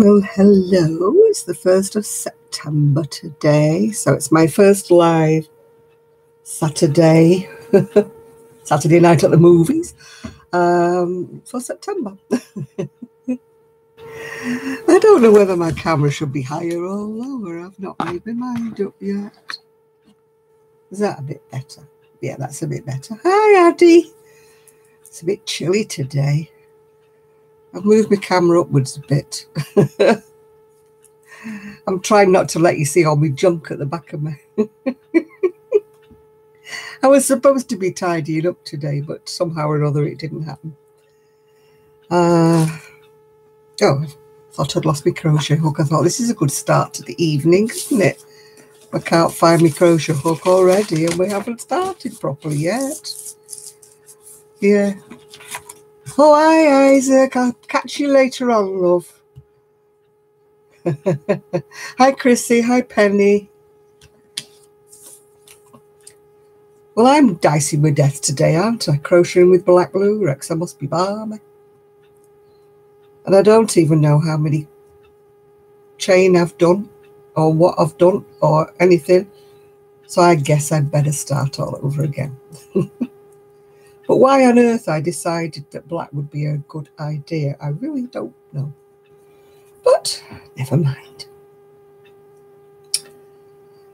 Well, hello. It's the 1st of September today, so it's my first live Saturday night at the movies for September. I don't know whether my camera should be higher or lower. I've not made my mind up yet. Is that a bit better? Yeah, that's a bit better. Hi, Addie. It's a bit chilly today. I've moved my camera upwards a bit. I'm trying not to let you see all my junk at the back of me. I was supposed to be tidying up today, but somehow or other it didn't happen. I thought I'd lost my crochet hook. I thought this is a good start to the evening, isn't it? I can't find my crochet hook already and we haven't started properly yet. Yeah. Oh, hi, Isaac. I'll catch you later on, love. Hi, Chrissy. Hi, Penny. Well, I'm dicing with death today, aren't I? Crocheting with black lurex. I must be balmy. And I don't even know how many chain I've done or what I've done or anything. So I guess I'd better start all over again. But why on earth I decided that black would be a good idea, I really don't know. But never mind.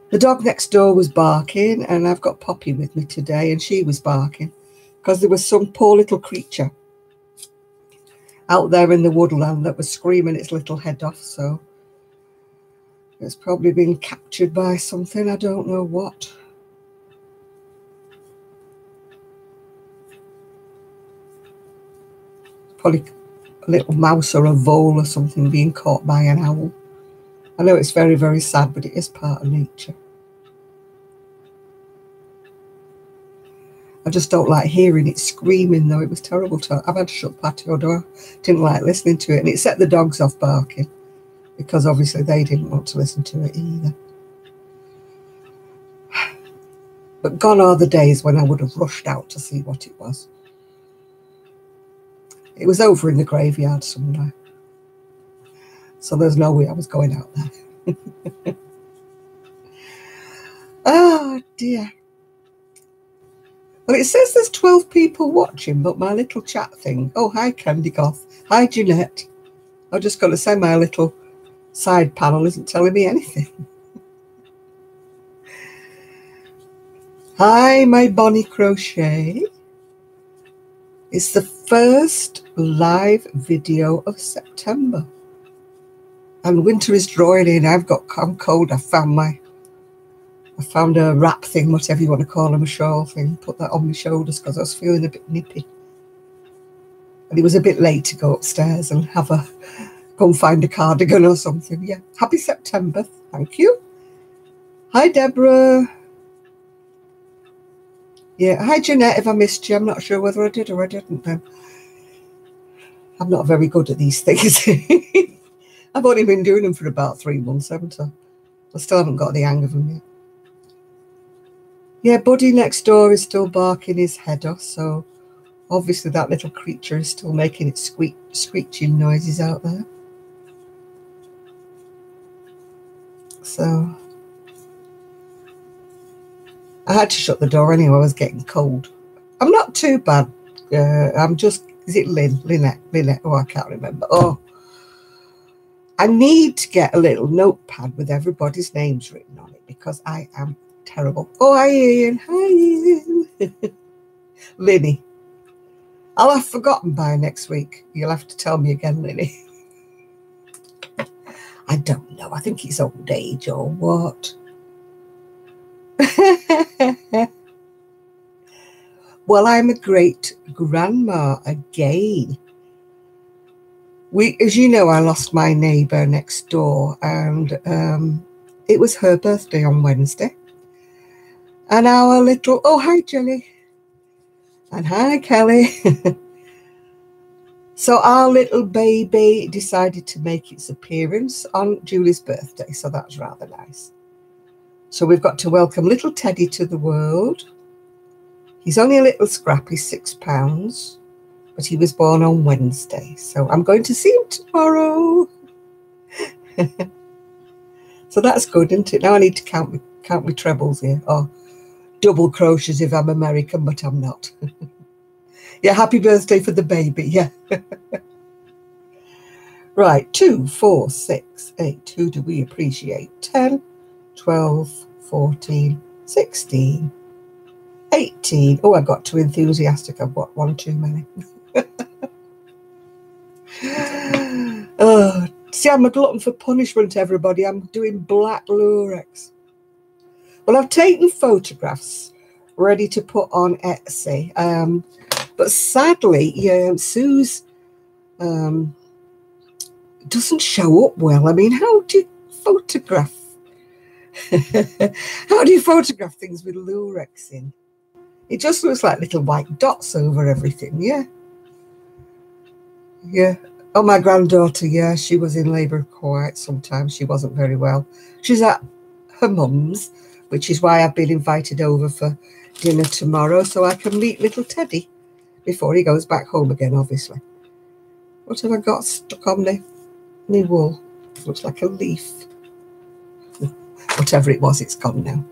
The dog next door was barking, and I've got Poppy with me today, and she was barking because there was some poor little creature out there in the woodland that was screaming its little head off. So it's probably been captured by something, I don't know what. Probably a little mouse or a vole or something being caught by an owl. I know it's very, very sad, but it is part of nature. I just don't like hearing it screaming, though. It was terrible. I've had to shut the patio door. Didn't like listening to it. And it set the dogs off barking because obviously they didn't want to listen to it either. But gone are the days when I would have rushed out to see what it was. It was over in the graveyard somewhere. So there's no way I was going out there. Oh, dear. Well, it says there's 12 people watching, but my little chat thing... Oh, hi, Candy Goth. Hi, Jeanette. I've just got to say my little side panel isn't telling me anything. Hi, my Bonnie Crochet. It's the first live video of September. And winter is drawing in. I'm cold. I found a wrap thing, whatever you want to call them, a shawl thing. Put that on my shoulders because I was feeling a bit nippy. And it was a bit late to go upstairs and go and find a cardigan or something. Yeah. Happy September. Thank you. Hi, Deborah. Yeah. Hi, Jeanette. If I missed you, I'm not sure whether I did or I didn't then. I'm not very good at these things. I've only been doing them for about 3 months, haven't I? I still haven't got the hang of them yet. Yeah, Buddy next door is still barking his head off, so obviously that little creature is still making its screeching noises out there. So I had to shut the door anyway. I was getting cold. I'm not too bad. I'm just... Is it Lynette? Oh, I can't remember. Oh, I need to get a little notepad with everybody's names written on it because I am terrible. Oh, hi, Ian. Hi, Ian. Linny. I'll have forgotten by next week. You'll have to tell me again, Linny. I don't know. I think it's old age or what. Well, I'm a great grandma again. As you know, I lost my neighbour next door, and it was her birthday on Wednesday. And our little... Oh, hi, Jelly. And hi, Kelly. So our little baby decided to make its appearance on Julie's birthday, so that's rather nice. So we've got to welcome little Teddy to the world. He's only a little scrappy, 6 pounds, but he was born on Wednesday. So I'm going to see him tomorrow. So that's good, isn't it? Now I need to count my trebles here, or double crochets if I'm American, but I'm not. Yeah, happy birthday for the baby, yeah. Right, 2, 4, 6, 8. Who do we appreciate? 10, 12, 14, 16, 18. Oh, I got too enthusiastic. I've got one too many. Oh, see, I'm a glutton for punishment, everybody. I'm doing black lurex. Well, I've taken photographs ready to put on Etsy. But sadly, Sue's doesn't show up well. I mean, how do you photograph? How do you photograph things with lurex in? It just looks like little white dots over everything, yeah. Yeah. Oh, my granddaughter, yeah, she was in labour quite some time. She wasn't very well. She's at her mum's, which is why I've been invited over for dinner tomorrow, so I can meet little Teddy before he goes back home again, obviously. What have I got stuck on me wool? Looks like a leaf. Whatever it was, it's gone now.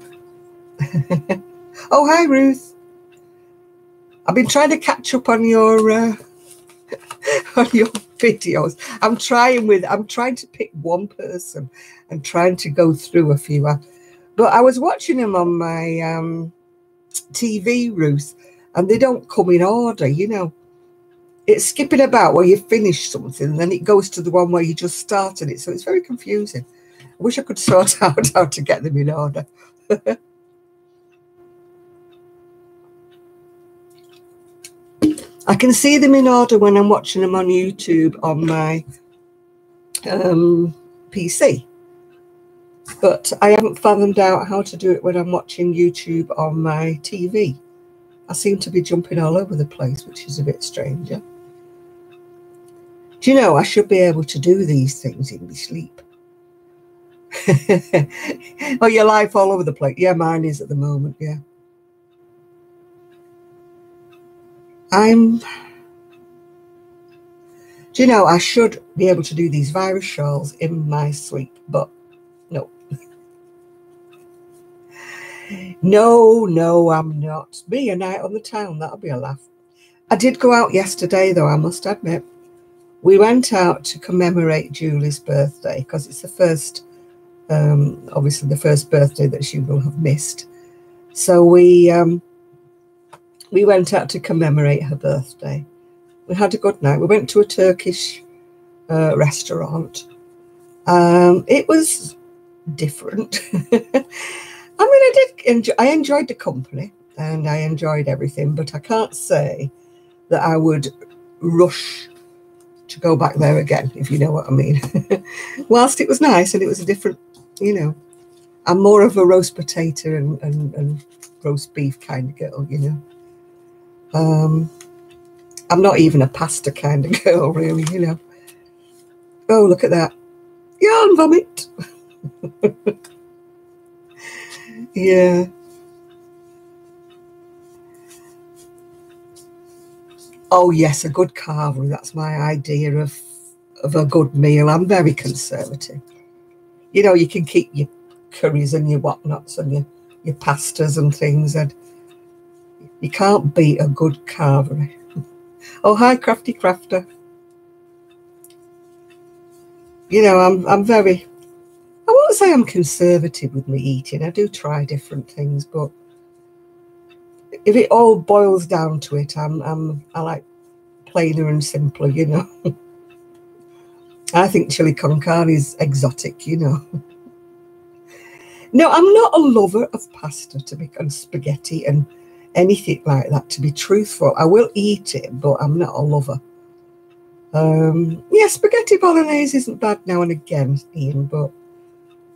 Oh, hi, Ruth. I've been trying to catch up on your on your videos. I'm trying to pick one person and trying to go through a few. But I was watching them on my TV, Ruth, and they don't come in order, you know. It's skipping about where you finish something, and then it goes to the one where you just started it. So it's very confusing. I wish I could sort out how to get them in order. I can see them in order when I'm watching them on YouTube on my PC. But I haven't fathomed out how to do it when I'm watching YouTube on my TV. I seem to be jumping all over the place, which is a bit strange. Yeah? Do you know, I should be able to do these things in my sleep. Oh, your life all over the place. Yeah, mine is at the moment, yeah. Do you know, I should be able to do these virus shawls in my sleep, but no. No, I'm not. Me, a night on the town, that'll be a laugh. I did go out yesterday, though, I must admit. We went out to commemorate Julie's birthday, because it's the first, obviously the first birthday that she will have missed. So we went out to commemorate her birthday. We had a good night. We went to a Turkish restaurant. It was different. I mean, I enjoyed the company and I enjoyed everything, but I can't say that I would rush to go back there again, if you know what I mean. Whilst it was nice and it was a different, you know, I'm more of a roast potato and roast beef kind of girl, you know. I'm not even a pasta kind of girl, really, you know. Oh, look at that. Yarn vomit. Yeah. Oh, yes, a good carvery. That's my idea of a good meal. I'm very conservative. You know, you can keep your curries and your whatnots and your pastas and things, and you can't beat a good carvery. Oh, hi, Crafty Crafter. You know, I'm very, I won't say I'm conservative with my eating. I do try different things, but if it all boils down to it, I like plainer and simpler, you know. I think chili con carne is exotic, you know. No, I'm not a lover of pasta, and spaghetti and anything like that, to be truthful. I will eat it, but I'm not a lover. Yeah, spaghetti bolognese isn't bad now and again, Ian, but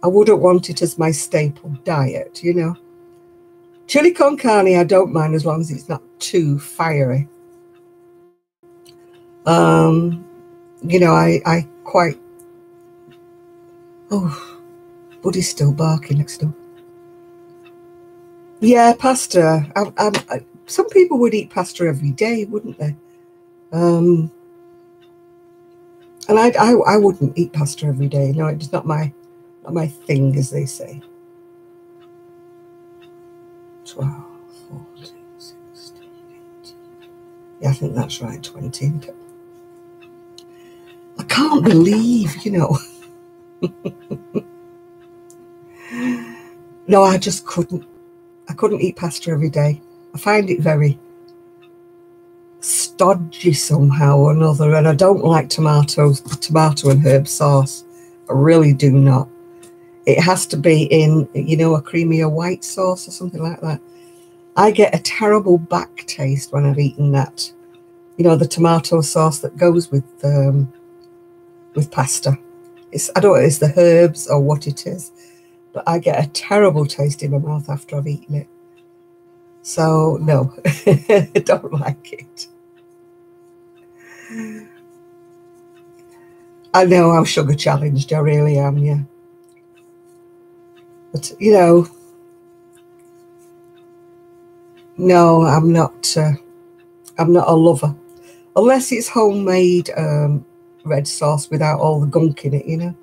I wouldn't want it as my staple diet, you know. Chili con carne, I don't mind as long as it's not too fiery. You know, I quite... Oh, Buddy's still barking next door. Yeah, pasta. Some people would eat pasta every day, wouldn't they? And And I wouldn't eat pasta every day. No, it's not my thing, as they say. 12, 14, 16, 18. Yeah, I think that's right, 20. I can't believe, No, I just couldn't. I couldn't eat pasta every day. I find it very stodgy somehow or another, and I don't like tomato and herb sauce. I really do not. It has to be in, a creamier white sauce or something like that. I get a terrible back taste when I've eaten that. The tomato sauce that goes with pasta. I don't know if it's the herbs or what it is, but I get a terrible taste in my mouth after I've eaten it. So no, I don't like it. I know I'm sugar challenged, I really am, yeah. But no, I'm not a lover. Unless it's homemade red sauce without all the gunk in it,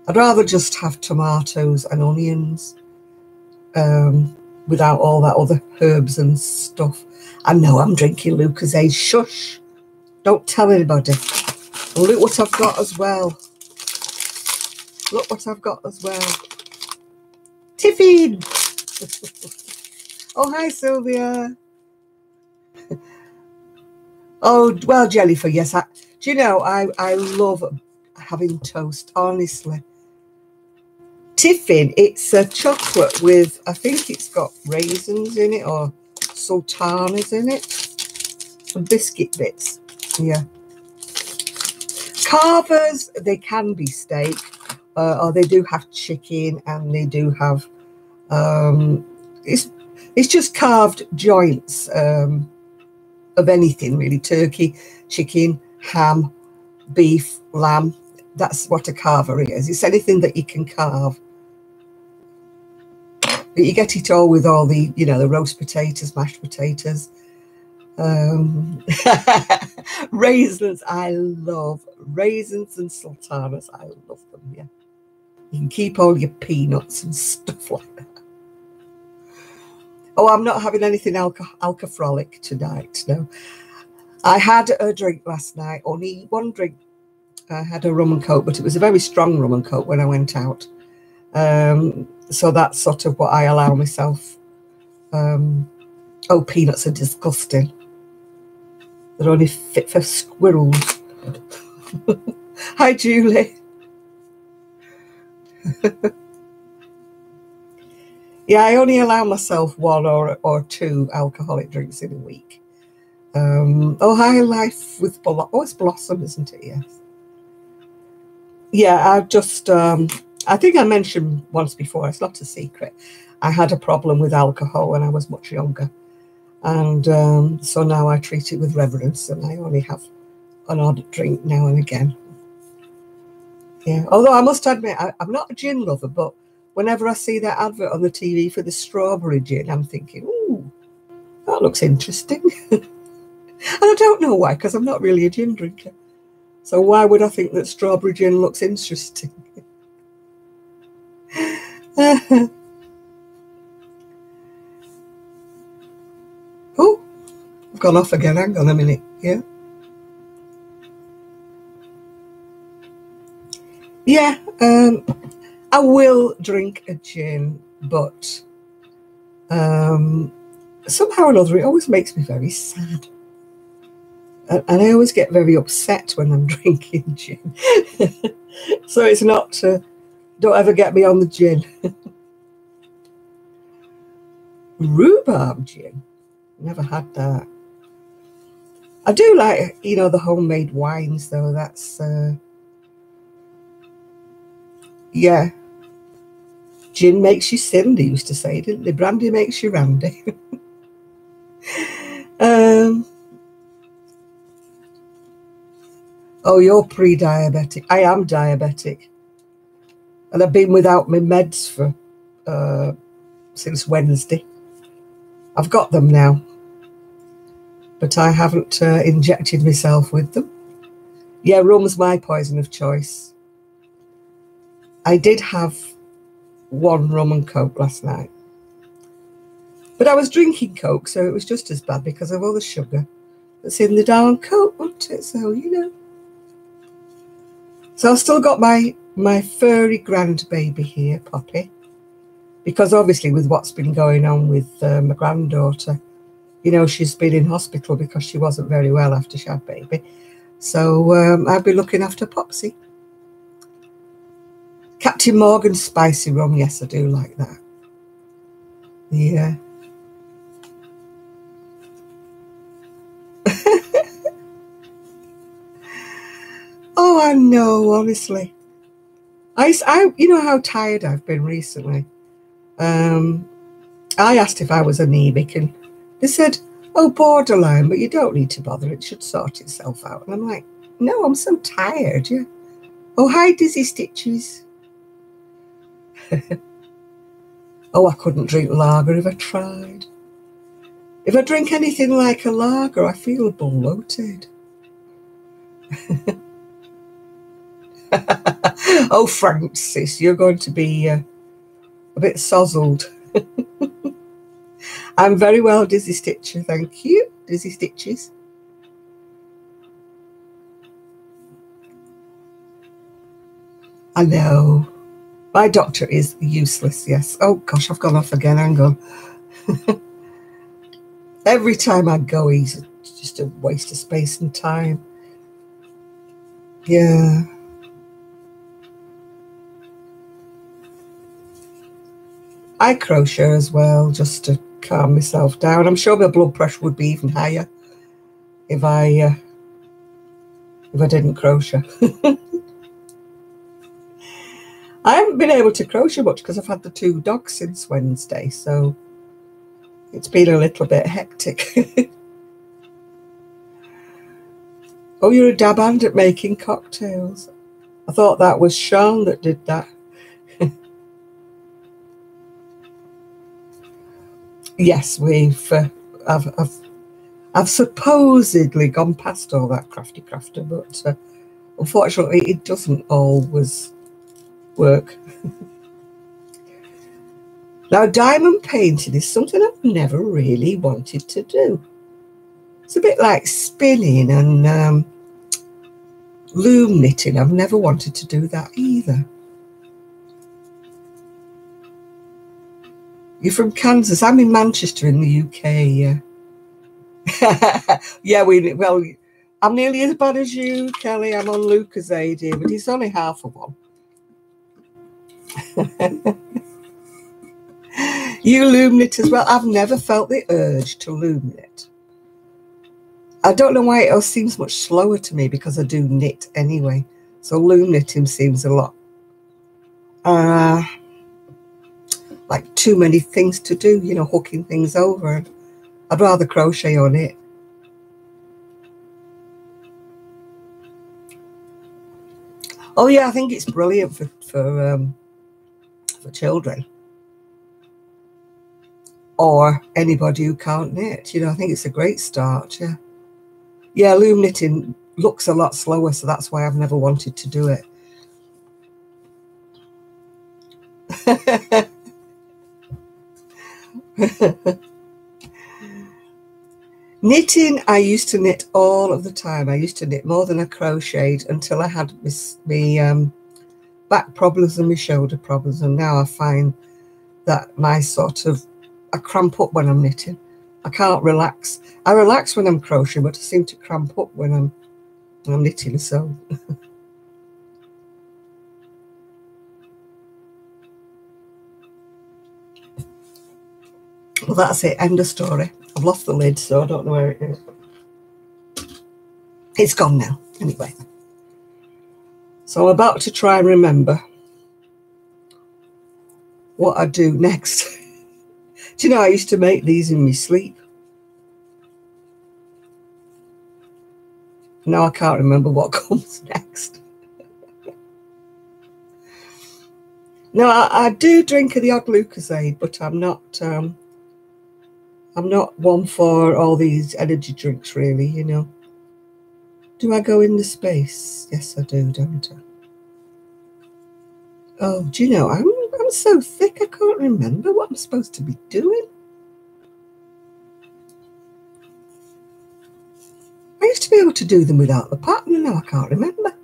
I'd rather just have tomatoes and onions without all that other herbs and stuff. I know I'm drinking Lucozade. Shush. Don't tell anybody. And look what I've got as well. Look what I've got as well. Tiffin. Oh, hi, Sylvia. Oh, well, Jellyford, yes. Do you know, I love having toast, honestly. Tiffin, it's a chocolate with, I think it's got raisins in it or sultanas in it. Some biscuit bits, yeah. Carvers, they can be steak, or they do have chicken, and they do have, it's just carved joints of anything really, turkey, chicken, ham, beef, lamb. That's what a carver is. It's anything that you can carve. But you get it all with all the, the roast potatoes, mashed potatoes. Raisins, I love raisins and sultanas. I love them, yeah. You can keep all your peanuts and stuff like that. Oh, I'm not having anything alcoholic tonight, no. I had a drink last night, only one drink. I had a rum and coke, but it was a very strong rum and coke when I went out. So that's sort of what I allow myself. Oh, peanuts are disgusting. They're only fit for squirrels. Hi, Julie. Yeah, I only allow myself one or two alcoholic drinks in a week. Oh, hi, Life with it's Blossom, isn't it? Yes. Yeah, I've just, I think I mentioned once before, it's not a secret. I had a problem with alcohol when I was much younger. And so now I treat it with reverence, and I only have an odd drink now and again. Yeah, although I must admit, I'm not a gin lover, but whenever I see that advert on the TV for the strawberry gin, I'm thinking, ooh, that looks interesting. And I don't know why, because I'm not really a gin drinker. So why would I think that strawberry gin looks interesting? Oh, I've gone off again. Hang on a minute. Yeah. Yeah, I will drink a gin, but somehow or another, it always makes me very sad. And I always get very upset when I'm drinking gin. So it's not, don't ever get me on the gin. Rhubarb gin. Never had that. I do like, the homemade wines, though. That's, yeah. Gin makes you sin, they used to say, didn't they? Brandy makes you randy. Oh, you're pre-diabetic. I am diabetic. And I've been without my meds for since Wednesday. I've got them now, but I haven't injected myself with them. Yeah, rum's my poison of choice. I did have one rum and coke last night. But I was drinking coke, so it was just as bad because of all the sugar that's in the darn coke, wasn't it? So, you know. So I've still got my furry grandbaby here, Poppy. Because obviously with what's been going on with my granddaughter, you know, she's been in hospital because she wasn't very well after she had baby. So I'll be looking after Popsy. Captain Morgan's spicy rum, yes, I do like that. Yeah. Oh, I know, honestly. You know how tired I've been recently. I asked if I was anemic, and they said, "Oh, borderline, but you don't need to bother. It should sort itself out." And I'm like, "No, I'm so tired." Yeah. Oh, hi, Dizzy Stitches. Oh, I couldn't drink lager if I tried. If I drink anything like a lager, I feel bloated. Oh, Francis, you're going to be a bit sozzled. I'm very well, Dizzy Stitcher. Thank you, Dizzy Stitches. I know. My doctor is useless, yes. Oh, gosh, I've gone off again. Hang on. Every time I go, he's just a waste of space and time. Yeah. I crochet as well, just to calm myself down. I'm sure my blood pressure would be even higher if I didn't crochet. I haven't been able to crochet much because I've had the 2 dogs since Wednesday, so it's been a little bit hectic. Oh, you're a dab hand at making cocktails. I thought that was Sean that did that. Yes, I've supposedly gone past all that crafter, but unfortunately it doesn't always work. Now, diamond painting is something I've never really wanted to do. It's a bit like spinning and loom knitting. I've never wanted to do that either. You're from Kansas. I'm in Manchester in the UK, yeah. Yeah, well, I'm nearly as bad as you, Kelly. I'm on Lucozade here, but it's only half of one. You loom knit as well. I've never felt the urge to loom knit. I don't know why it seems much slower to me because I do knit anyway. So loom knitting seems a lot like too many things to do, you know, hooking things over. I'd rather crochet or knit. Oh yeah, I think it's brilliant for children or anybody who can't knit. You know, I think it's a great start. Yeah, yeah. Loom knitting looks a lot slower, so that's why I've never wanted to do it. Knitting, I used to knit all of the time. I used to knit more than I crocheted until I had my back problems and my shoulder problems, and now I find that I cramp up when I'm knitting. I can't relax. I relax when I'm crocheting, but I seem to cramp up when I'm knitting. So well, that's it. End of story. I've lost the lid, so I don't know where it is. It's gone now. Anyway, so I'm about to try and remember what I do next. Do you know, I used to make these in my sleep. Now I can't remember what comes next. No, I do drink the odd Lucozade, but I'm not one for all these energy drinks, really, you know. Do I go in the space? Yes, I do, don't I? Oh, do you know, I'm so thick I can't remember what I'm supposed to be doing. I used to be able to do them without the pattern, and now I can't remember.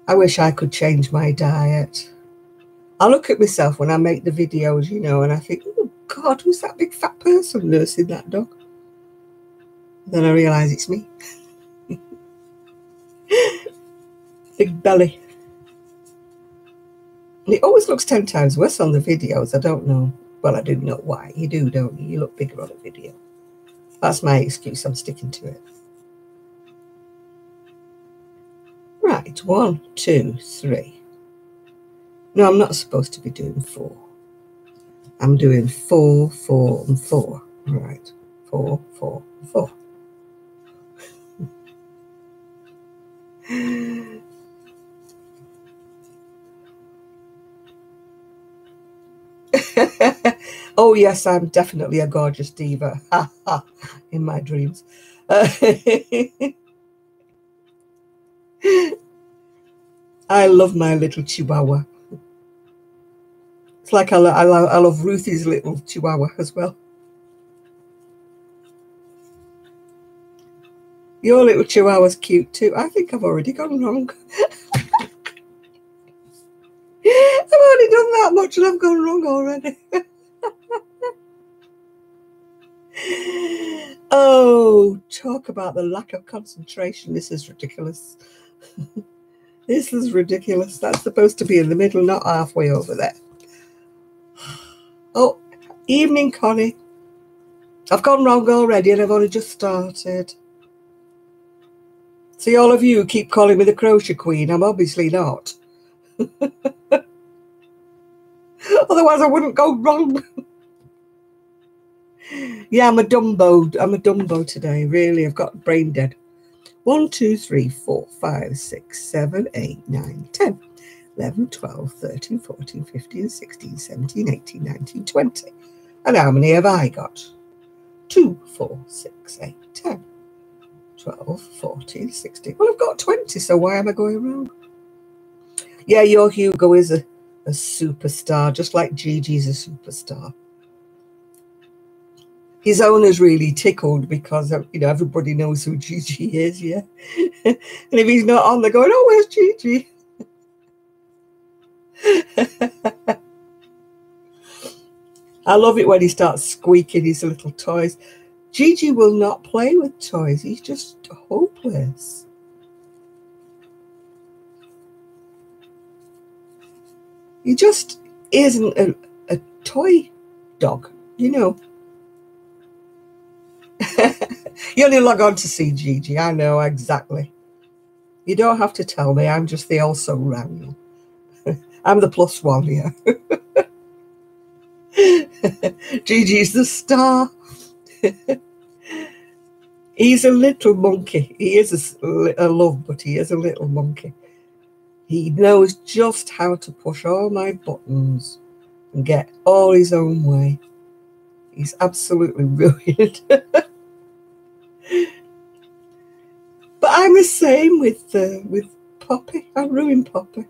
I wish I could change my diet. I look at myself when I make the videos, you know, and I think, oh God, who's that big fat person nursing that dog? Then I realise it's me. Big belly. And it always looks 10 times worse on the videos. I don't know. Well, I do know why. You do, don't you? You look bigger on a video. That's my excuse. I'm sticking to it. Right, 1, 2, 3. No, I'm not supposed to be doing 4. I'm doing 4, 4, and 4. All right, 4, 4, 4. Oh yes, I'm definitely a gorgeous diva. In my dreams. I love my little chihuahua. It's like I love Ruthie's little chihuahua as well. Your little chihuahua's cute too. I think I've already gone wrong. I've already done that much and I've gone wrong already. Oh, talk about the lack of concentration. This is ridiculous. This is ridiculous. That's supposed to be in the middle, not halfway over there. Oh, evening, Connie. I've gone wrong already and I've only just started. See, all of you keep calling me the crochet queen. I'm obviously not. Otherwise, I wouldn't go wrong. Yeah, I'm a Dumbo. I'm a Dumbo today, really. I've got brain dead. 1, 2, 3, 4, 5, 6, 7, 8, 9, 10, 11, 12, 13, 14, 15, 16, 17, 18, 19, 20. And how many have I got? 2, 4, 6, 8, 10, 12, 14, 16. Well, I've got 20, so why am I going wrong? Yeah, your Hugo is a superstar, just like Gigi's a superstar. His owner's really tickled because, you know, everybody knows who Gigi is, yeah. And if he's not on, they're going, oh, where's Gigi? I love it when he starts squeaking his little toys. Gigi will not play with toys. He's just hopeless. He just isn't a toy dog, you know. You only log on to see Gigi. I know exactly. You don't have to tell me. I'm just the also ran. I'm the +1 here. Gigi's the star. He's a little monkey. He is a love, but he is a little monkey. He knows just how to push all my buttons and get all his own way. He's absolutely brilliant. But I'm the same with Poppy. I ruin Poppy.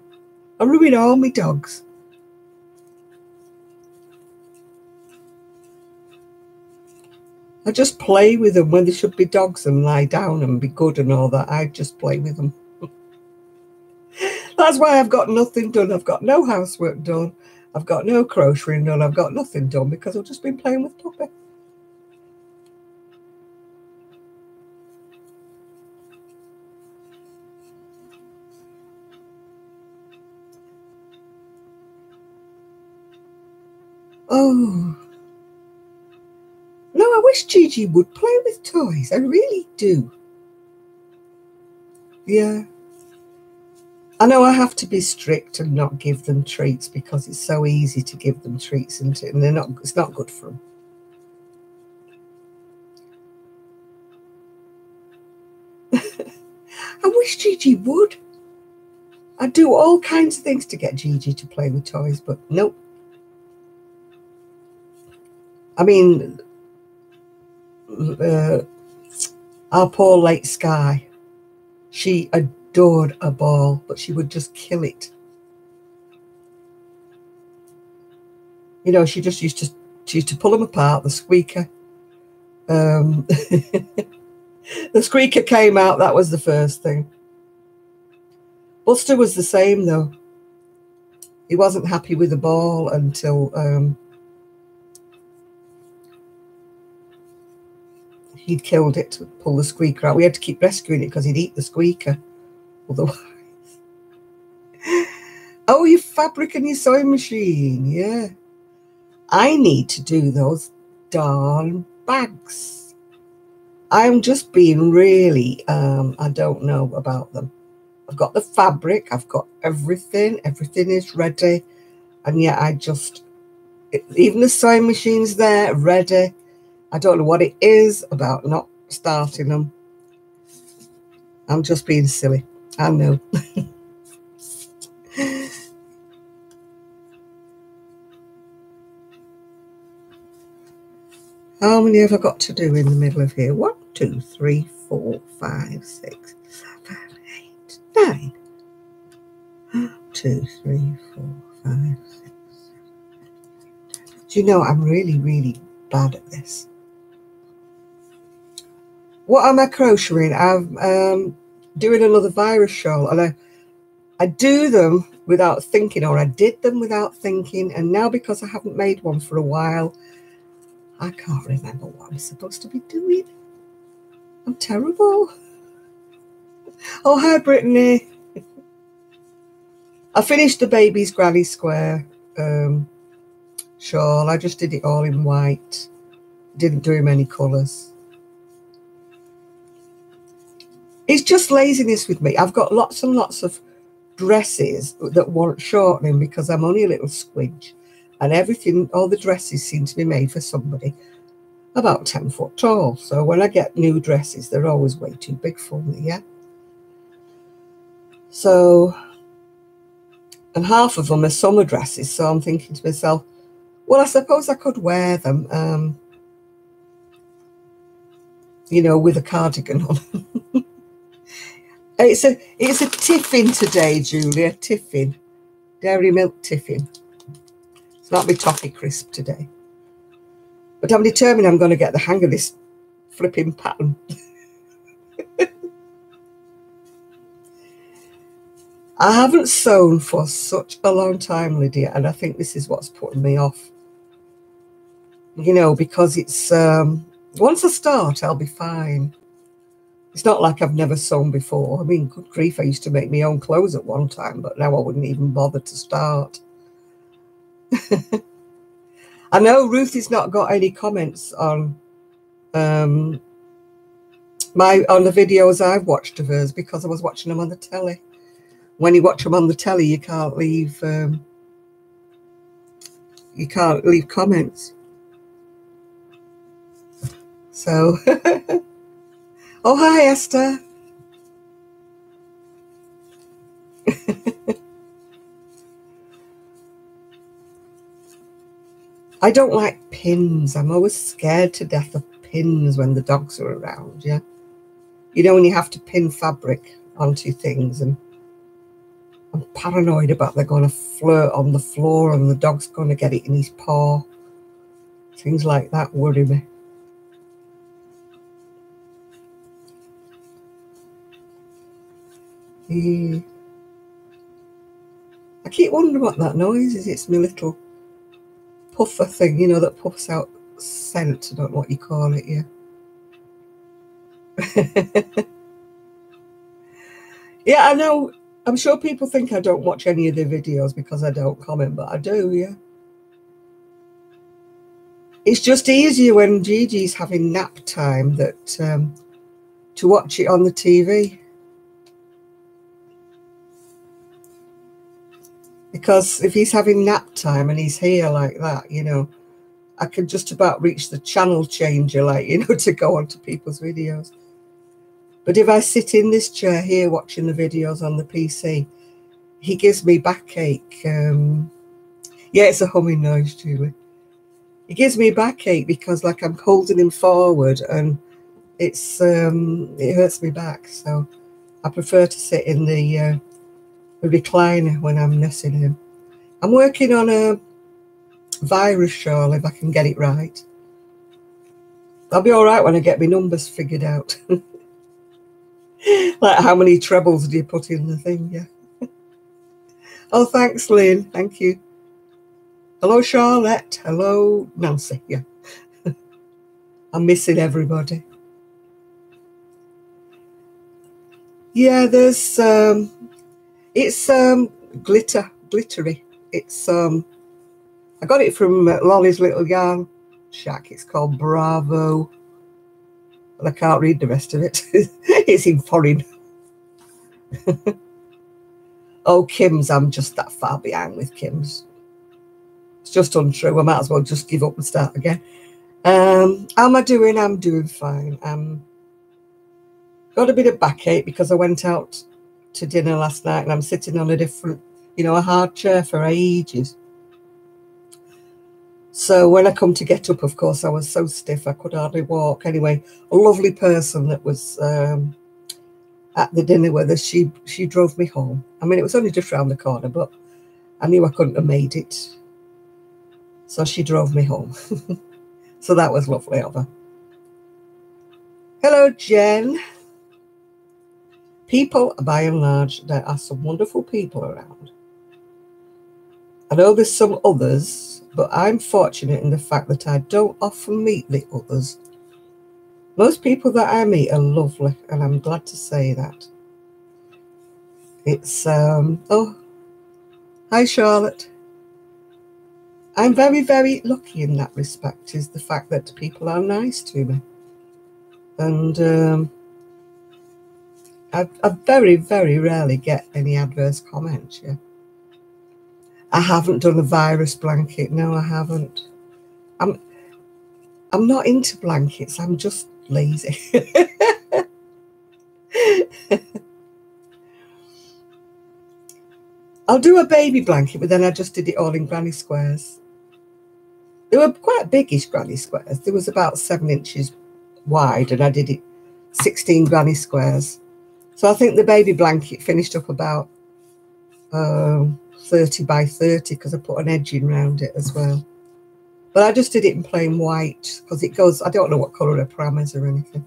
I ruin all my dogs. I just play with them when they should be dogs and lie down and be good and all that. I just play with them. That's why I've got nothing done. I've got no housework done. I've got no crocheting done. I've got nothing done because I've just been playing with Poppy. Oh. No, I wish Gigi would play with toys. I really do. Yeah. I know I have to be strict and not give them treats because it's so easy to give them treats, and it's not good for them. I wish Gigi would. I do all kinds of things to get Gigi to play with toys, but nope. I mean, our poor late Sky, she adored a ball, but she would just kill it. You know, she used to pull them apart, the squeaker. The squeaker came out, that was the first thing. Buster was the same, though. He wasn't happy with the ball until he'd killed it to pull the squeaker out. We had to keep rescuing it because he'd eat the squeaker otherwise. Oh, your fabric and your sewing machine, yeah. I need to do those darn bags. I'm just being really, I don't know about them. I've got the fabric, I've got everything is ready. And yet even the sewing machine's there, ready. I don't know what it is about not starting them. I'm just being silly, I know. How many have I got to do in the middle of here? 1, 2, 3, 4, 5, 6, 7, 8, 9. 2, 3, 4, 5, 6. Do you know, I'm really, really bad at this. What am I crocheting? I'm doing another virus shawl, and I do them without thinking, or I did them without thinking, and now because I haven't made one for a while, I can't remember what I'm supposed to be doing. I'm terrible. Oh, hi, Brittany. I finished the baby's granny square shawl. I just did it all in white. Didn't do him any colours. It's just laziness with me. I've got lots and lots of dresses that want shortening because I'm only a little squidge. And everything, all the dresses seem to be made for somebody about 10 foot tall. So when I get new dresses, they're always way too big for me, yeah? So, and half of them are summer dresses. So I'm thinking to myself, well, I suppose I could wear them, you know, with a cardigan on. It's a tiffin today, Julia, tiffin. Dairy milk tiffin. It's not my toffee crisp today. But I'm determined I'm going to get the hang of this flipping pattern. I haven't sewn for such a long time, Lydia, and I think this is what's putting me off. You know, because it's, once I start, I'll be fine. It's not like I've never sewn before. I mean, good grief, I used to make my own clothes at one time, but now I wouldn't even bother to start. I know Ruthie's not got any comments on the videos I've watched of hers because I was watching them on the telly. When you watch them on the telly, you can't leave comments. So, oh hi Esther. I don't like pins. I'm always scared to death of pins when the dogs are around, yeah? You know, when you have to pin fabric onto things, and I'm paranoid about they're going to flirt on the floor and the dog's going to get it in his paw. Things like that worry me. Yeah. I keep wondering what that noise is. It's my little puffer thing, you know, that puffs out scent. I don't know what you call it, yeah. Yeah, I know. I'm sure people think I don't watch any of their videos because I don't comment, but I do, yeah. It's just easier when Gigi's having nap time that to watch it on the TV. Because if he's having nap time and he's here like that, you know, I can just about reach the channel changer, like, you know, to go onto people's videos. But if I sit in this chair here watching the videos on the PC, he gives me backache. Yeah, it's a humming noise, Julie. He gives me a backache because like I'm holding him forward and it's it hurts me back. So I prefer to sit in the recliner when I'm nursing him. I'm working on a virus shawl if I can get it right. I'll be all right when I get my numbers figured out. Like how many trebles do you put in the thing? Yeah. Oh, thanks, Lynn. Thank you. Hello, Charlotte. Hello, Nancy. Yeah. I'm missing everybody. Yeah, there's it's glittery. It's I got it from Lolly's Little Yarn Shack. It's called Bravo. But I can't read the rest of it. It's in foreign. Oh, Kim's, I'm just that far behind with Kim's. It's just untrue. I might as well just give up and start again. How am I doing? I'm doing fine. Got a bit of backache because I went out to dinner last night and I'm sitting on a different, a hard chair for ages. So when I come to get up, of course, I was so stiff I could hardly walk. Anyway, a lovely person that was at the dinner with us, she drove me home. I mean, it was only just round the corner, but I knew I couldn't have made it. So she drove me home. So that was lovely of her. Hello, Jen. People, by and large, there are some wonderful people around. I know there's some others, but I'm fortunate in the fact that I don't often meet the others. Most people that I meet are lovely, and I'm glad to say that. It's, oh, hi, Charlotte. I'm very, very lucky in that respect, is the fact that people are nice to me. And I very, very rarely get any adverse comments, yeah. I haven't done a virus blanket. No, I haven't. I'm not into blankets. I'm just lazy. I'll do a baby blanket, but then I just did it all in granny squares. They were quite biggish granny squares. There was about 7 inches wide, and I did it 16 granny squares. So I think the baby blanket finished up about 30 by 30 because I put an edging around it as well. But I just did it in plain white because it goes, I don't know what colour her pram is or anything.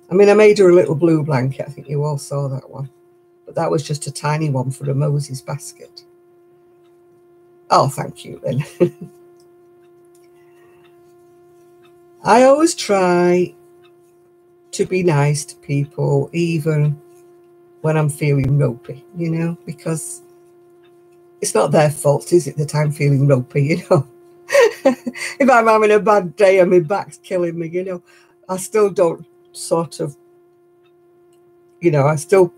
I mean, I made her a little blue blanket. I think you all saw that one. But that was just a tiny one for a Moses basket. Oh, thank you, Lynn. I always try to be nice to people, even when I'm feeling ropey, because it's not their fault, is it, that I'm feeling ropey, If I'm having a bad day and my back's killing me, I still don't sort of, I still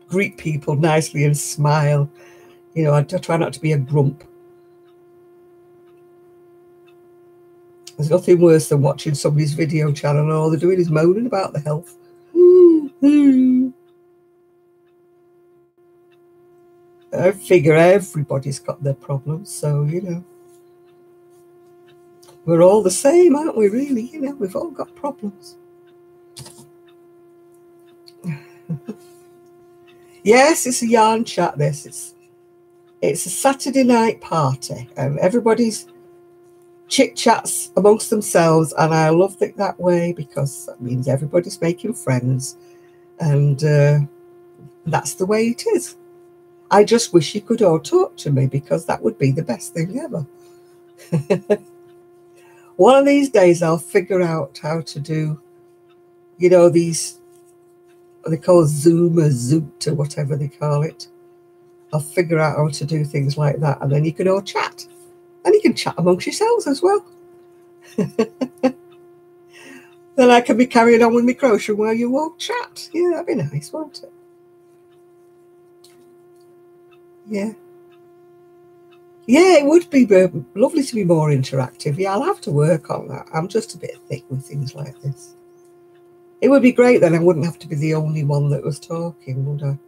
greet people nicely and smile. I try not to be a grump. There's nothing worse than watching somebody's video channel and all they're doing is moaning about the health. I figure everybody's got their problems, so, we're all the same, aren't we, really? We've all got problems. Yes, it's a yarn chat, this. It's a Saturday night party, and everybody's chit-chats amongst themselves, and I love it that way because that means everybody's making friends, and that's the way it is. I just wish you could all talk to me because that would be the best thing ever. One of these days I'll figure out how to do, these, what they call Zoom or Zoot or whatever they call it. I'll figure out how to do things like that, and then you can all chat. And you can chat amongst yourselves as well. Then I can be carrying on with my crochet while you all chat. Yeah, that'd be nice, won't it? Yeah. Yeah, it would be lovely to be more interactive. Yeah, I'll have to work on that. I'm just a bit thick with things like this. It would be great then. I wouldn't have to be the only one that was talking, would I?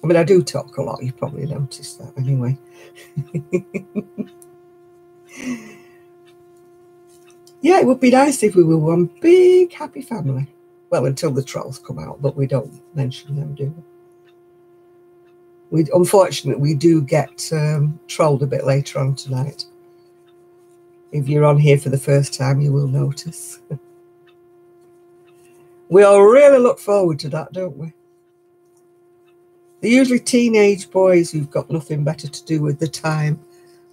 I mean, I do talk a lot. You've probably noticed that anyway. Yeah, it would be nice if we were one big happy family. Well, until the trolls come out, but we don't mention them, do we? Unfortunately, we do get trolled a bit later on tonight. If you're on here for the first time, you will notice. We all really look forward to that, don't we? They're usually teenage boys who've got nothing better to do with the time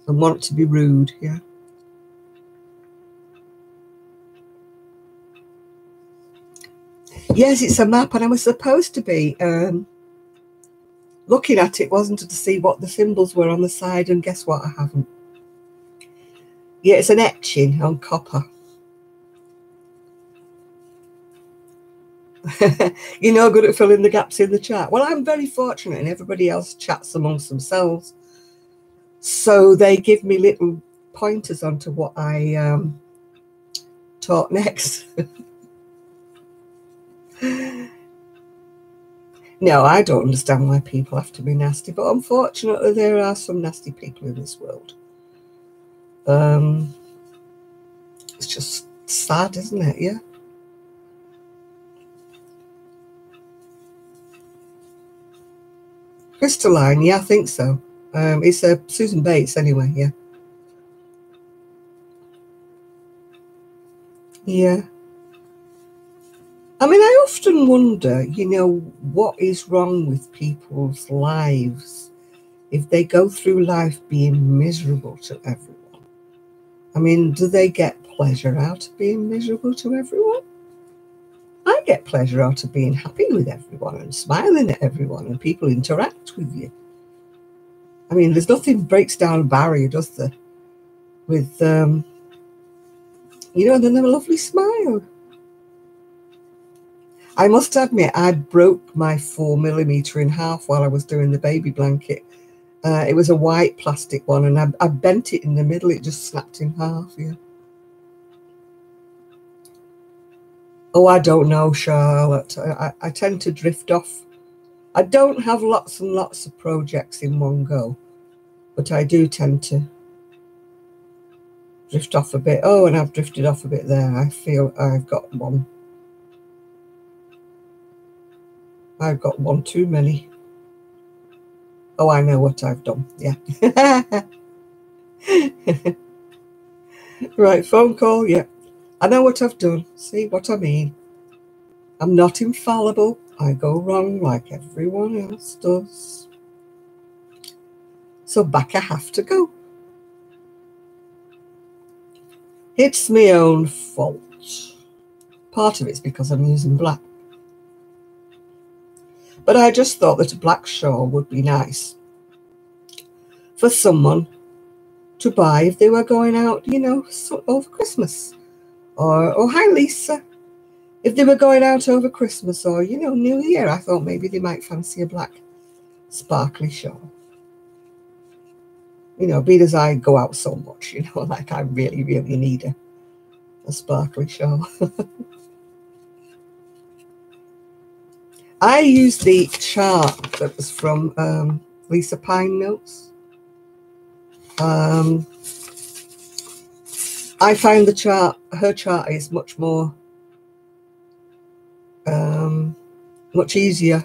and want to be rude, yeah. Yes, it's a map, and I was supposed to be looking at it, wasn't it, to see what the symbols were on the side, and guess what? I haven't. Yeah, it's an etching on copper. You're no good at filling the gaps in the chat. Well, I'm very fortunate, and everybody else chats amongst themselves. So they give me little pointers onto what I talk next. No, I don't understand why people have to be nasty, but unfortunately there are some nasty people in this world. It's just sad, isn't it? Yeah. Crystalline, yeah, I think so. It's Susan Bates anyway, yeah. Yeah. I mean, I often wonder, what is wrong with people's lives if they go through life being miserable to everyone. I mean, do they get pleasure out of being miserable to everyone? I get pleasure out of being happy with everyone and smiling at everyone, and people interact with you. I mean, there's nothing breaks down a barrier, does there? With, and then a lovely smile. I must admit, I broke my 4mm in half while I was doing the baby blanket. It was a white plastic one, and I bent it in the middle. It just snapped in half, yeah. Oh, I don't know, Charlotte. I tend to drift off. I don't have lots and lots of projects in one go, but I do tend to drift off a bit. Oh, and I've drifted off a bit there. I feel I've got one. I've got one too many. Oh, I know what I've done. Yeah. Right, phone call. Yeah. I know what I've done. See what I mean? I'm not infallible. I go wrong like everyone else does. So back I have to go. It's my own fault. Part of it's because I'm using black. But I just thought that a black shawl would be nice for someone to buy if they were going out, over Christmas. Or hi, Lisa. If they were going out over Christmas or, New Year, I thought maybe they might fancy a black sparkly shawl. Being as I go out so much, like I really, really need a sparkly shawl. I used the chart that was from Lisa Pine Notes. I find her chart is much more, much easier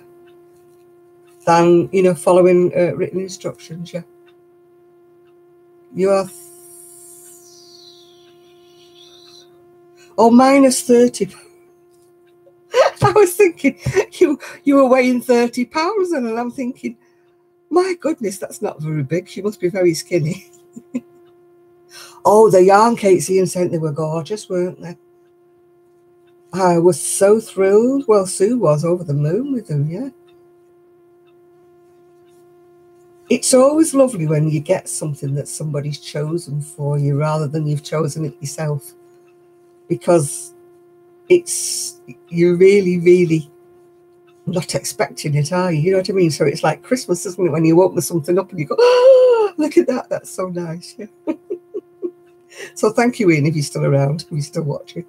than, following written instructions, yeah. You are minus 30. I was thinking you were weighing 30 pounds, and I'm thinking, my goodness, that's not very big. She must be very skinny. Oh, the yarn Kate's Ian sent, they were gorgeous, weren't they? I was so thrilled. Well, Sue was over the moon with them, yeah. It's always lovely when you get something that somebody's chosen for you rather than you've chosen it yourself, because you're really, really not expecting it, are you? You know what I mean? So it's like Christmas, isn't it? When you open something up and you go, oh, look at that. That's so nice. Yeah. So thank you, Ian, if you're still around, if you're still watching.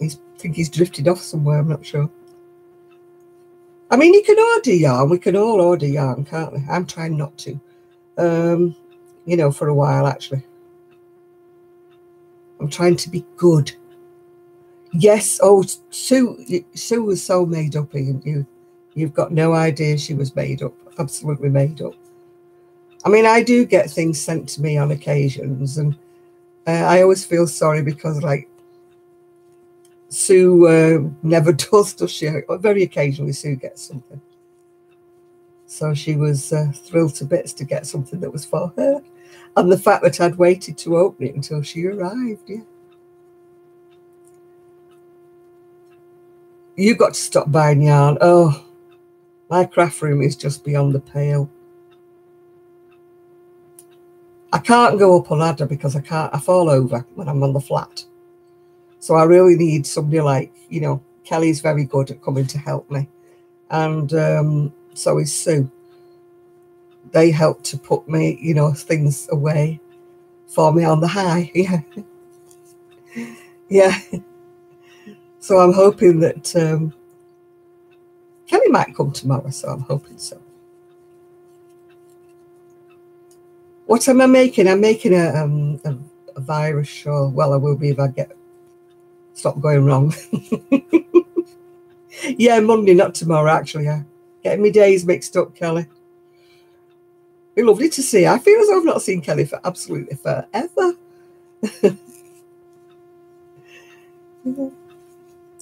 I think he's drifted off somewhere, I'm not sure. I mean, you can order yarn. We can all order yarn, can't we? I'm trying not to. You know, for a while, actually. I'm trying to be good. Yes. Oh, Sue was so made up, Ian. You've got no idea she was made up. Absolutely made up. I mean, I do get things sent to me on occasions, and I always feel sorry because, like, Sue never does she? Very occasionally, Sue gets something. So she was thrilled to bits to get something that was for her. And the fact that I'd waited to open it until she arrived, yeah. You got to stop buying yarn. Oh, my craft room is just beyond the pale. I can't go up a ladder because I fall over when I'm on the flat. So I really need somebody like, you know, Kelly's very good at coming to help me. And so is Sue. They help to put me, you know, things away for me on the high. Yeah. Yeah. So I'm hoping that Kelly might come tomorrow, so I'm hoping so. What am I making? I'm making a virus shawl. Well, I will be if I stop going wrong. Yeah, Monday, not tomorrow, actually. Yeah. Getting my days mixed up, Kelly. Be lovely to see. I feel as though I've not seen Kelly for absolutely forever.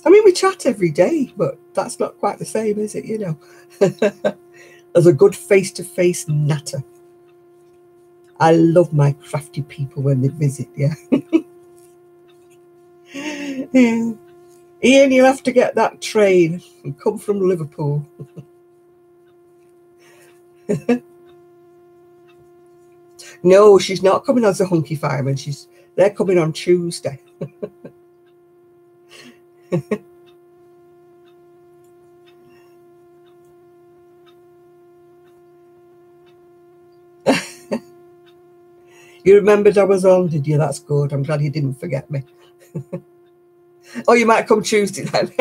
I mean, we chat every day, but that's not quite the same, is it? You know, as a good face-to-face natter. I love my crafty people when they visit. Yeah. Yeah. Ian, you'll have to get that train and come from Liverpool. No, she's not coming as a hunky fireman. They're coming on Tuesday. You remembered I was on, did you? That's good. I'm glad you didn't forget me. Oh, you might come Tuesday then.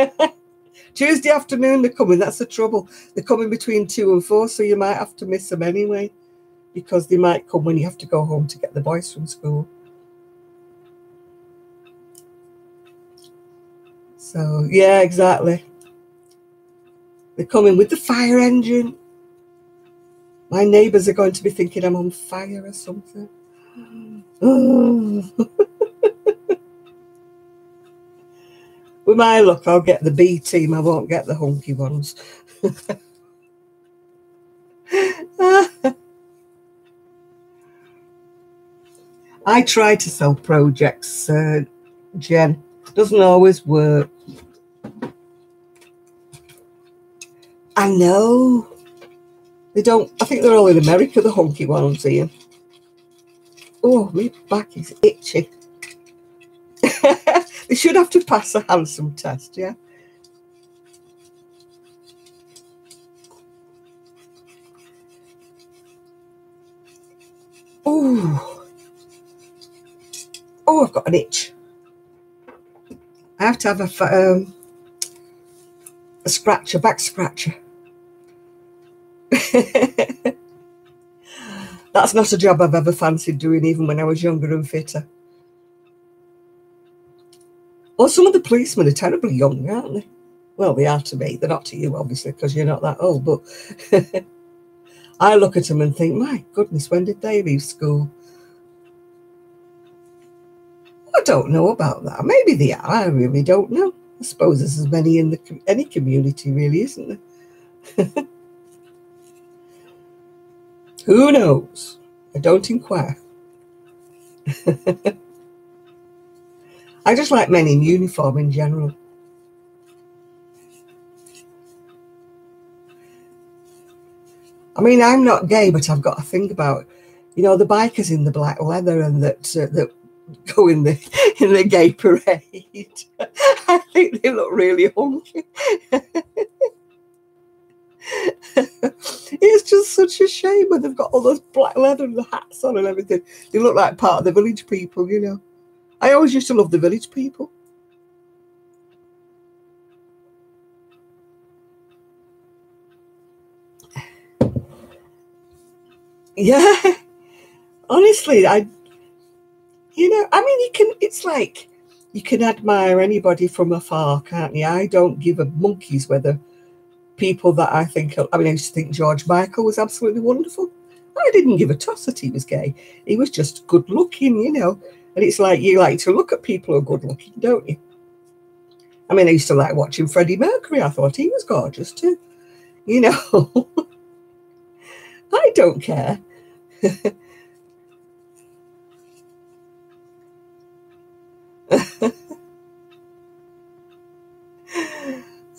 Tuesday afternoon they're coming. That's the trouble. They're coming between 2 and 4, so you might have to miss them anyway, because they might come when you have to go home to get the boys from school. So, yeah, exactly. They're coming with the fire engine. My neighbours are going to be thinking I'm on fire or something. Oh. With my luck, I'll get the B team. I won't get the hunky ones. I try to sell projects, Jen. Doesn't always work. I know. They don't. I think they're all in America, the hunky ones, Ian. Oh, my back is itchy. They should have to pass a handsome test, yeah? Oh, I've got an itch. I have to have a scratcher, back scratcher. That's not a job I've ever fancied doing, even when I was younger and fitter. Well, some of the policemen are terribly young, aren't they? Well, they are to me. They're not to you, obviously, because you're not that old. But I look at them and think, my goodness, when did they leave school? I don't know about that. Maybe they are. I really don't know. I suppose there's as many in any community, really, isn't there? Who knows? I don't inquire. I just like men in uniform in general. I mean, I'm not gay, but I've got a thing about, you know, the bikers in the black leather and that go in the gay parade. I think they look really hunky. It's just such a shame when they've got all those black leather and the hats on and everything. They look like part of the village people, you know. I always used to love the village people. Yeah, honestly, I mean, it's like you can admire anybody from afar, can't you? I don't give a monkeys whether people that I mean, I used to think George Michael was absolutely wonderful. I didn't give a toss that he was gay. He was just good looking. And it's like you like to look at people who are good looking, don't you? I mean, I used to like watching Freddie Mercury. I thought he was gorgeous too. You know, I don't care.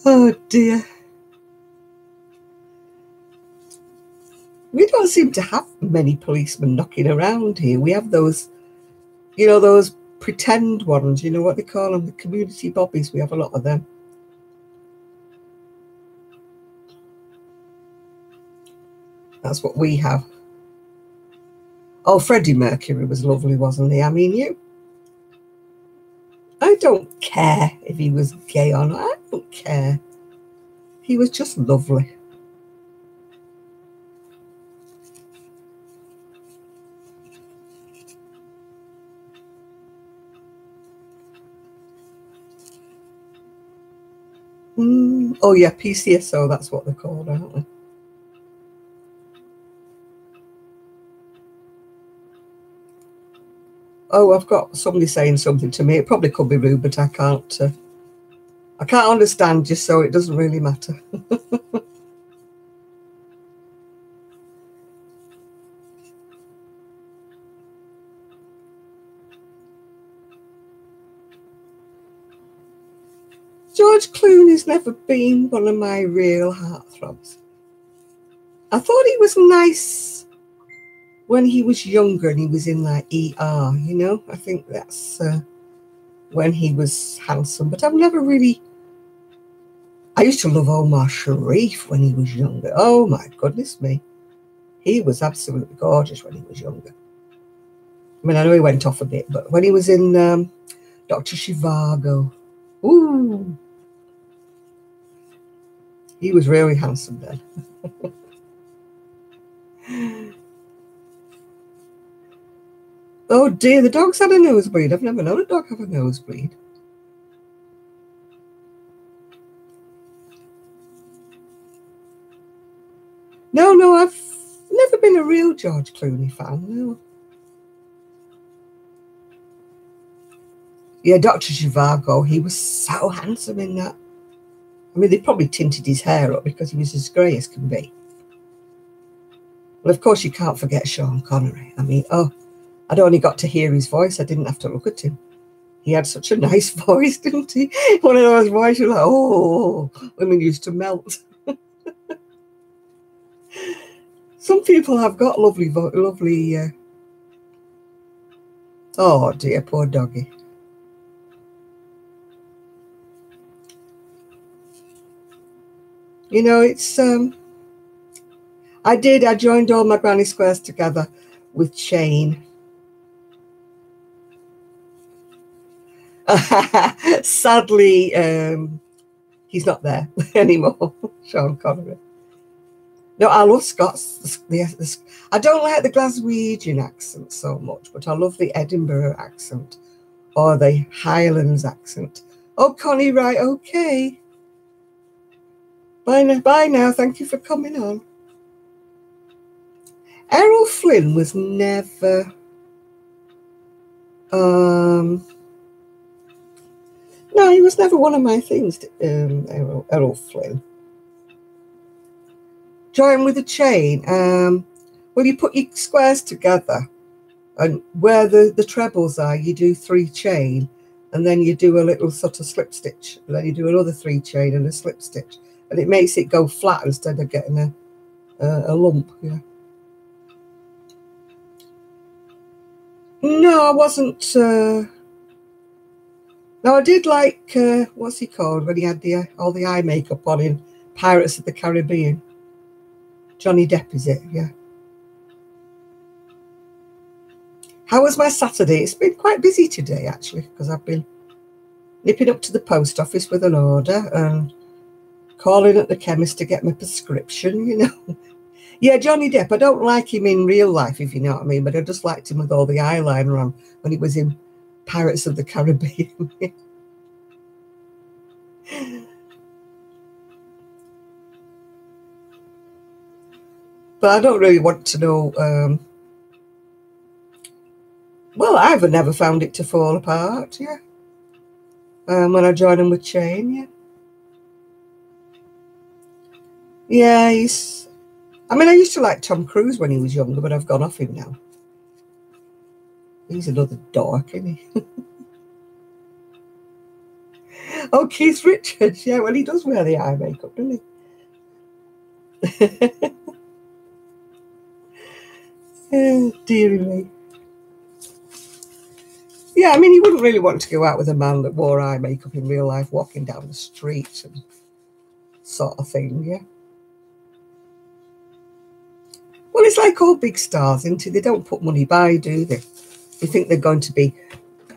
Oh dear. We don't seem to have many policemen knocking around here. We have those pretend ones, you know what they call them, the community bobbies. We have a lot of them. That's what we have. Oh, Freddie Mercury was lovely, wasn't he? I mean, I don't care if he was gay or not. I don't care. He was just lovely. Oh, yeah, PCSO, that's what they're called, aren't they? Oh, I've got somebody saying something to me. It probably could be rude, but I can't understand you, so it doesn't really matter. George Clooney's never been one of my real heartthrobs. I thought he was nice when he was younger and he was in like ER. I think that's when he was handsome. But I've never really. I used to love Omar Sharif when he was younger. Oh my goodness me. He was absolutely gorgeous when he was younger. I mean, I know he went off a bit, but when he was in Dr. Zhivago, ooh, he was really handsome then. Oh dear, the dog's had a nosebleed. I've never known a dog have a nosebleed. No, I've never been a real George Clooney fan, no. Yeah, Dr. Zhivago, he was so handsome in that. I mean, they probably tinted his hair up because he was as grey as can be. Well, of course, you can't forget Sean Connery. I mean, I'd only got to hear his voice. I didn't have to look at him. He had such a nice voice, didn't he? One of those voices, you're like, oh, women used to melt. Some people have got lovely. Oh dear, poor doggy. It's I joined all my granny squares together with Shane. Sadly, he's not there anymore, Sean Connery. No, I love Scots. I don't like the Glaswegian accent so much, but I love the Edinburgh accent or the Highlands accent. Oh, Connie, right, okay. Bye now. Thank you for coming on. Errol Flynn was never. No, he was never one of my things. Errol Flynn. Join with a chain. Well, you put your squares together, and where the trebles are, you do 3 chain, and then you do a little sort of slip stitch, and then you do another 3 chain and a slip stitch, and it makes it go flat instead of getting a lump. Yeah. No, I wasn't. No, I did like what's he called when he had all the eye makeup on in Pirates of the Caribbean. Johnny Depp, is it? Yeah. How was my Saturday? It's been quite busy today, actually, because I've been nipping up to the post office with an order and calling at the chemist to get my prescription. Yeah, Johnny Depp. I don't like him in real life, if you know what I mean, but I just liked him with all the eyeliner on when he was in Pirates of the Caribbean. But I don't really want to know. Well, I've never found it to fall apart. Yeah. When I join him with Shane. Yeah. Yeah, he's. I mean, I used to like Tom Cruise when he was younger, but I've gone off him now. He's another dork, isn't he? Oh, Keith Richards. Yeah, well, he does wear the eye makeup, doesn't he? Dearie me. Yeah, I mean, you wouldn't really want to go out with a man that wore eye makeup in real life, walking down the street and sort of thing, yeah. Well, it's like all big stars, isn't it? They don't put money by, do they? They think they're going to be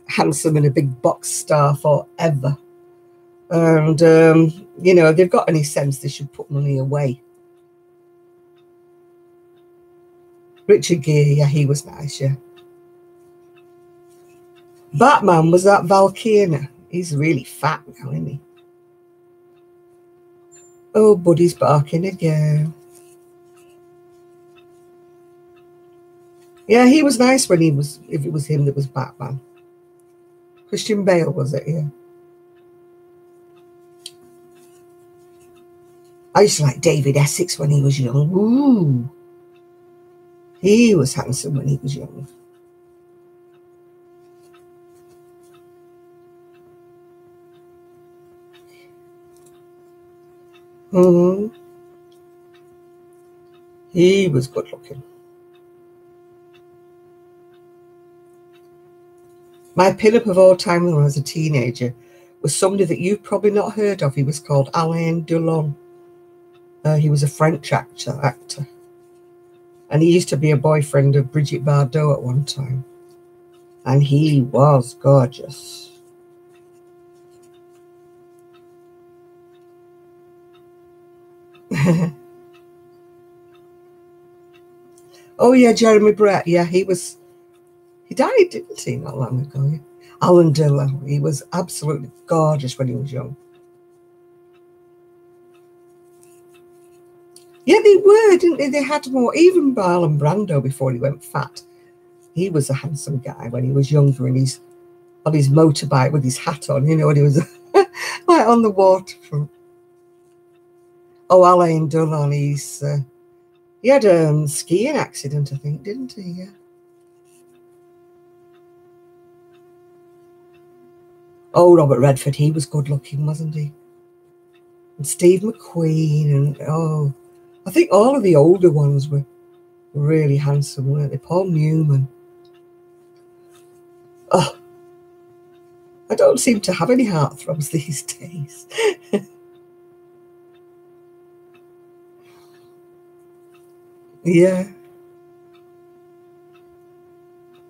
handsome and a big box star forever. And, you know, if they've got any sense, they should put money away. Richard Gere, yeah, he was nice, yeah. Batman was that Val Kilmer. He's really fat now, isn't he? Oh, Buddy's barking again. Yeah, he was nice when he was, if it was him that was Batman. Christian Bale, was it? Yeah. I used to like David Essex when he was young. Ooh. He was handsome when he was young. Mm-hmm. He was good looking. My pin-up of all time when I was a teenager was somebody that you've probably not heard of. He was called Alain Delon. He was a French actor. And he used to be a boyfriend of Brigitte Bardot at one time. And he was gorgeous. Oh, yeah, Jeremy Brett. Yeah, he died, didn't he, not long ago? Yeah. Alain Delon. He was absolutely gorgeous when he was young. Yeah, they were, didn't they? They had more. Even Marlon Brando, before he went fat, he was a handsome guy when he was younger, and he's on his motorbike with his hat on, you know, when he was like on the waterfront. Oh, Alain Delon, he had a skiing accident, I think, didn't he? Yeah. Oh, Robert Redford, he was good looking, wasn't he? And Steve McQueen, and oh, I think all of the older ones were really handsome, weren't they? Paul Newman. Oh, I don't seem to have any heartthrobs these days. Yeah,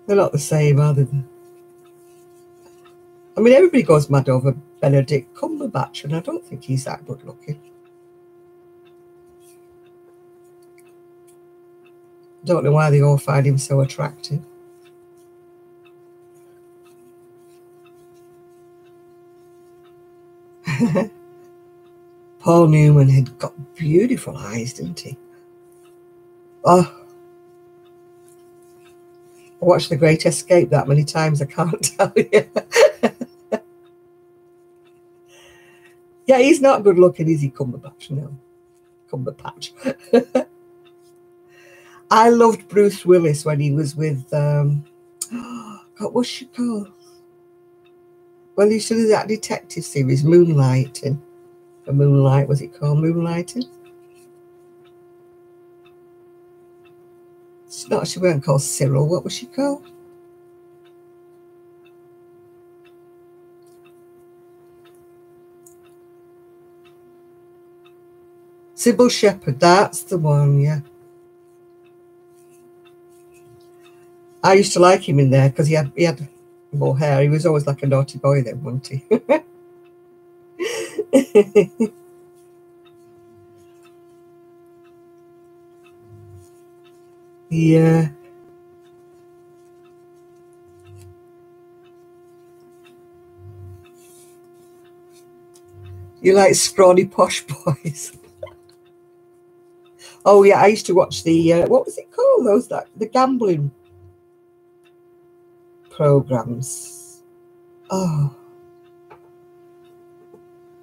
they're not the same, are they? I mean, everybody goes mad over Benedict Cumberbatch, and I don't think he's that good looking. Don't know why they all find him so attractive. Paul Newman had got beautiful eyes, didn't he? Oh, I watched The Great Escape that many times, I can't tell you. Yeah, he's not good looking, is he, Cumberbatch? No, Cumberbatch. I loved Bruce Willis when he was with, God, what's she called? Well, he used to do that detective series, Moonlighting. Or Moonlight, was it called Moonlighting? It's not, she weren't called Cyril. What was she called? Sybil Shepherd, that's the one, yeah. I used to like him in there because he had more hair. He was always like a naughty boy then, wasn't he? Yeah. You like scrawny posh boys. Oh yeah, I used to watch the what was it called? The gambling programs. Oh,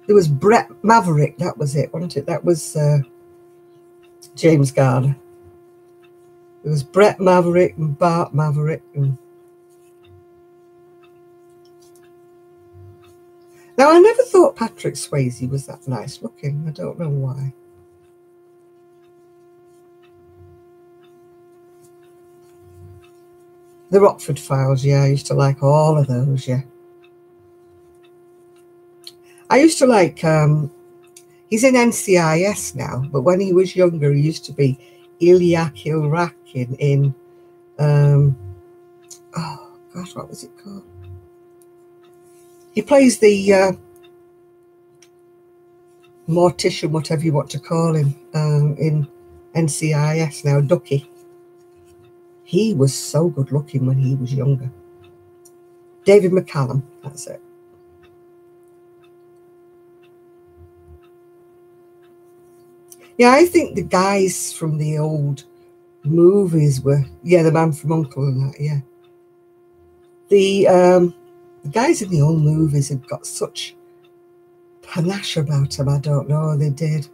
there was Brett Maverick. That was it, wasn't it? That was James Garner. There was Brett Maverick and Bart Maverick. Now I never thought Patrick Swayze was that nice looking. I don't know why. The Rockford Files, yeah, I used to like all of those, yeah. I used to like, he's in NCIS now, but when he was younger, he used to be Ilya Kilrakin in, oh gosh, what was it called? He plays the mortician, whatever you want to call him, in NCIS now, Ducky. He was so good looking when he was younger. David McCallum, that's it. Yeah, I think the guys from the old movies were, yeah, The Man from Uncle and that, yeah. The guys in the old movies have got such panache about them. I don't know, they did.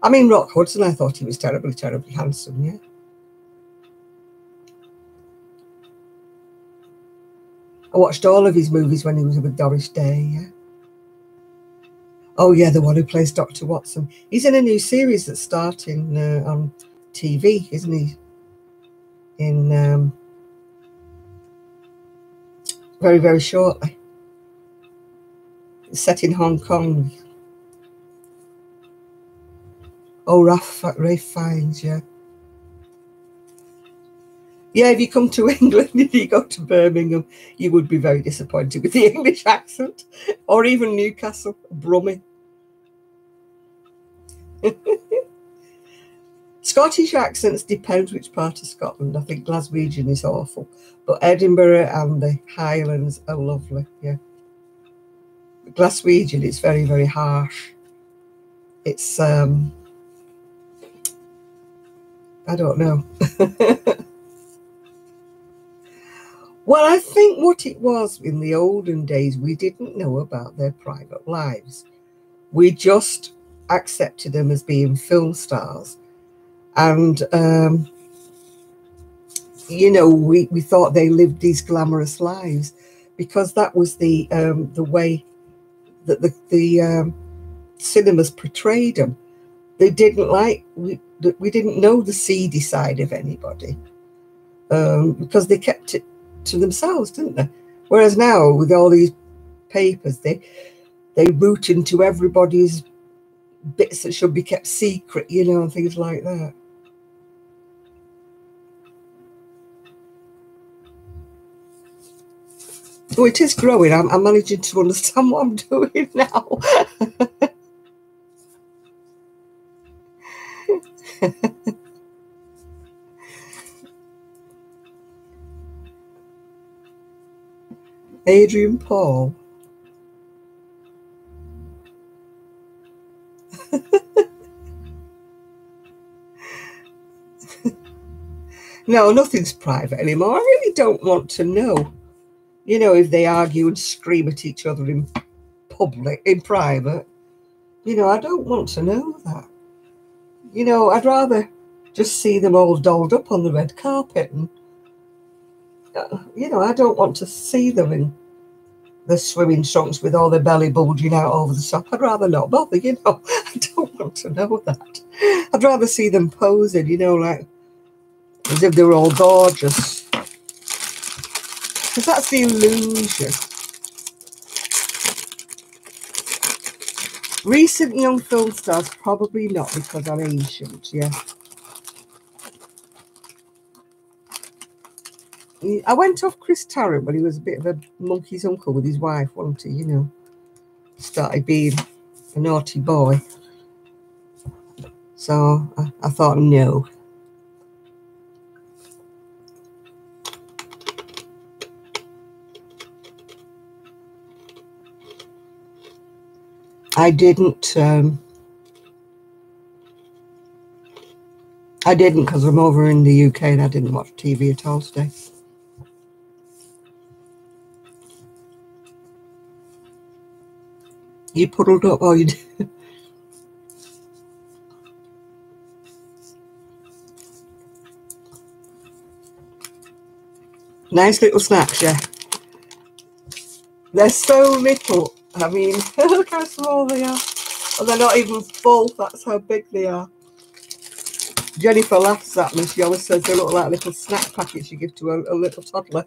I mean, Rock Hudson, I thought he was terribly, terribly handsome, yeah. I watched all of his movies when he was with Doris Day, yeah. Oh, yeah, the one who plays Dr. Watson. He's in a new series that's starting on TV, isn't he? In very, very shortly. It's set in Hong Kong. Oh, Rafe Fiennes, yeah. Yeah, if you come to England and you go to Birmingham, you would be very disappointed with the English accent, or even Newcastle, Brummie. Scottish accents depend which part of Scotland. I think Glaswegian is awful, but Edinburgh and the Highlands are lovely. Yeah, Glaswegian is very, very harsh. It's I don't know. Well, I think what it was in the olden days, we didn't know about their private lives. We just accepted them as being film stars. And, we thought they lived these glamorous lives because that was the way that the cinemas portrayed them. They didn't we didn't know the seedy side of anybody because they kept it to themselves, didn't they? Whereas now, with all these papers, they root into everybody's bits that should be kept secret, and things like that. Oh, it is growing. I'm managing to understand what I'm doing now. Adrian Paul. No, nothing's private anymore. I really don't want to know. If they argue and scream at each other in public, in private. I don't want to know that. I'd rather just see them all dolled up on the red carpet and, I don't want to see them in the swimming trunks with all their belly bulging out over the top. I'd rather not bother, I don't want to know that. I'd rather see them posing, like as if they were all gorgeous. Because that's the illusion. Recent young film stars, probably not because I'm ancient, yeah. I went off Chris Tarrant when he was a bit of a monkey's uncle with his wife, wasn't he? Started being a naughty boy. So I thought, no. I didn't because I'm over in the UK and I didn't watch TV at all today. You puddled up, or you did? Nice little snacks, yeah. They're so little. I mean, look how small they are. And they're not even full. That's how big they are. Jennifer laughs at me. She always says they look like little snack packets you give to a little toddler.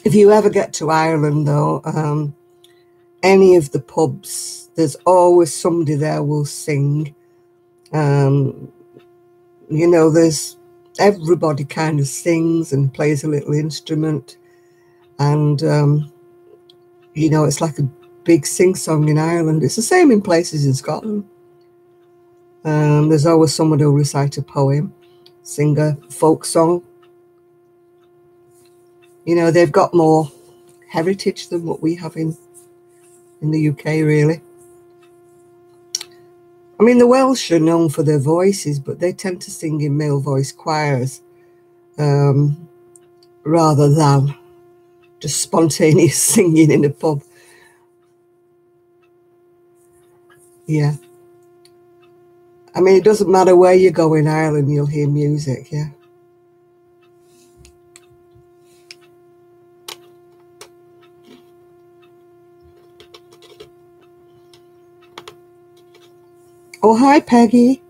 If you ever get to Ireland, though, any of the pubs, there's always somebody there will sing. You know, everybody kind of sings and plays a little instrument. And, you know, it's like a big sing-song in Ireland. It's the same in places in Scotland. There's always someone who'll recite a poem, sing a folk song. You know, they've got more heritage than what we have in the UK, really. I mean, the Welsh are known for their voices, but they tend to sing in male voice choirs rather than just spontaneous singing in a pub. Yeah. I mean, it doesn't matter where you go in Ireland, you'll hear music, yeah. Oh, hi, Peggy.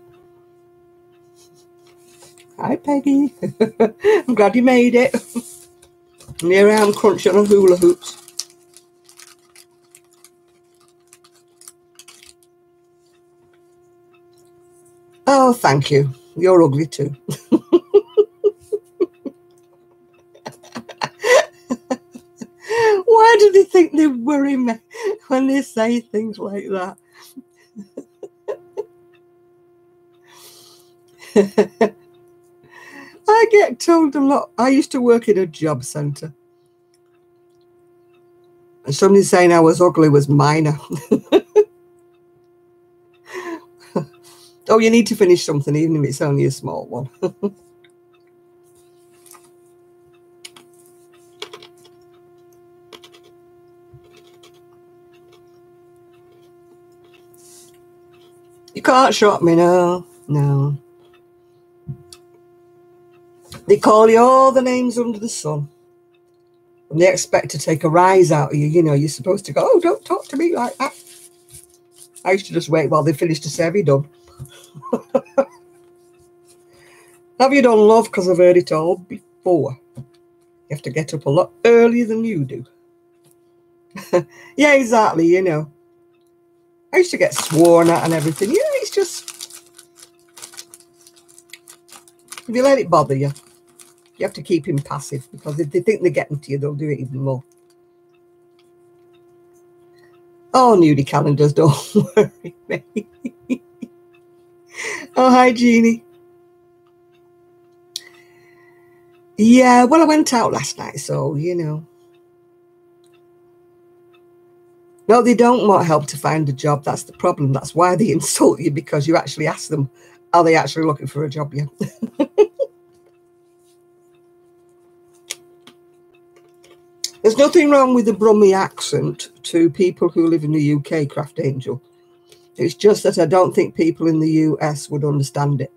Hi, Peggy. I'm glad you made it. And here I am crunching on hula hoops. Oh, thank you. You're ugly too. Why do they think they worry me when they say things like that? I get told a lot. I used to work in a job centre. And somebody saying I was ugly was minor. Oh, you need to finish something, even if it's only a small one. You can't shop me, no. No. They call you all the names under the sun. And they expect to take a rise out of you. You know, you're supposed to go, oh, don't talk to me like that. I used to just wait while they finished to say, have you done? Have you done, love? Because I've heard it all before. You have to get up a lot earlier than you do. Yeah, exactly, you know. I used to get sworn at and everything. Yeah, it's just, if you let it bother you, you have to keep him passive, because if they think they're getting to you, they'll do it even more. Oh, nudie calendars, don't worry me. Oh, hi, Jeannie. Yeah, well, I went out last night, so, you know. No, they don't want help to find a job. That's the problem. That's why they insult you, because you actually ask them, are they actually looking for a job? Yeah. There's nothing wrong with the Brummie accent to people who live in the UK, Craft Angel. It's just that I don't think people in the US would understand it.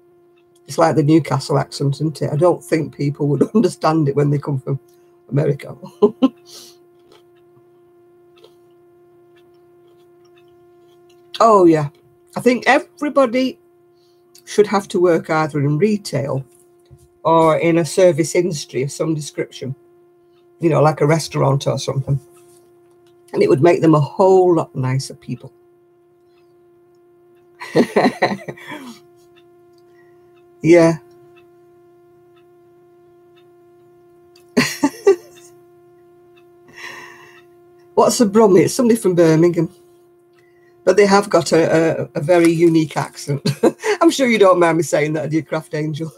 It's like the Newcastle accent, isn't it? I don't think people would understand it when they come from America. Oh, yeah. I think everybody should have to work either in retail or in a service industry of some description, you know, like a restaurant or something. And it would make them a whole lot nicer people. Yeah. What's a Brummie? It's somebody from Birmingham. But they have got a very unique accent. I'm sure you don't mind me saying that, do you, Craft Angel?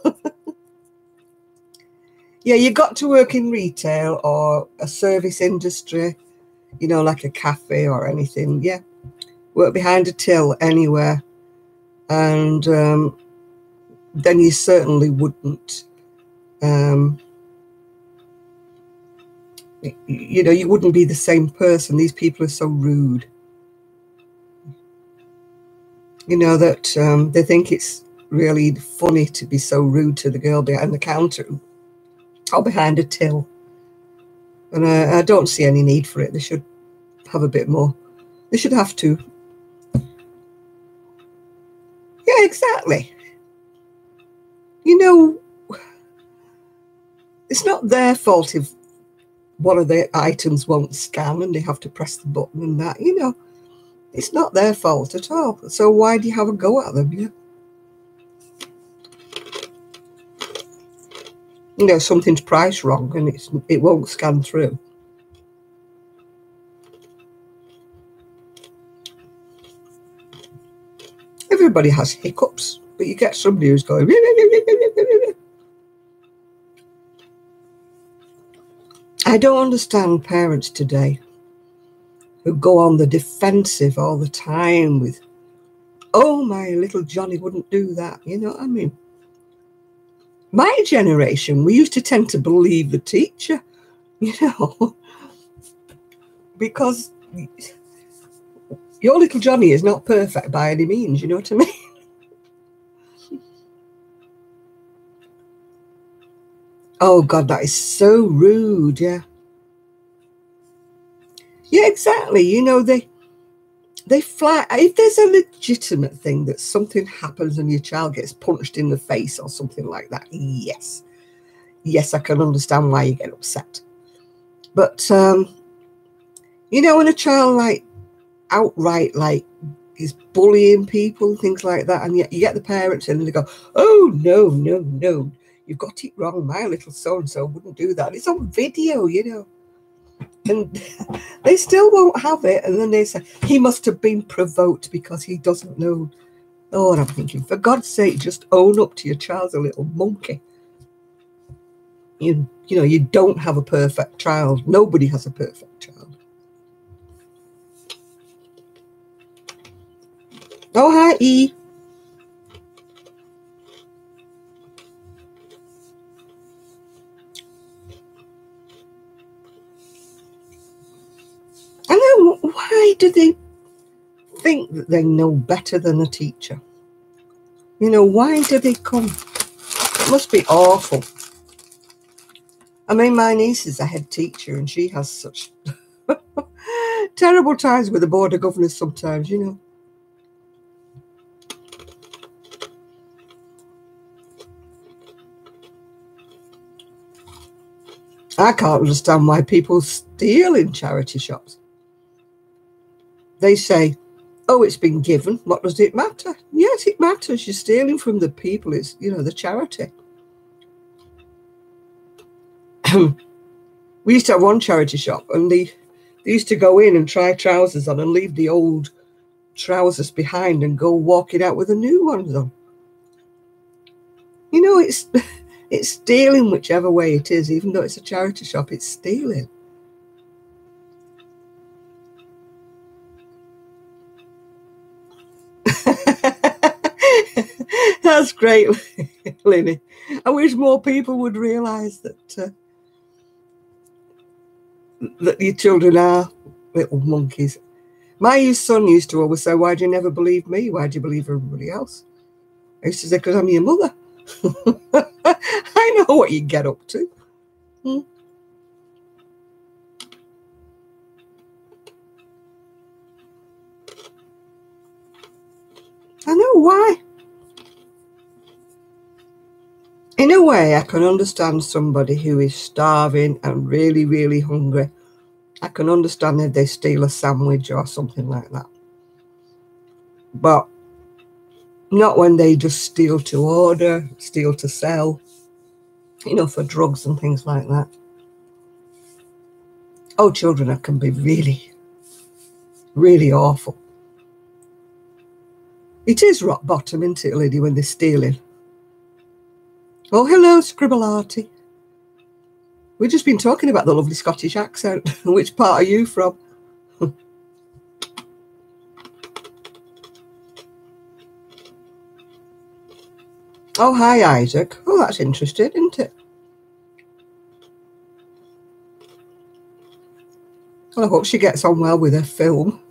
Yeah, you got to work in retail or a service industry, you know, like a cafe or anything. Yeah, work behind a till anywhere. And then you certainly wouldn't, you know, you wouldn't be the same person. These people are so rude. You know, that they think it's really funny to be so rude to the girl behind the counter or behind a till. And I don't see any need for it. They should have a bit more. They should have to. Yeah, exactly. You know, it's not their fault if one of the items won't scan and they have to press the button and that, you know. It's not their fault at all. So why do you have a go at them? Yeah. You know, something's priced wrong and it won't scan through. Everybody has hiccups, but you get somebody who's going. I don't understand parents today who go on the defensive all the time with, oh, my little Johnny wouldn't do that. You know what I mean? My generation, we used to tend to believe the teacher, you know, because your little Johnny is not perfect by any means, you know what I mean? Oh, God, that is so rude, yeah. Yeah, exactly. You know, they fly. If there's a legitimate thing that something happens and your child gets punched in the face or something like that, yes, I can understand why you get upset. But you know, when a child like outright like is bullying people, things like that, and yet you get the parents in and they go, oh no, you've got it wrong. My little so and so wouldn't do that. It's on video, you know. And they still won't have it. And then they say, he must have been provoked because he doesn't know. Oh, and I'm thinking, for God's sake, just own up to your child's a little monkey. You know, you don't have a perfect child. Nobody has a perfect child. Oh, hi, E. And then why do they think that they know better than a teacher? You know, why do they come? It must be awful. I mean, my niece is a head teacher and she has such terrible times with the board of governors sometimes, you know. I can't understand why people steal in charity shops. They say, oh, it's been given. What does it matter? Yes, it matters. You're stealing from the people. It's, you know, the charity. We used to have one charity shop and they used to go in and try trousers on and leave the old trousers behind and go walking out with the new ones on. You know, it's stealing whichever way it is, even though it's a charity shop, it's stealing. That's great, Linny. I wish more people would realise that your children are little monkeys. My son used to always say, why do you never believe me? Why do you believe everybody else? I used to say, because I'm your mother. I know what you get up to. I know why. In a way, I can understand somebody who is starving and really, really hungry. I can understand if they steal a sandwich or something like that. But not when they just steal to order, steal to sell, you know, for drugs and things like that. Oh, children can be really, really awful. It is rock bottom, isn't it, lady, when they're stealing? Oh, hello, Scribble-arty. We've just been talking about the lovely Scottish accent. Which part are you from? Oh, hi, Isaac. Oh, that's interesting, isn't it? Well, I hope she gets on well with her film.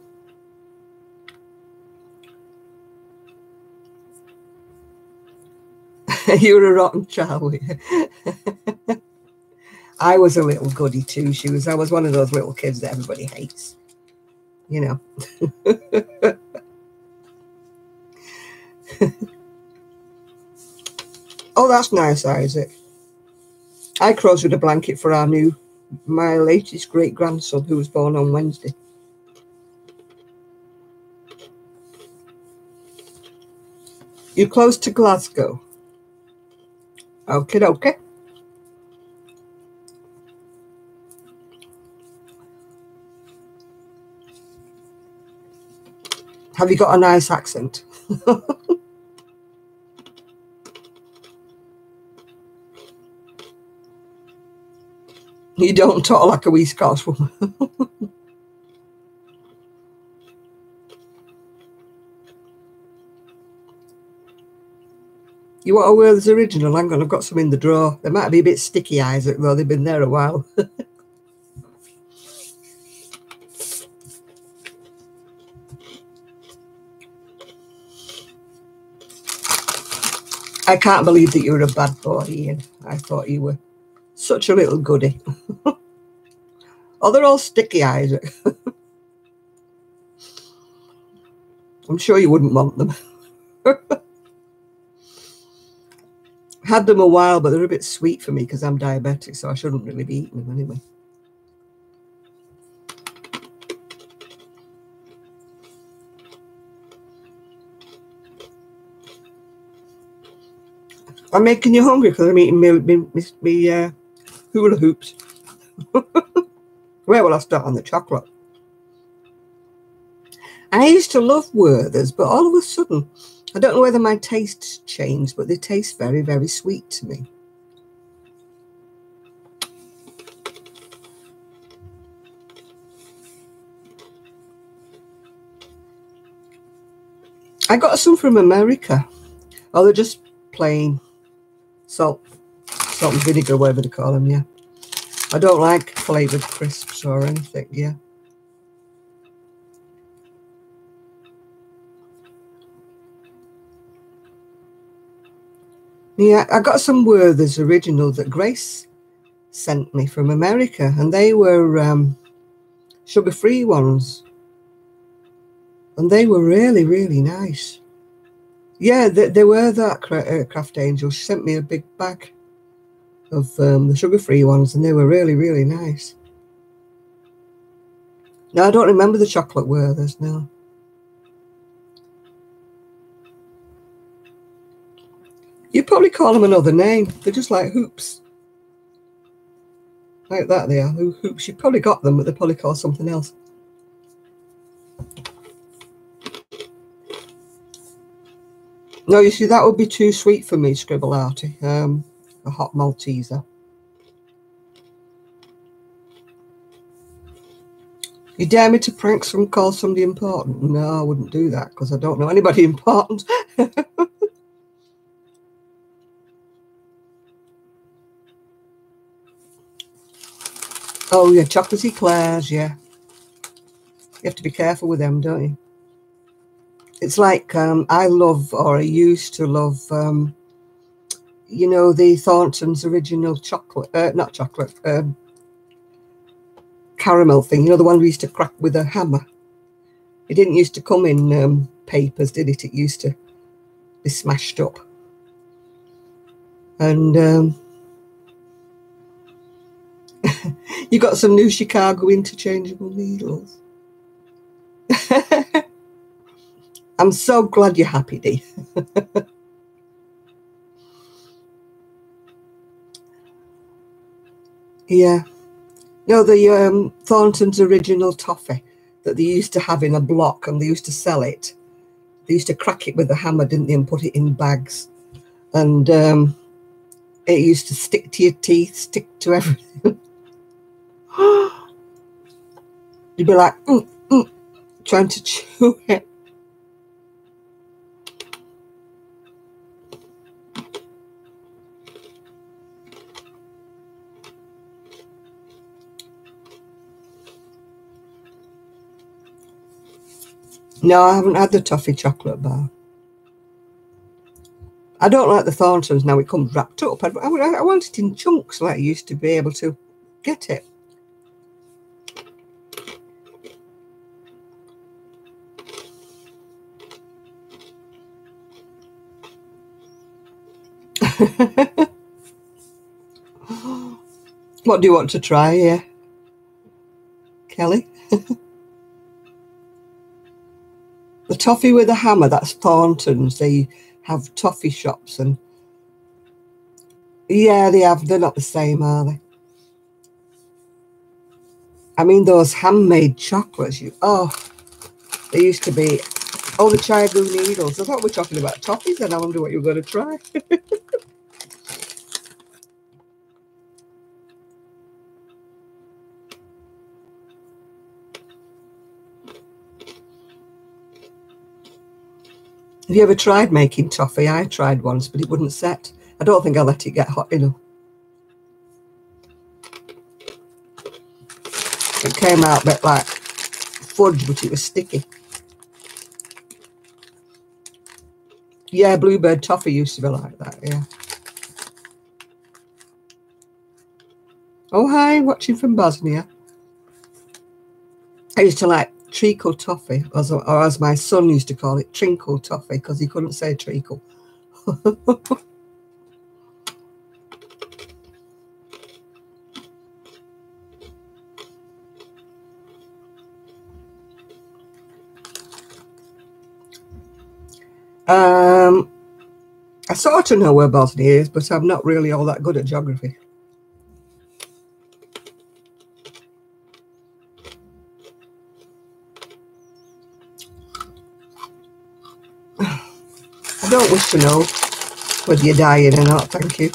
You were a rotten child. I was a little goody too. I was one of those little kids that everybody hates. You know. Oh, that's nice, Isaac. I crocheted a blanket for my latest great-grandson who was born on Wednesday. You're close to Glasgow. Okay. Have you got a nice accent? You don't talk like a wee Scots woman. You want a Werther's original? Hang on, I've got some in the drawer. They might be a bit sticky, Isaac, though. They've been there a while. I can't believe that you were a bad boy, Ian. I thought you were such a little goody. Oh, they're all sticky, Isaac. I'm sure you wouldn't want them. Had them a while, but they're a bit sweet for me because I'm diabetic, so I shouldn't really be eating them anyway. I'm making you hungry because I'm eating me hula hoops. Where will I start on the chocolate? I used to love Werther's, but all of a sudden, I don't know whether my tastes changed, but they taste very, very sweet to me. I got some from America. Oh, they're just plain salt and vinegar, whatever they call them, yeah. I don't like flavoured crisps or anything, yeah. Yeah, I got some Werther's original that Grace sent me from America, and they were sugar-free ones. And they were really, really nice. Yeah, they were that Craft Angel. She sent me a big bag of the sugar-free ones, and they were really, really nice. No, I don't remember the chocolate Werther's, no. You'd probably call them another name. They're just like hoops. Like that they are, hoops. You probably got them, but they're probably called something else. No, you see, that would be too sweet for me, Scribble-arty. A hot Malteser. You dare me to prank call somebody important? No, I wouldn't do that because I don't know anybody important. Oh, yeah, chocolate eclairs, yeah. You have to be careful with them, don't you? It's like I used to love, you know, the Thornton's original chocolate, not chocolate, caramel thing, you know, the one we used to crack with a hammer. It didn't used to come in papers, did it? It used to be smashed up. And you got some new Chicago interchangeable needles. I'm so glad you're happy, Dee. Yeah. No, the Thornton's original toffee that they used to have in a block, and they used to sell it They used to crack it with a hammer, didn't they, and put it in bags. And it used to stick to your teeth, stick to everything. You'd be like, trying to chew it. No, I haven't had the toffee chocolate bar. I don't like the Thorntons now. It comes wrapped up. I want it in chunks like I used to be able to get it. What do you want to try here, Kelly? The toffee with a hammer, that's Thorntons. They have toffee shops, and yeah, they have. They're not the same, are they? I mean, those handmade chocolates, they used to be, the Chiago needles. I thought we were talking about toffees, and I wonder what you were going to try. Have you ever tried making toffee? I tried once, but it wouldn't set. I don't think I let it get hot enough. It came out a bit like fudge, but it was sticky. Yeah, bluebird toffee used to be like that, yeah. Oh, hi, watching from Bosnia. I used to like treacle toffee, or as my son used to call it, trinkle toffee, because he couldn't say treacle. I sort of know where Bosnia is, but I'm not really all that good at geography. I don't wish to know whether you're dying or not, thank you.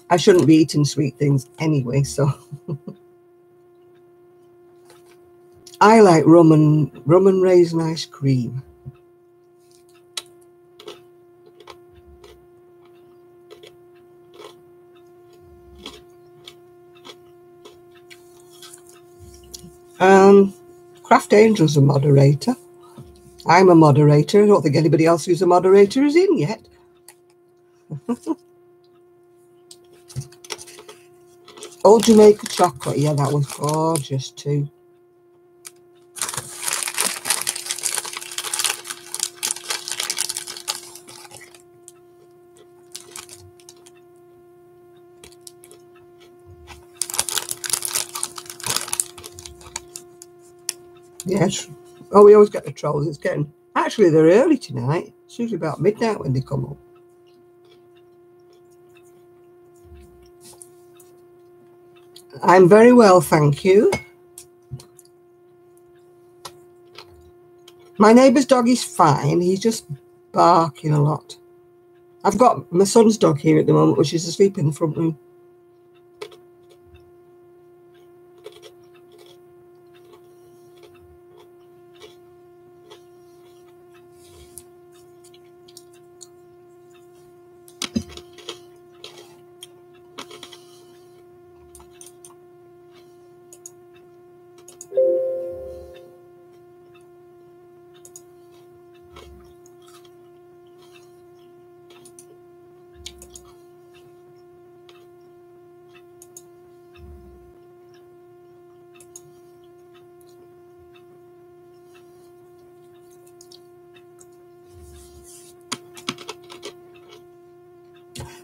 I shouldn't be eating sweet things anyway, so. I like rum and raisin ice cream. Craft Angel's a moderator. I'm a moderator. I don't think anybody else who's a moderator is in yet. Old Jamaica chocolate. Yeah, that was gorgeous too. Yes. Oh, we always get the trolls. It's getting... Actually, they're early tonight. It's usually about midnight when they come up. I'm very well, thank you. My neighbour's dog is fine. He's just barking a lot. I've got my son's dog here at the moment, which is asleep in the front room.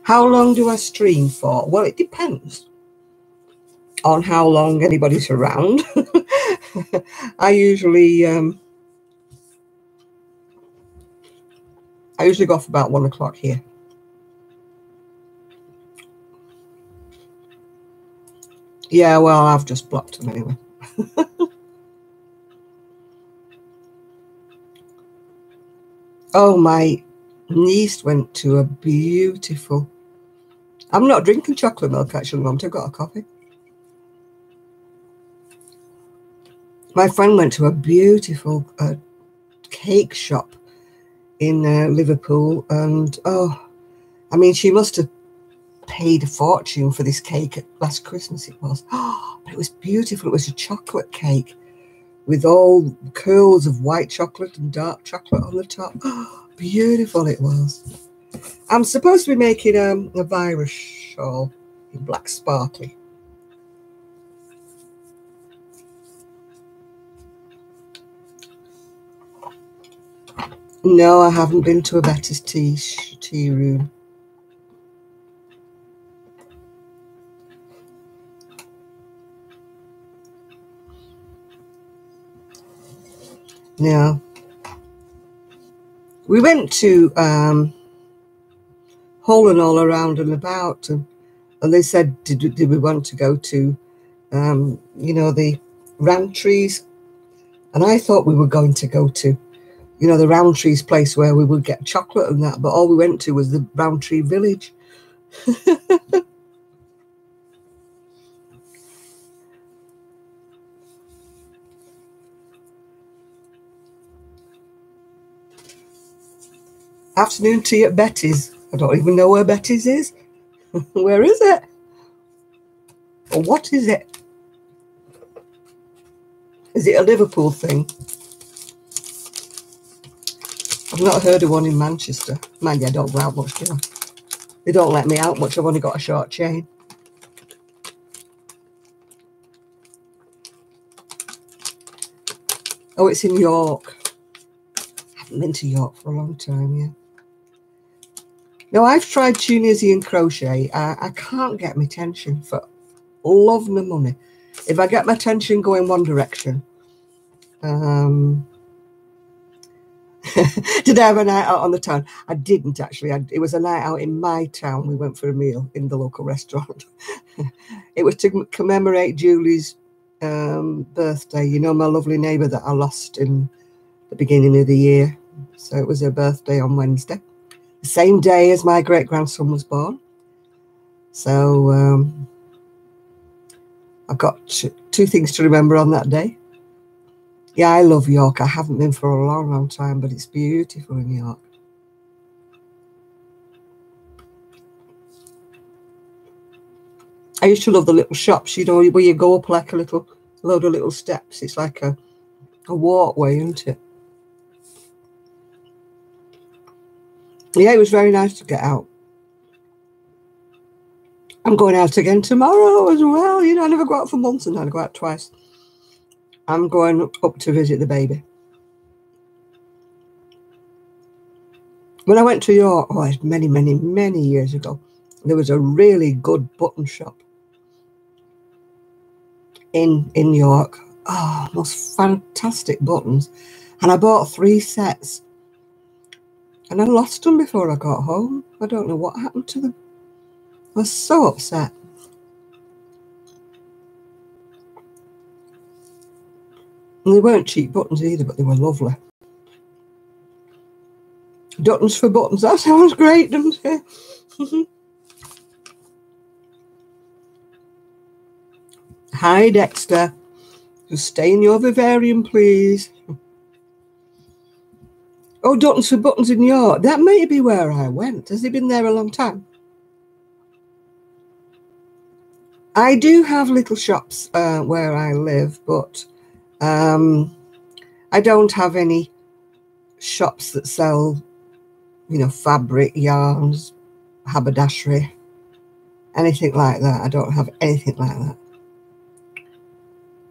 How long do I stream for? Well, it depends on how long anybody's around. I usually go off about 1 o'clock here. Yeah, well, I've just blocked them anyway. Oh, my niece went to a beautiful... I'm not drinking chocolate milk, actually, Mum. I've got a coffee. My friend went to a beautiful cake shop in Liverpool, and I mean, she must have paid a fortune for this cake last Christmas. It was, but it was beautiful. It was a chocolate cake with all curls of white chocolate and dark chocolate on the top. Beautiful it was. I'm supposed to be making a virus shawl in black sparkly. No, I haven't been to a Betty's tea room. No. We went to Hull and all around and about, and they said, did we want to go to, the Rowntree's? And I thought we were going to go to, the Rowntree's place where we would get chocolate and that, but all we went to was the Rowntree village. Afternoon tea at Betty's. I don't even know where Betty's is. Where is it? Or what is it? Is it a Liverpool thing? I've not heard of one in Manchester. Mind you, I don't go out much, do I? They don't let me out much. I've only got a short chain. Oh, it's in York. I haven't been to York for a long time, yeah. No, I've tried Tunisian crochet. I can't get my tension for love nor money. If I get my tension going one direction, did I have a night out on the town? I didn't actually. It was a night out in my town. We went for a meal in the local restaurant. It was to commemorate Julie's birthday. You know, my lovely neighbour that I lost in the beginning of the year. So it was her birthday on Wednesday, the same day as my great-grandson was born. So I've got two things to remember on that day. Yeah, I love York. I haven't been for a long, long time, but it's beautiful in York. I used to love the little shops, where you go up like a little load of little steps. It's like a walkway, isn't it? Yeah, it was very nice to get out. I'm going out again tomorrow as well. I never go out for months, and I go out twice. I'm going up to visit the baby. When I went to York, it's many, many, many years ago, there was a really good button shop in York. Oh, most fantastic buttons. And I bought 3 sets. And I lost them before I got home. I don't know what happened to them. I was so upset. And they weren't cheap buttons either, but they were lovely. Buttons for buttons. That sounds great, doesn't it? Hi, Dexter. Just stay in your vivarium, please. Oh, Buttons for Buttons in York. That may be where I went. Has he been there a long time? I do have little shops where I live, but I don't have any shops that sell, fabric, yarns, haberdashery, anything like that. I don't have anything like that.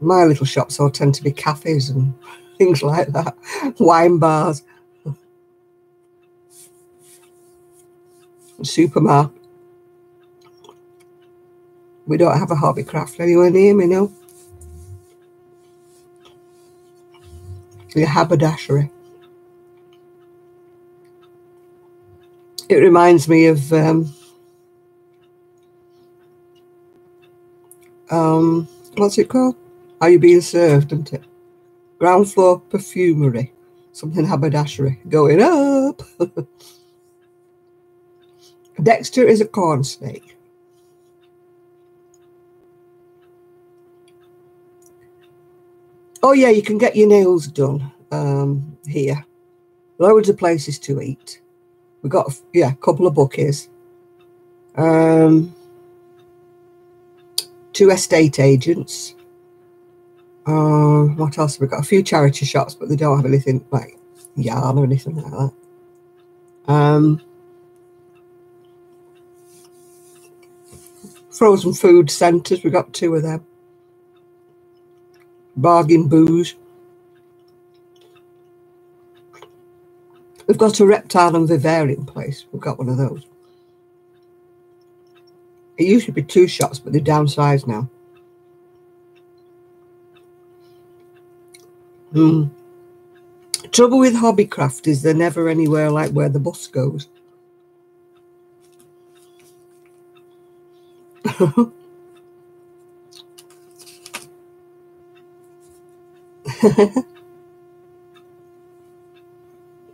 My little shops all tend to be cafes and things like that, wine bars, supermarket. We don't have a hobby craft anywhere near me, no. The haberdashery. It reminds me of what's it called? How you being served, isn't it? Ground floor perfumery. Something haberdashery. Going up. Dexter is a corn snake. Oh yeah, you can get your nails done here. Loads of places to eat. We've got, yeah, a couple of bookies. 2 estate agents. What else have we got? A few charity shops, but they don't have anything like yarn or anything like that. Frozen food centres, we've got 2 of them. Bargain booze. We've got a reptile and vivarium place. We've got one of those. It used to be 2 shops, but they're downsized now. Trouble with Hobbycraft is they're never anywhere like where the bus goes.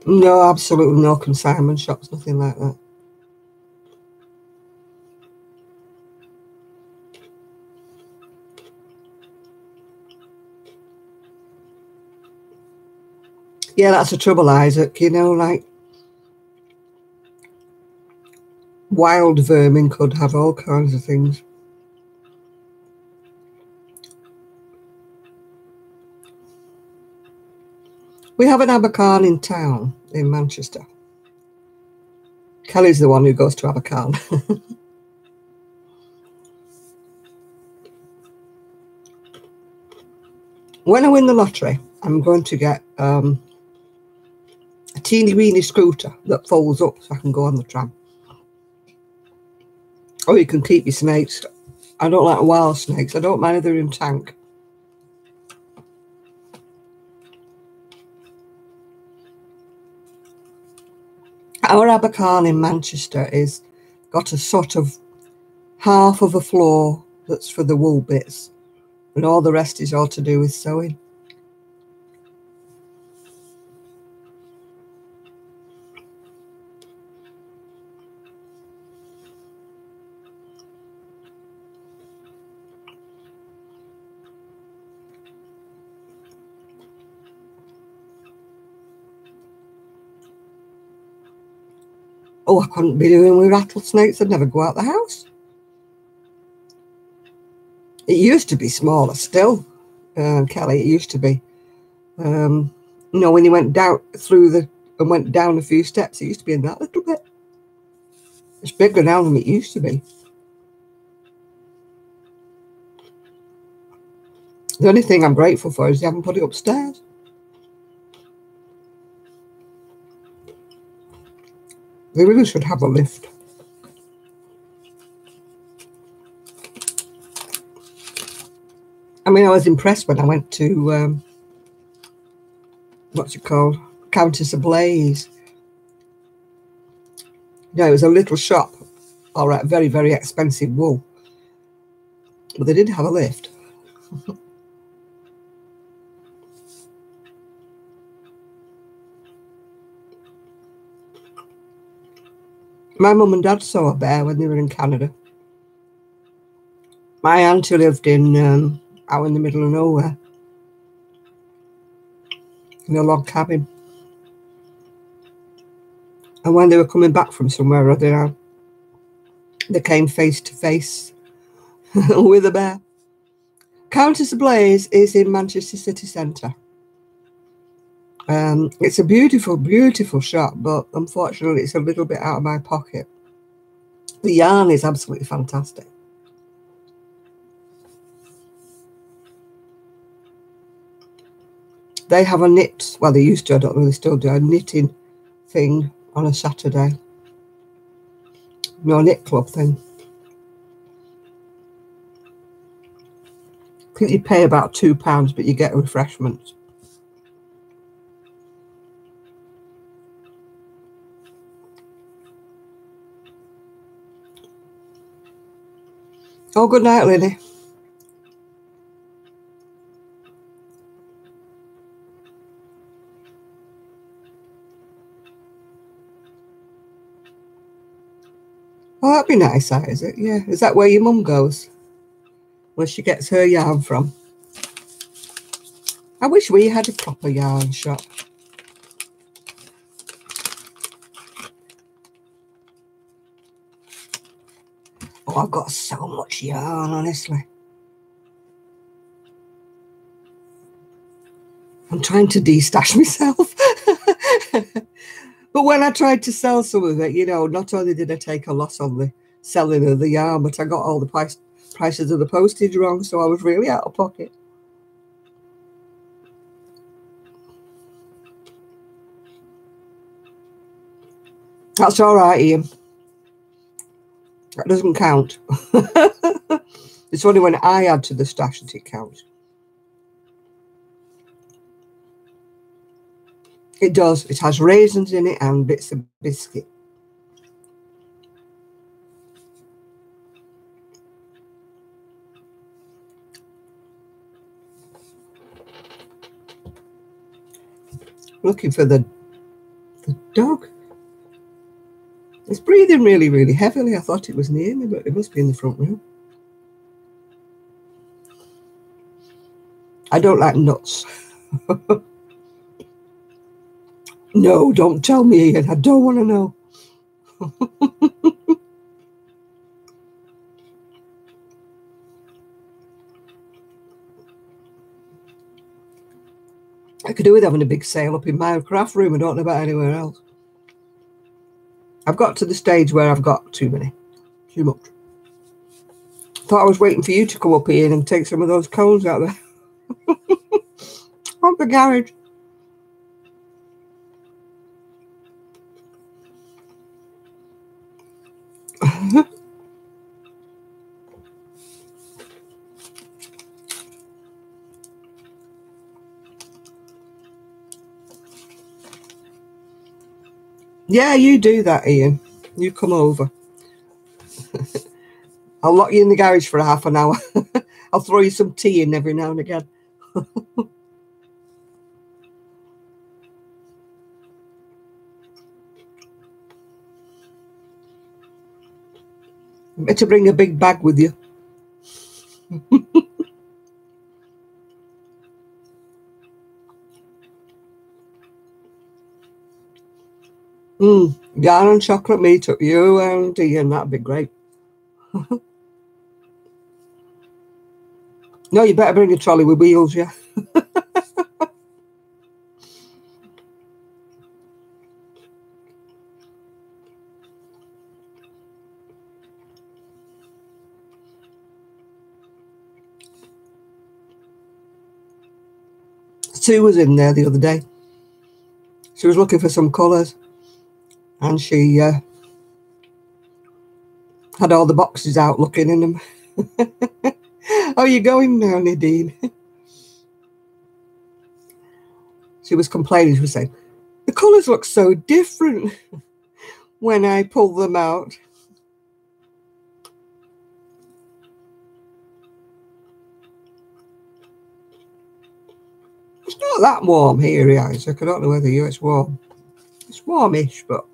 No, absolutely no consignment shops, nothing like that. Yeah, that's the trouble, Isaac. You know, like wild vermin could have all kinds of things. We have an Abercarn in town, in Manchester. Kelly's the one who goes to Abercarn. When I win the lottery, I'm going to get a teeny weeny scooter that folds up so I can go on the tram. Or you can keep your snakes. I don't like wild snakes. I don't mind if they're in tank. Our Abercarn in Manchester is got a sort of half of a floor that's for the wool bits, and all the rest is all to do with sewing. Oh, I couldn't be doing with rattlesnakes. I'd never go out the house. It used to be smaller still, Kelly. It used to be. You know, when you went down and went down a few steps, it used to be in that little bit. It's bigger now than it used to be. The only thing I'm grateful for is they haven't put it upstairs. They really should have a lift. I mean, I was impressed when I went to, what's it called? Countess Ablaze. No, it was a little shop. All right, very, very expensive wool. But they didn't have a lift. My mum and dad saw a bear when they were in Canada. My auntie lived in out in the middle of nowhere, in a log cabin. And when they were coming back from somewhere or other, they came face to face with a bear. Countess Blaze is in Manchester city centre. It's a beautiful, beautiful shop, but unfortunately it's a little bit out of my pocket. The yarn is absolutely fantastic. They have a knit, well, they used to, I don't know if they still do, a knitting thing on a Saturday. No, knit club thing. I think you pay about £2, but you get refreshments. Oh, good night, Lily. Oh, that'd be nice, that, is it? Yeah. Is that where your mum goes? Where she gets her yarn from? I wish we had a proper yarn shop. Oh, I've got so much yarn, honestly. I'm trying to de-stash myself. But when I tried to sell some of it, you know, not only did I take a loss on the selling of the yarn, but I got all the prices of the postage wrong, so I was really out of pocket. That's all right, Ian. That doesn't count. It's only when I add to the stash that it counts. It does. It has raisins in it and bits of biscuit. Looking for the dog. It's breathing really, really heavily. I thought it was near me, but it must be in the front room. I don't like nuts. No, don't tell me, Ian. I don't want to know. I could do with having a big sale up in my craft room. I don't know about anywhere else. I've got to the stage where I've got too many. Too much. Thought I was waiting for you to come up here and take some of those cones out there. From the garage. Yeah, you do that, Ian. You come over. I'll lock you in the garage for half an hour. I'll throw you some tea in every now and again. Better bring a big bag with you. Yarn and chocolate meat up you and Ian. That'd be great. No, you better bring a trolley with wheels, yeah. Sue was in there the other day. She was looking for some colours and she had all the boxes out looking in them. How are you going now, Nadine? She was complaining. She was saying, the colours look so different when I pull them out. It's not that warm here, Isaac. I don't know whether it's warm. It's warmish, but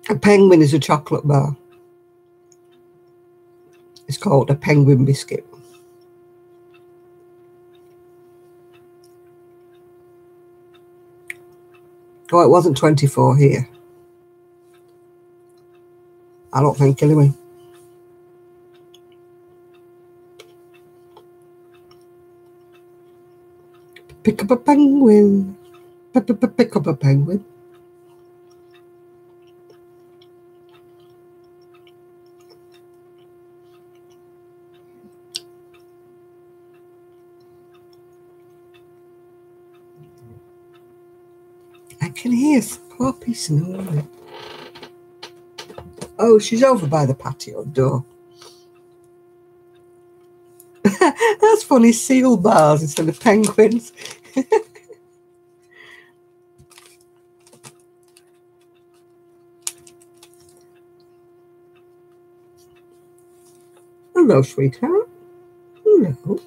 a penguin is a chocolate bar. It's called a penguin biscuit. Oh, it wasn't 24 here. I don't think, anyway. Pick up a penguin. Pick up a penguin. I can hear Poppy snoring. Oh, she's over by the patio door. That's funny, seal bars instead of penguins. Hello, sweetheart. Hello.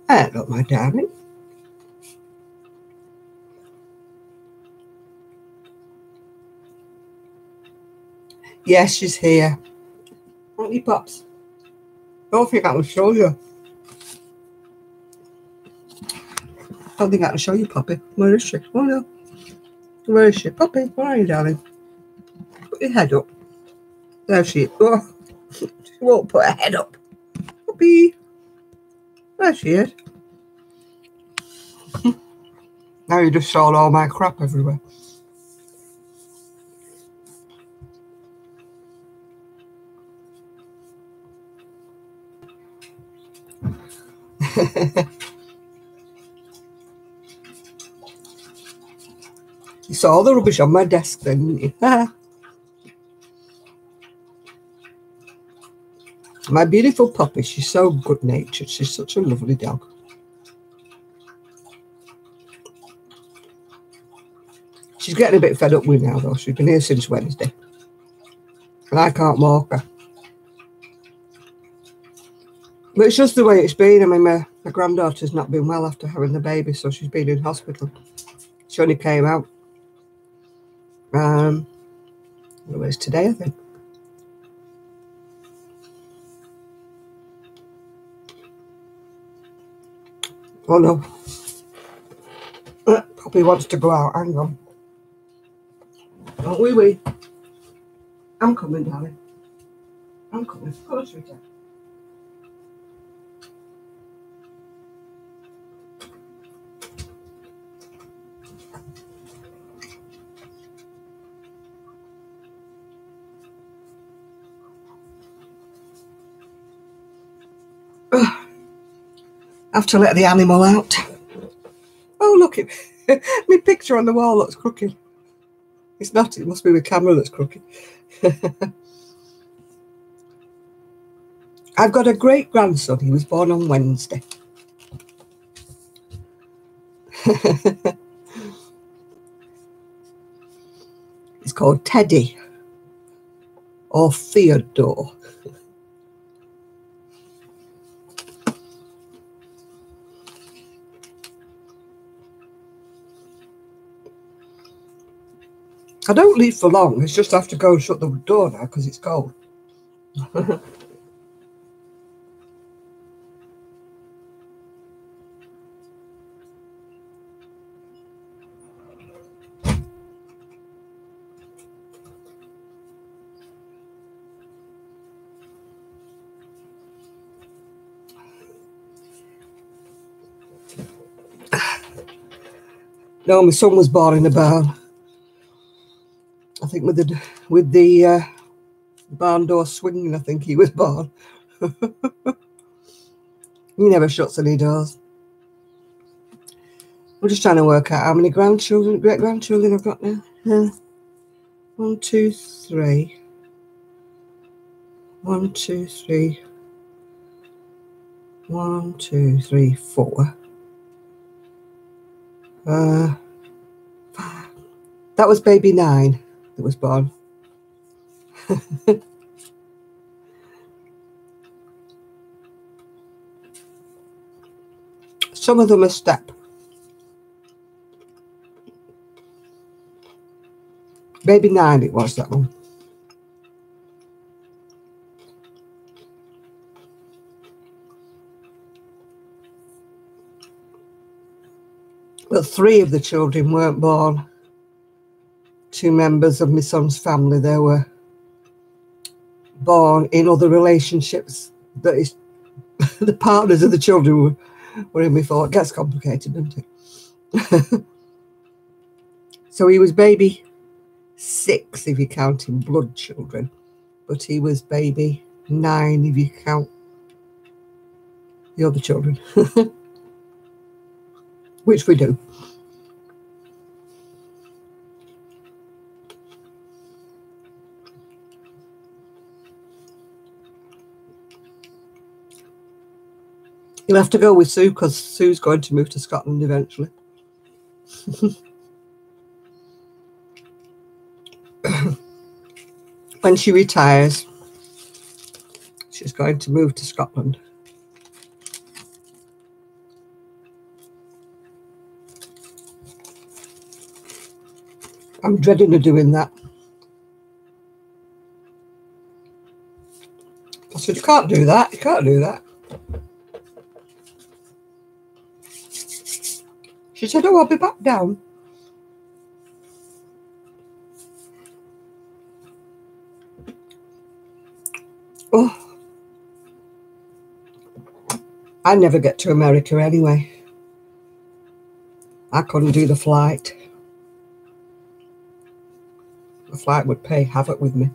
Hello, my darling. Yes, she's here. Aren't you, Pops? I don't think I can show you. I don't think I can show you, Poppy. Where is she? Oh, no. Where is she? Poppy, where are you, darling? Put your head up. There she is. Oh, she won't put her head up. Poppy. There she is. Now you just saw all my crap everywhere. You saw all the rubbish on my desk then, didn't you? My beautiful puppy, she's so good-natured. She's such a lovely dog. She's getting a bit fed up with me now, though. She's been here since Wednesday. And I can't walk her. But it's just the way it's been. I mean, my granddaughter's not been well after having the baby, so she's been in hospital. She only came out. It was today, I think. Oh, no. Puppy wants to go out. Hang on. Oh, wee. I'm coming, darling. I'm coming. Come on, sweetheart. I have to let the animal out. Oh, look, my picture on the wall looks crooked. It's not, it must be the camera that's crooked. I've got a great grandson. He was born on Wednesday. He's called Teddy or Theodore. I don't leave for long. It's just I have to go and shut the door now because it's cold. No, my son was born in a barn. I think with the barn door swinging, I think he was born. He never shuts any doors. I'm just trying to work out how many grandchildren, great-grandchildren I've got now. 1, 2, 3. 1, 2, 3. 1, 2, 3, 4. That was baby 9 that was born. Some of them are step. Baby 9 it was, that one. But 3 of the children weren't born to members of my son's family. They were born in other relationships that is the partners of the children were in before. It gets complicated, doesn't it? So he was baby 6 if you count him blood children, but he was baby 9 if you count the other children, which we do. You'll have to go with Sue because Sue's going to move to Scotland eventually. When she retires, she's going to move to Scotland. I'm dreading of doing that. I said, you can't do that. You can't do that. She said, oh, I'll be back down. Oh, I never get to America anyway. I couldn't do the flight. The flight would play havoc with me.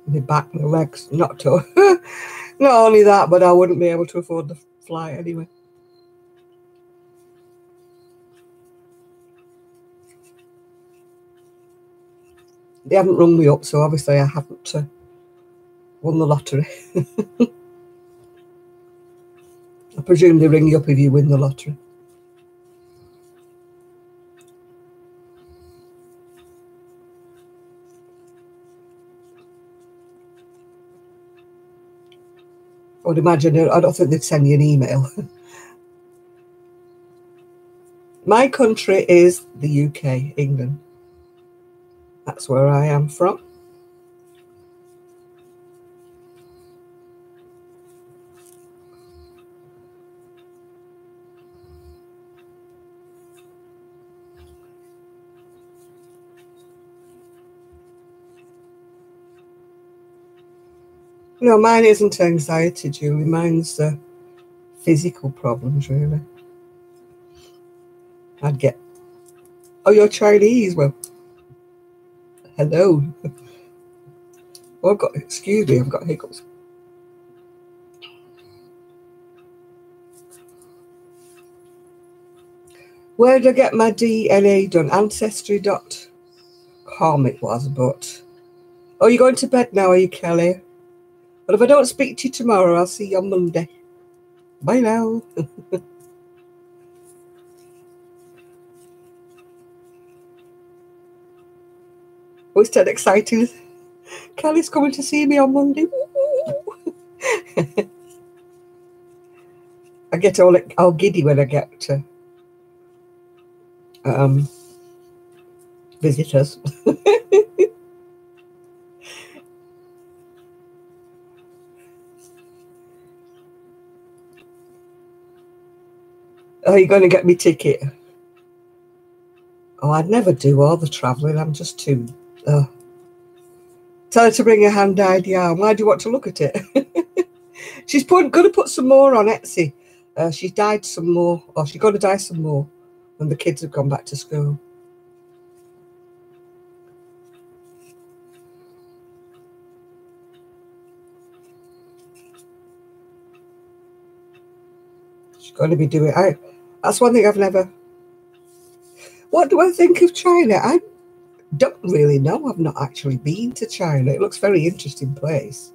My back, my legs, not only that, but I wouldn't be able to afford the flight anyway. They haven't rung me up, so obviously I haven't won the lottery. I presume they ring you up if you win the lottery. I would imagine, I don't think they'd send you an email. My country is the UK, England. That's where I am from. No, mine isn't anxiety, Julie. Mine's physical problems, really. I'd get, oh, you're Chinese? Well, hello. Oh, excuse me, I've got hiccups. Where did I get my DNA done? Ancestry.com it was, but... Oh, you're going to bed now, are you, Kelly? But if I don't speak to you tomorrow, I'll see you on Monday. Bye now. Oh, it's dead exciting. Kelly's coming to see me on Monday. I get all giddy when I get to visitors. Are you going to get me ticket? Oh, I'd never do all the travelling. I'm just too... Tell her to bring her hand-dyed yarn. Why do you want to look at it? She's going to put some more on Etsy. She's dyed some more, or she's going to dye some more when the kids have gone back to school. She's going to be doing... That's one thing I've never... What do I think of China? I don't really know. I've not actually been to China. It looks a very interesting place.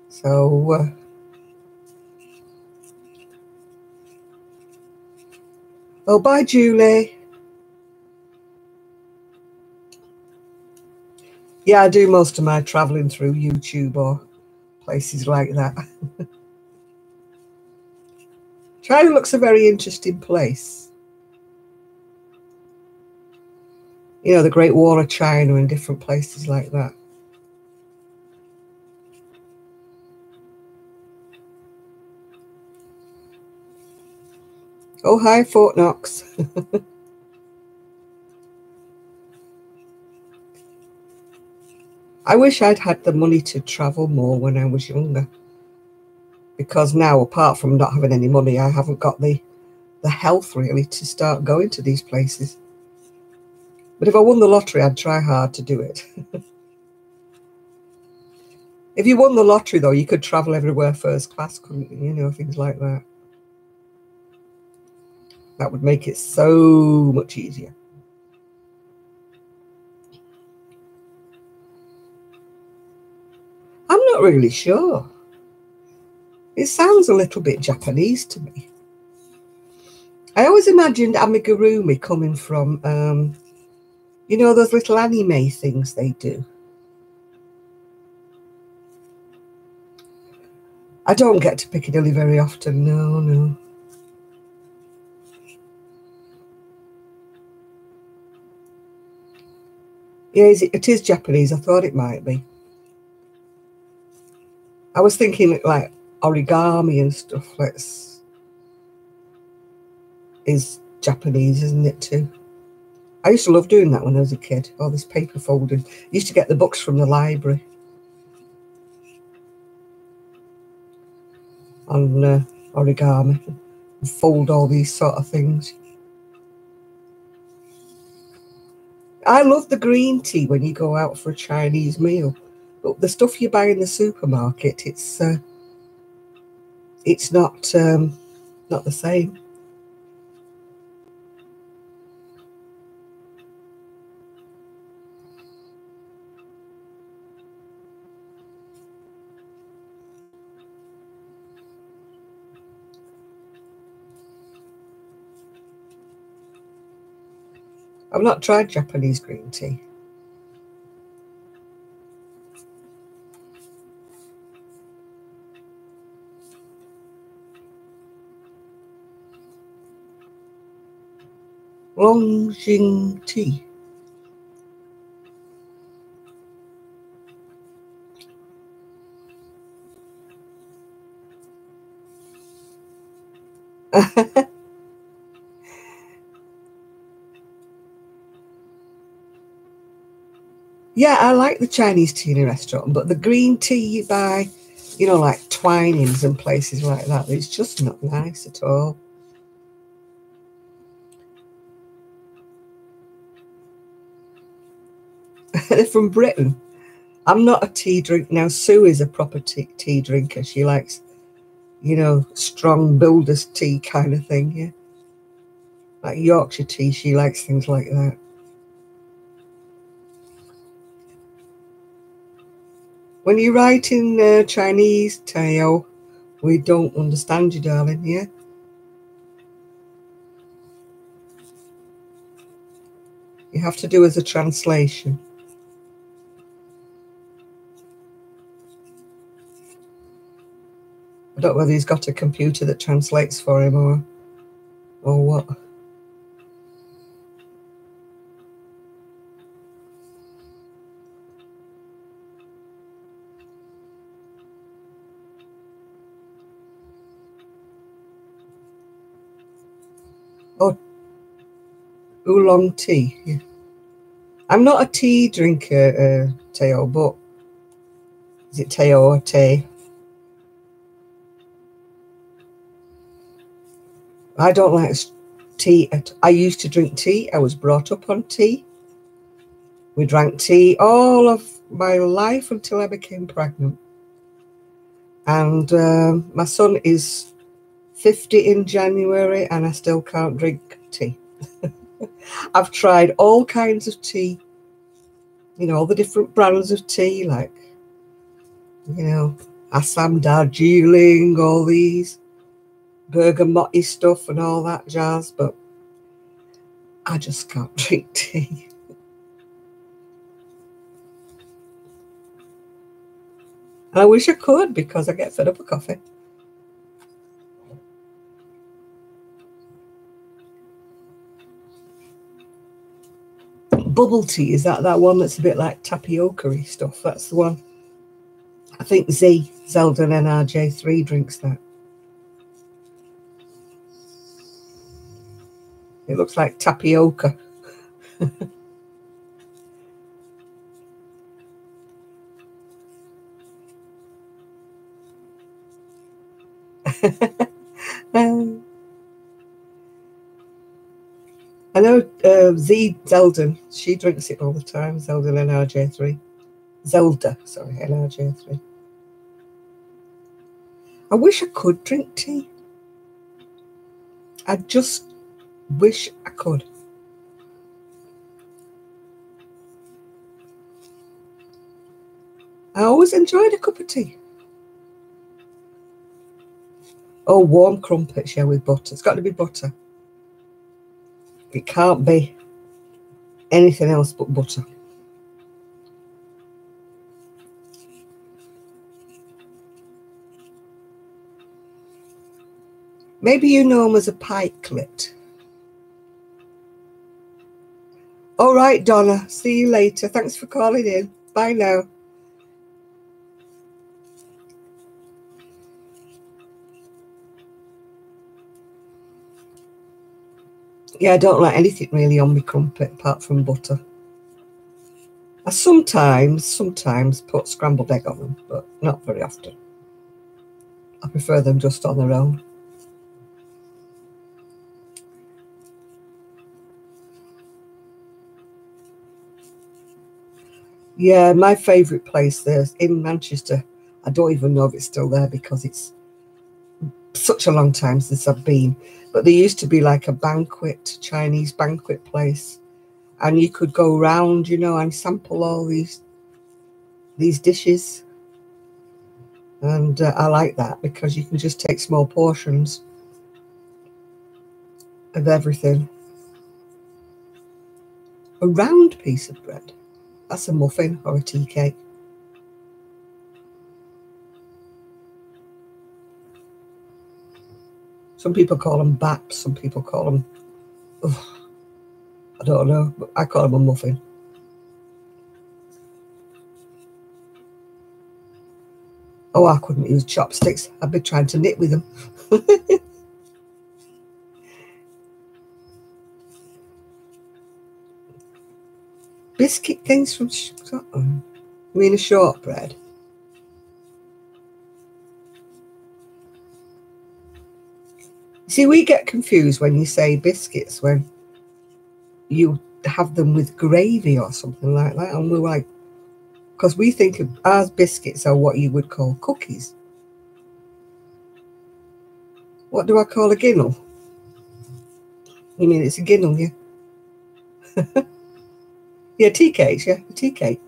So... oh, bye, Julie. Yeah, I do most of my travelling through YouTube or places like that. China looks a very interesting place. You know, the Great Wall of China and different places like that. Oh, hi, Fort Knox. I wish I'd had the money to travel more when I was younger. Because now, apart from not having any money, I haven't got the health, really, to start going to these places. But if I won the lottery, I'd try hard to do it. If you won the lottery, though, you could travel everywhere first class, couldn't you? You know, things like that. That would make it so much easier. I'm not really sure. It sounds a little bit Japanese to me. I always imagined amigurumi coming from, you know, those little anime things they do. I don't get to Piccadilly very often, no. Yeah, it is Japanese. I thought it might be. I was thinking like origami and stuff. Is Japanese, isn't it too? I used to love doing that when I was a kid. All this paper folding. I used to get the books from the library on origami and fold all these sort of things. I love the green tea when you go out for a Chinese meal, but the stuff you buy in the supermarket, it's not the same. I've not tried Japanese green tea. Longjing tea. Yeah, I like the Chinese tea in a restaurant, but the green tea you buy, like Twinings and places like that, it's just not nice at all. They're from Britain. I'm not a tea drink now. Sue is a proper tea drinker. She likes, strong builder's tea kind of thing. Yeah, like Yorkshire tea. She likes things like that. When you write in Chinese, Teo, we don't understand you, darling. Yeah, you have to do as a translation. I don't know whether he's got a computer that translates for him or what. Oh, oolong tea. Yeah. I'm not a tea drinker, Teo, but is it Teo or Tay? I don't like tea. I used to drink tea. I was brought up on tea. We drank tea all of my life until I became pregnant. And my son is 50 in January and I still can't drink tea. I've tried all kinds of tea, all the different brands of tea, like, Assam Darjeeling, all these bergamot stuff and all that jazz, but I just can't drink tea. And I wish I could because I get fed up with coffee. Bubble tea, is that one that's a bit like tapioca-y stuff? That's the one. I think Zeldin NRJ3 drinks that. It looks like tapioca. I know Zeldin, she drinks it all the time, Zeldin NRJ3. Zelda, sorry, NRJ3. I wish I could drink tea. I just wish I could. I always enjoyed a cup of tea. Oh, warm crumpets, yeah, with butter. It's got to be butter. It can't be anything else but butter. Maybe you know them as a pikelet. All right, Donna. See you later. Thanks for calling in. Bye now. Yeah, I don't like anything really on my crumpet apart from butter. I sometimes put scrambled egg on them, but not very often. I prefer them just on their own. Yeah, my favourite place there's in Manchester. I don't even know if it's still there because it's such a long time since I've been. But there used to be like a Chinese banquet place, and you could go round, and sample all these dishes. And I like that because you can just take small portions of everything. A round piece of bread. That's a muffin or a tea cake. Some people call them baps. Some people call them, I don't know, but I call them a muffin. Oh, I couldn't use chopsticks. I'd be trying to knit with them. Biscuit things from Scotland. I mean a shortbread. See, we get confused when you say biscuits when you have them with gravy or something like that. And we're like, because we think of ours biscuits are what you would call cookies. What do I call a ginnel? You mean it's a ginnel, yeah? Yeah, tea cakes, yeah, a tea cake.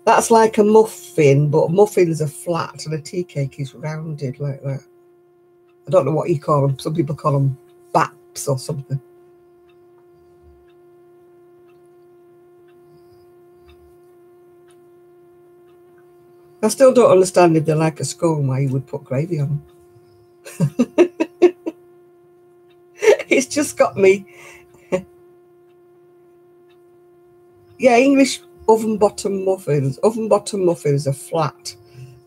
That's like a muffin, but muffins are flat and a tea cake is rounded like that. I don't know what you call them. Some people call them baps or something. I still don't understand if they're like a scone why you would put gravy on them. It's just got me. Yeah, English oven bottom muffins. Oven bottom muffins are flat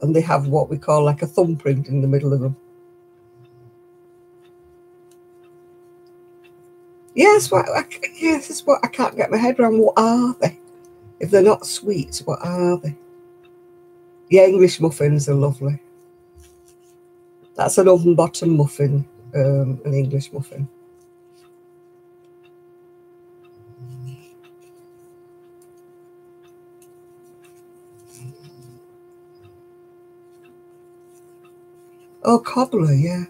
and they have what we call like a thumbprint in the middle of them. Yes, it's what I can't get my head around. What are they? If they're not sweet, what are they? Yeah, English muffins are lovely. That's an oven bottom muffin, an English muffin. Oh, cobbler, yeah.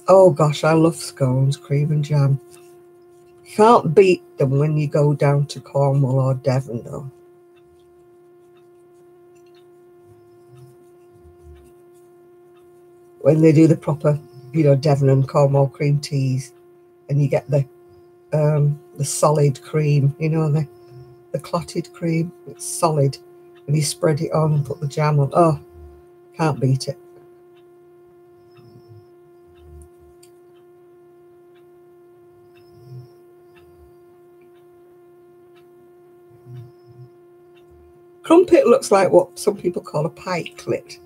Oh gosh, I love scones, cream and jam. You can't beat them when you go down to Cornwall or Devon, though. When they do the proper, Devon and Cornwall cream teas, and you get the solid cream, the clotted cream. It's solid, and you spread it on and put the jam on. Oh, can't beat it. Crumpet looks like what some people call a pike clit.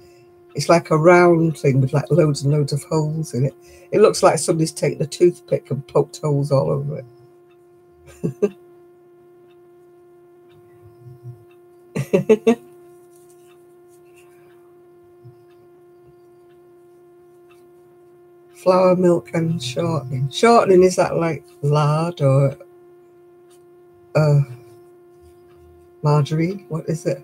It's like a round thing with like loads and loads of holes in it. It looks like somebody's taken a toothpick and poked holes all over it. Flour, milk and shortening. Shortening, is that like lard or margarine? What is it?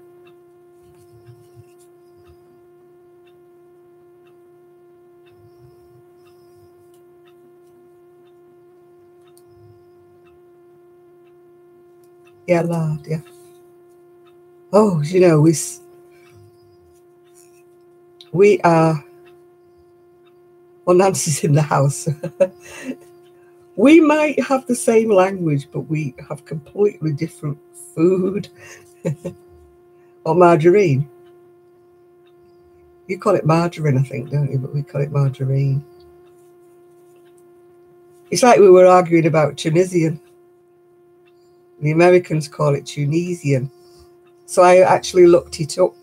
Yeah, lard, yeah. Oh, we are, well, Nancy's in the house. We might have the same language, but we have completely different food. Or margarine. You call it margarine, I think, don't you? But we call it margarine. It's like we were arguing about Tunisian. The Americans call it Tunisian. So I actually looked it up.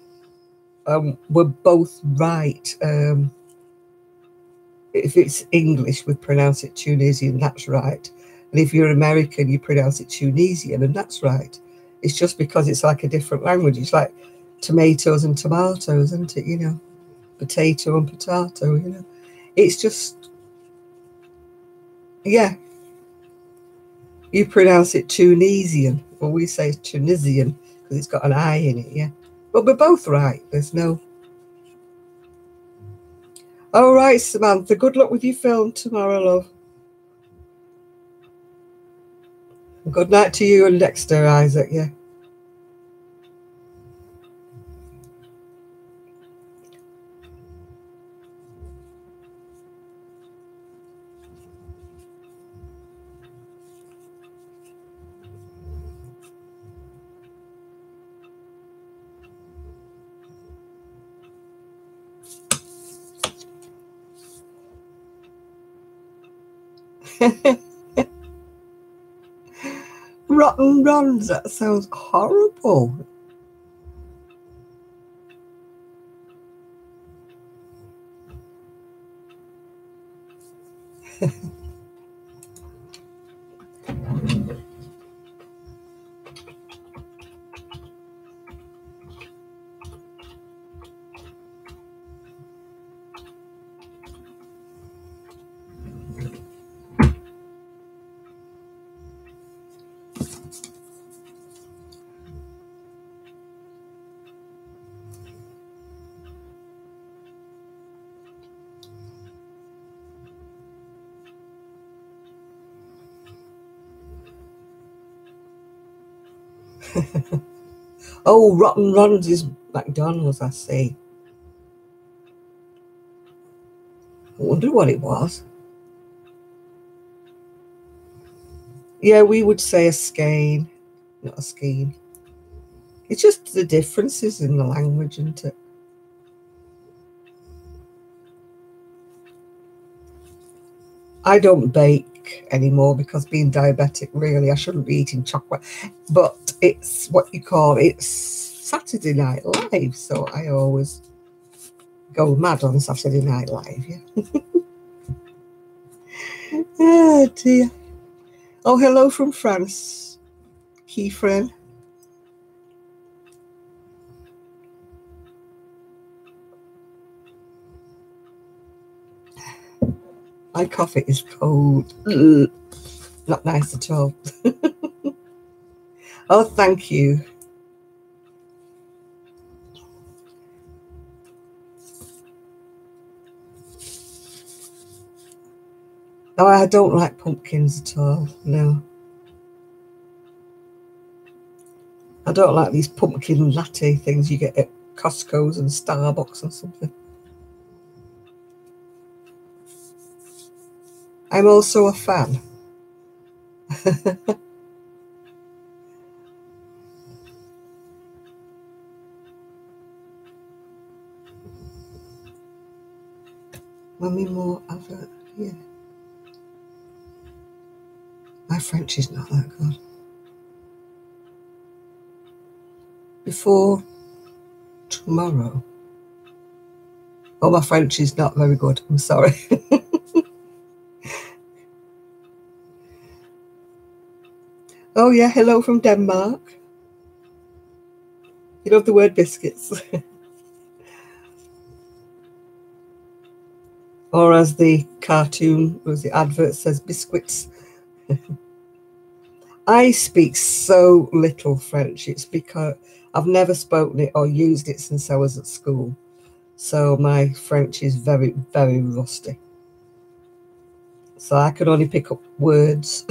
We're both right. If it's English, we pronounce it Tunisian, that's right. And if you're American, you pronounce it Tunisian, and that's right. It's just because it's like a different language. It's like tomatoes and tomatoes, isn't it? You know, potato and potato, you know. It's just, yeah, you pronounce it Tunisian. Well, we say Tunisian because it's got an I in it, yeah. But we're both right. There's no... All right, Samantha, good luck with your film tomorrow, love. Good night to you and Dexter, Isaac, yeah. Rotten runs, that sounds horrible. Oh, rotten runs is McDonald's, I see. I wonder what it was. Yeah, we would say a skein, not a skein. It's just the differences in the language, isn't it? I don't bake anymore because being diabetic, really, I shouldn't be eating chocolate. But it's what you call, it's Saturday Night Live, so I always go mad on Saturday Night Live, yeah. Oh, dear. Oh, hello from France, Keyfriend. My coffee is cold. Ugh. Not nice at all. Oh, thank you. Oh, I don't like pumpkins at all, no. I don't like these pumpkin latte things you get at Costco's and Starbucks or something. I'm also a fan. Mummy more other, yeah. My French is not that good. Before tomorrow. Oh, my French is not very good. I'm sorry. Oh, yeah. Hello from Denmark. You love the word biscuits. Or as the cartoon, was the advert says, biscuits. I speak so little French. It's because I've never spoken it or used it since I was at school. So my French is very, very rusty. So I could only pick up words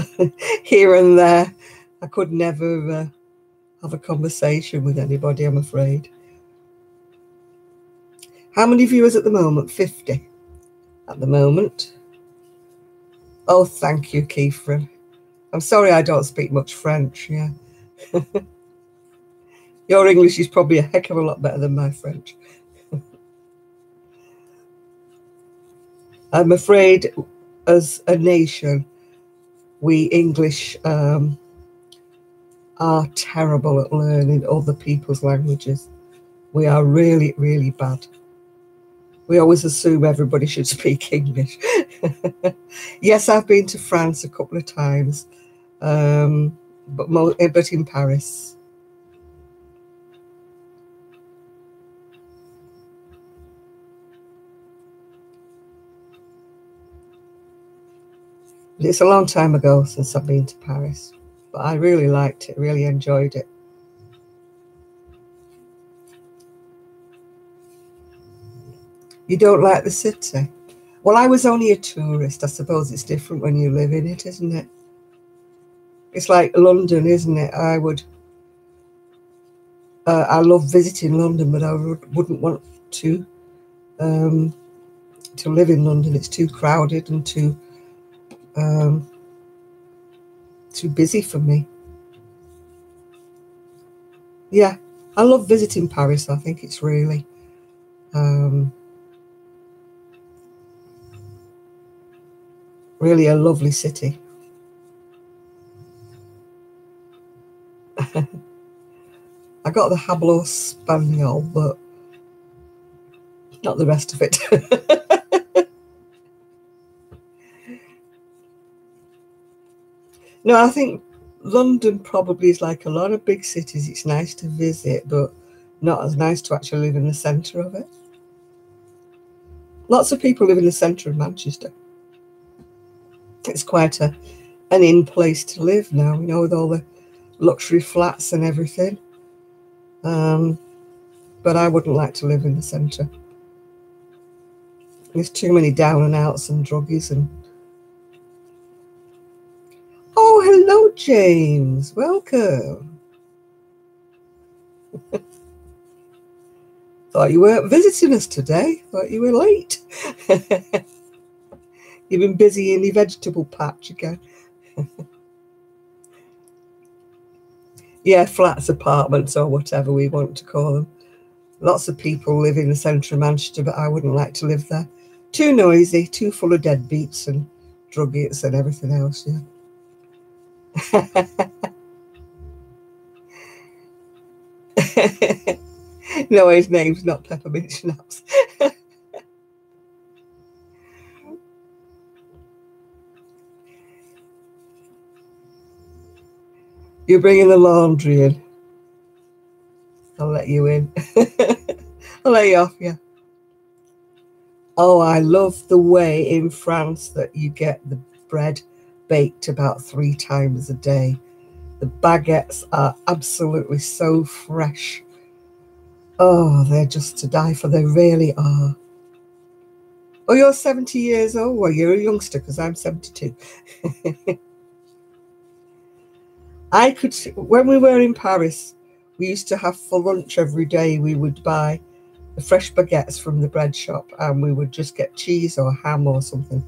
here and there. I could never have a conversation with anybody, I'm afraid. How many viewers at the moment? 50 at the moment. Oh, thank you, Kiefer. I'm sorry I don't speak much French, yeah. Your English is probably a heck of a lot better than my French. I'm afraid as a nation, we English are terrible at learning other people's languages. We are really, really bad. We always assume everybody should speak English. Yes, I've been to France a couple of times, but in Paris. It's a long time ago since I've been to Paris, but I really liked it, really enjoyed it. You don't like the city? Well, I was only a tourist. I suppose it's different when you live in it, isn't it? It's like London, isn't it? I love visiting London, but I wouldn't want um, to live in London. It's too crowded and um, too busy for me. Yeah, I love visiting Paris. I think it's really really a lovely city. I got the Hablo Spaniel, but not the rest of it. No, I think London probably is like a lot of big cities. It's nice to visit, but not as nice to actually live in the centre of it. Lots of people live in the centre of Manchester. It's quite an in place to live now, you know, with all the luxury flats and everything. But I wouldn't like to live in the centre. There's too many down and outs and druggies and... Oh, hello, James. Welcome. Thought you weren't visiting us today. Thought you were late. You've been busy in your vegetable patch again. Yeah, flats, apartments, or whatever we want to call them. Lots of people live in the centre of Manchester, but I wouldn't like to live there. Too noisy, too full of deadbeats and druggies and everything else, yeah. No, his name's not Peppermint Schnapps. You're bringing the laundry in. I'll let you in. I'll let you off, yeah. Oh, I love the way in France that you get the bread baked about 3 times a day. The baguettes are absolutely so fresh. Oh, they're just to die for. They really are. Oh, you're 70 years old. Well, you're a youngster because I'm 72. I could, when we were in Paris, we used to have for lunch every day. We would buy the fresh baguettes from the bread shop and we would just get cheese or ham or something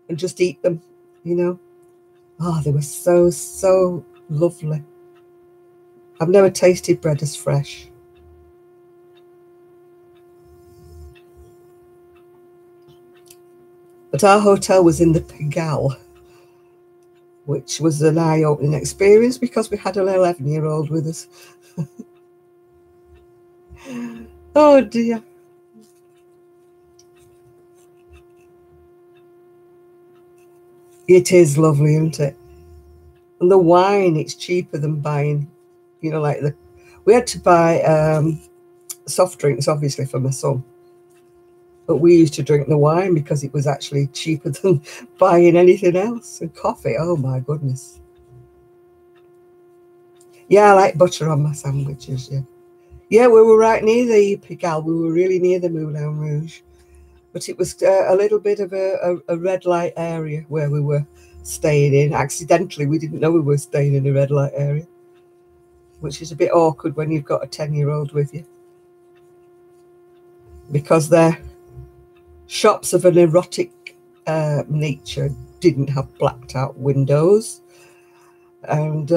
and just eat them, you know. Oh, they were so, so lovely. I've never tasted bread as fresh. But our hotel was in the Pigalle, which was an eye-opening experience because we had an 11-year-old with us. Oh dear. It is lovely, isn't it? And the wine, it's cheaper than buying, you know, like we had to buy soft drinks, obviously, for my son. But we used to drink the wine because it was actually cheaper than buying anything else. And coffee, oh my goodness. Yeah, I like butter on my sandwiches, yeah. Yeah, we were right near the Pigalle. We were really near the Moulin Rouge. But it was a little bit of a red light area where we were staying in. Accidentally, we didn't know we were staying in a red light area, which is a bit awkward when you've got a 10-year-old with you. Because their shops of an erotic nature didn't have blacked out windows. And,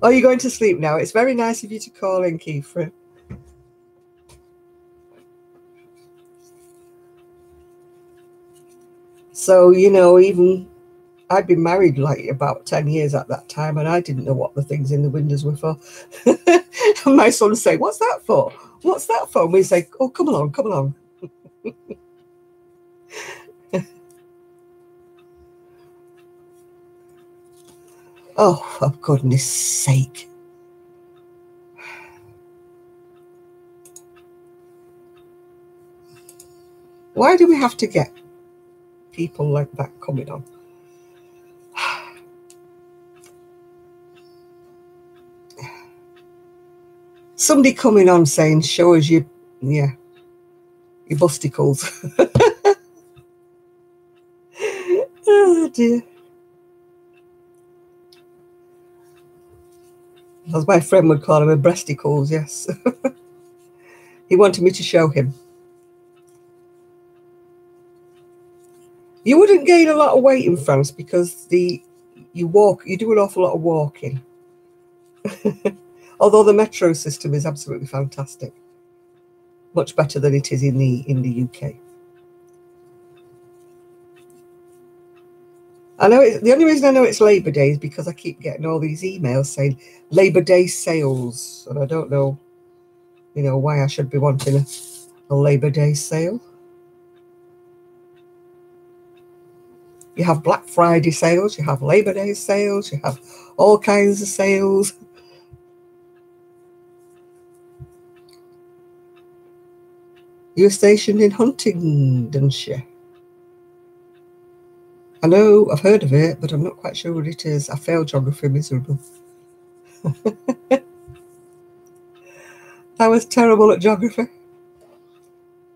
oh, you're going to sleep now. It's very nice of you to call in, Kiefer. So, you know, even I'd been married like about 10 years at that time, and I didn't know what the things in the windows were for. And my son say, "What's that for? What's that for?" And we say, "Oh, come along, come along." Oh, for goodness sake. Why do we have to get people like that coming on? Somebody coming on saying, "Show us your busticles." Oh dear. As my friend would call him, a breasticles, yes. He wanted me to show him. You wouldn't gain a lot of weight in France because you do an awful lot of walking. Although the metro system is absolutely fantastic. Much better than it is in the UK. I know the only reason I know it's Labour Day is because I keep getting all these emails saying Labour Day sales, and I don't know, why I should be wanting a Labour Day sale. You have Black Friday sales, you have Labour Day sales, you have all kinds of sales. You're stationed in Huntingdonshire. I know, I've heard of it, but I'm not quite sure what it is. I failed geography miserably. I was terrible at geography.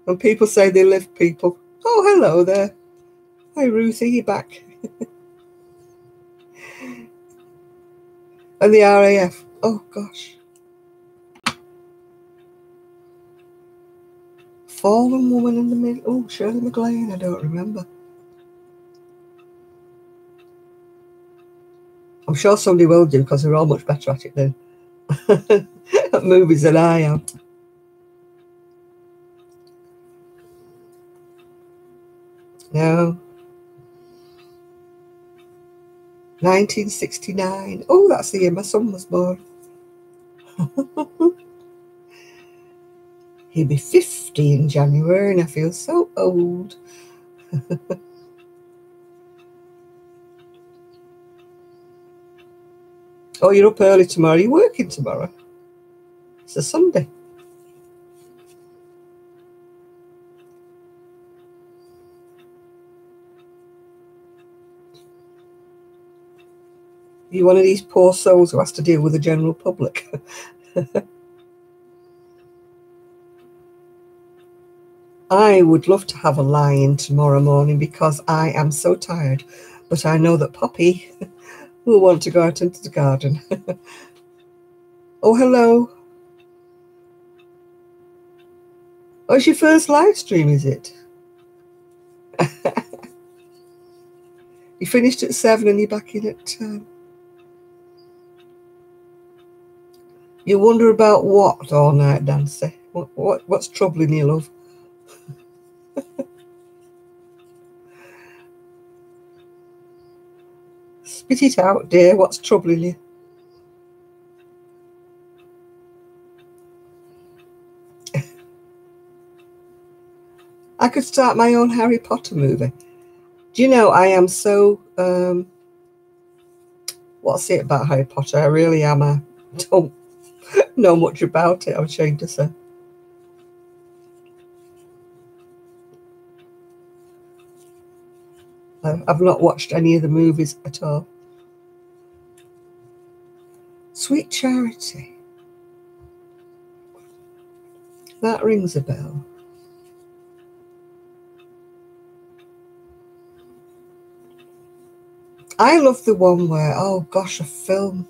When people say they live people, oh, hello there. Hi, Ruthie, you back? And the RAF, oh, gosh. Fallen woman in the middle. Oh, Shirley MacLaine, I don't remember. I'm sure somebody will do because they're all much better at it than at movies than I am. No. 1969. Oh, that's the year my son was born. He'll be 50 in January, and I feel so old. Oh, you're up early tomorrow. Are you working tomorrow? It's a Sunday. You're one of these poor souls who has to deal with the general public. I would love to have a lie-in tomorrow morning because I am so tired. But I know that Poppy will want to go out into the garden. Oh, hello. Oh, it's your first live stream, is it? You finished at 7 and you're back in at 10. You wonder about what all night, Nancy? What's troubling you, love? Spit it out, dear. What's troubling you? I could start my own Harry Potter movie. Do you know, I am so... what's it about Harry Potter? I really am. I don't know much about it, I'm ashamed to say. I've not watched any of the movies at all. Sweet Charity. That rings a bell. I love the one where, oh gosh, a film.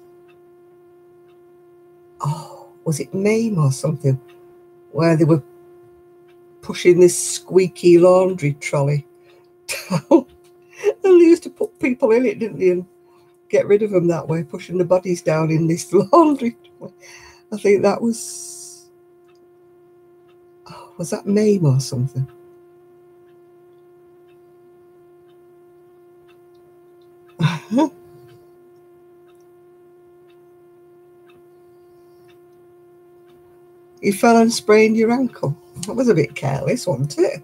Oh, was it Mame or something? Where they were pushing this squeaky laundry trolley down. And they used to put people in it, didn't they? And get rid of them that way, pushing the bodies down in this laundry trolley. I think that was... Oh, was that Mame or something? You fell and sprained your ankle. That was a bit careless, wasn't it?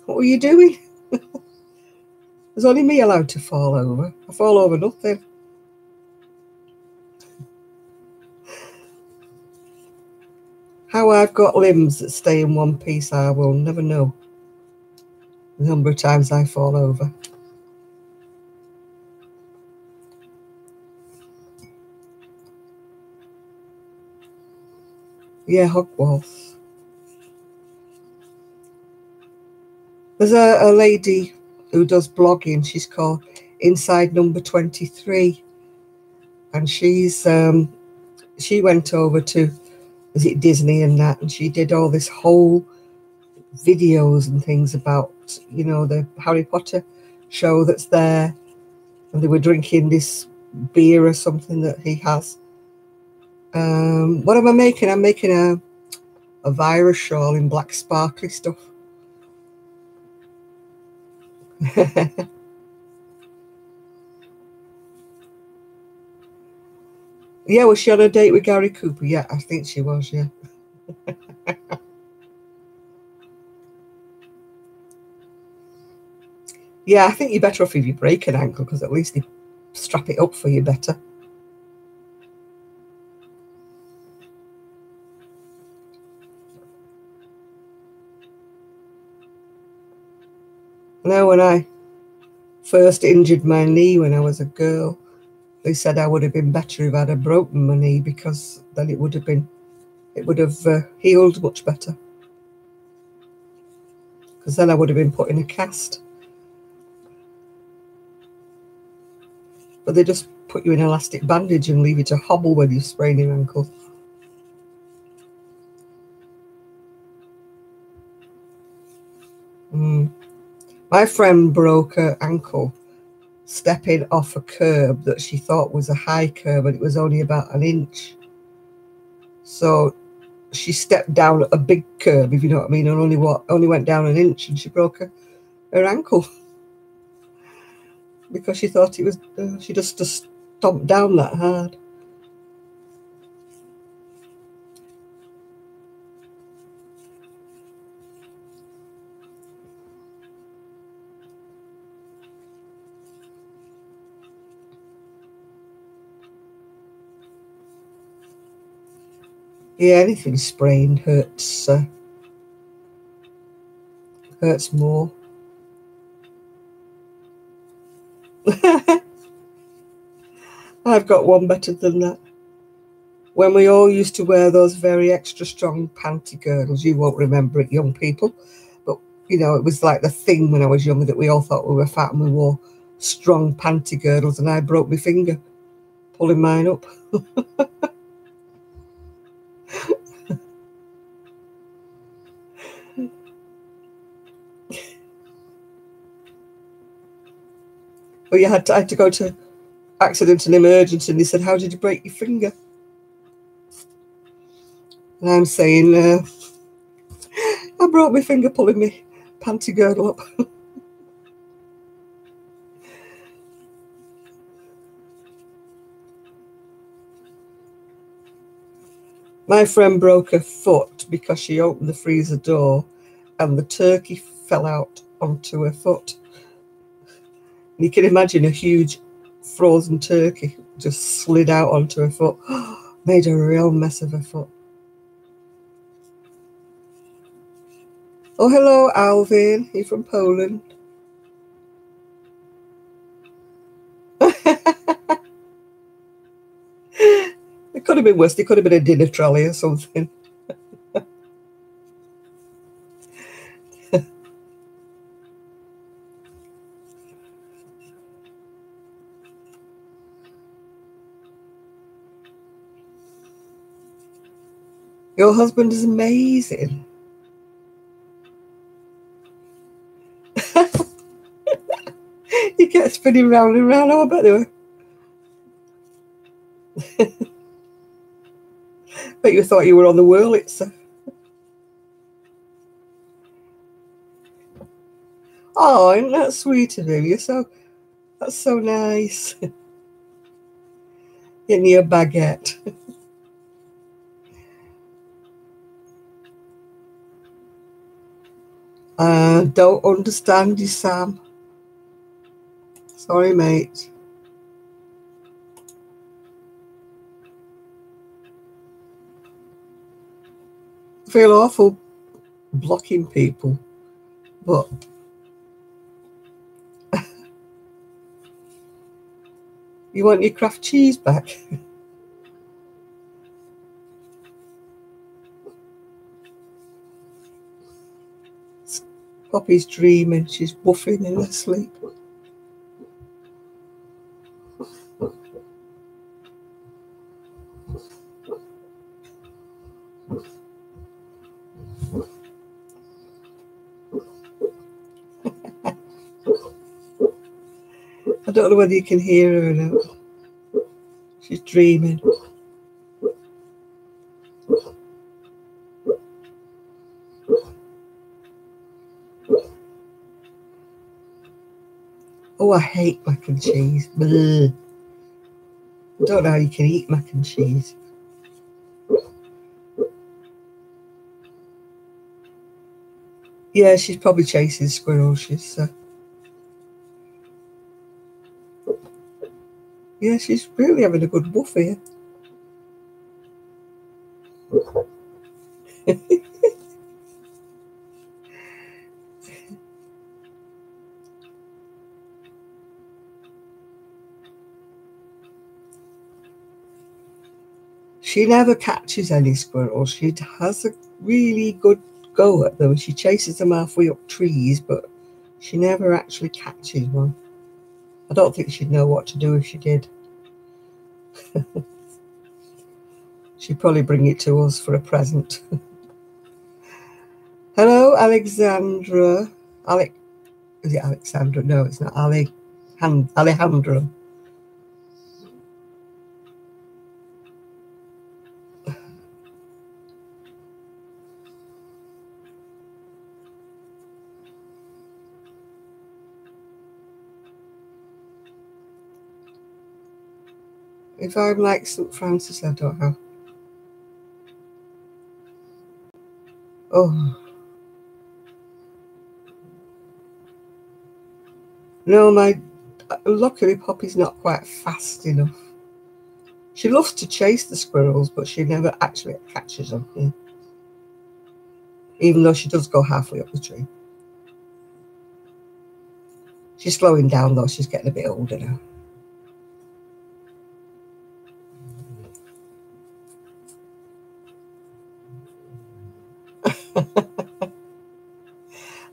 What were you doing? There's only me allowed to fall over. I fall over nothing. How I've got limbs that stay in one piece, I will never know. The number of times I fall over. Yeah, Hogwarts. There's a lady who does blogging. She's called Inside Number 23. And she went over to, is it Disney and that, and she did all this whole videos and things about, you know, the Harry Potter show that's there, and they were drinking this beer or something that he has. What am I making? I'm making a virus shawl in black sparkly stuff. Yeah, was she on a date with Gary Cooper? Yeah, I think she was, yeah. Yeah, I think you're better off if you break an ankle, because at least they strap it up for you better. Now, when I first injured my knee when I was a girl, they said I would have been better if I'd have broken my knee, because then it would have healed much better. Because then I would have been put in a cast. But they just put you in elastic bandage and leave you to hobble when you sprain your ankle. My friend broke her ankle stepping off a curb that she thought was a high curb, and it was only about an inch. So she stepped down a big curb, if you know what I mean, and only went down an inch, and she broke her ankle because she thought it was she just stomped down that hard. Yeah, anything sprained hurts more. I've got one better than that. When we all used to wear those very extra strong panty girdles, you won't remember it, young people, but you know, it was like the thing when I was younger that we all thought we were fat and we wore strong panty girdles, and I broke my finger pulling mine up. But I had to go to accident and emergency, and they said, "How did you break your finger?" And I'm saying, I broke my finger pulling my panty girdle up. My friend broke her foot because she opened the freezer door and the turkey fell out onto her foot. And you can imagine a huge frozen turkey just slid out onto her foot, made a real mess of her foot. Oh, hello, Alvin. You're from Poland. It could have been worse. It could have been a dinner trolley or something. Your husband is amazing. You get spinning round and round. Oh, I bet they were. Bet you thought you were on the Wurlitzer. Oh, isn't that sweet of him? You're so That's so nice. Getting you a baguette. Don't understand you, Sam. Sorry, mate. I feel awful blocking people, but you want your Kraft cheese back? Poppy's dreaming. She's woofing in her sleep. I don't know whether you can hear her or not. She's dreaming. Oh, I hate mac and cheese. Bleh. I don't know how you can eat mac and cheese. Yeah, she's probably chasing squirrels. Yeah, she's really having a good woof here. She never catches any squirrels. She has a really good go at them. She chases them halfway up trees, but she never actually catches one. I don't think she'd know what to do if she did. She'd probably bring it to us for a present. Hello, Alexandra. Is it Alexandra? No, it's not. Alejandro. If I'm like St. Francis, I don't know. Oh. No, luckily Poppy's not quite fast enough. She loves to chase the squirrels, but she never actually catches them. Yeah. Even though she does go halfway up the tree. She's slowing down though, she's getting a bit older now.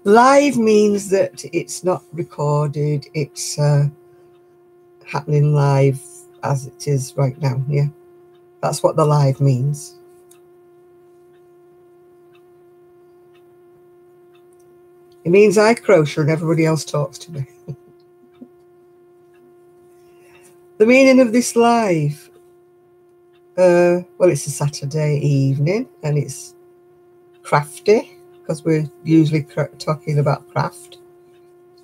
Live means that it's not recorded, it's happening live as it is right now, yeah. That's what the live means. It means I crochet and everybody else talks to me. The meaning of this live, well, it's a Saturday evening and it's crafty because we're usually talking about craft,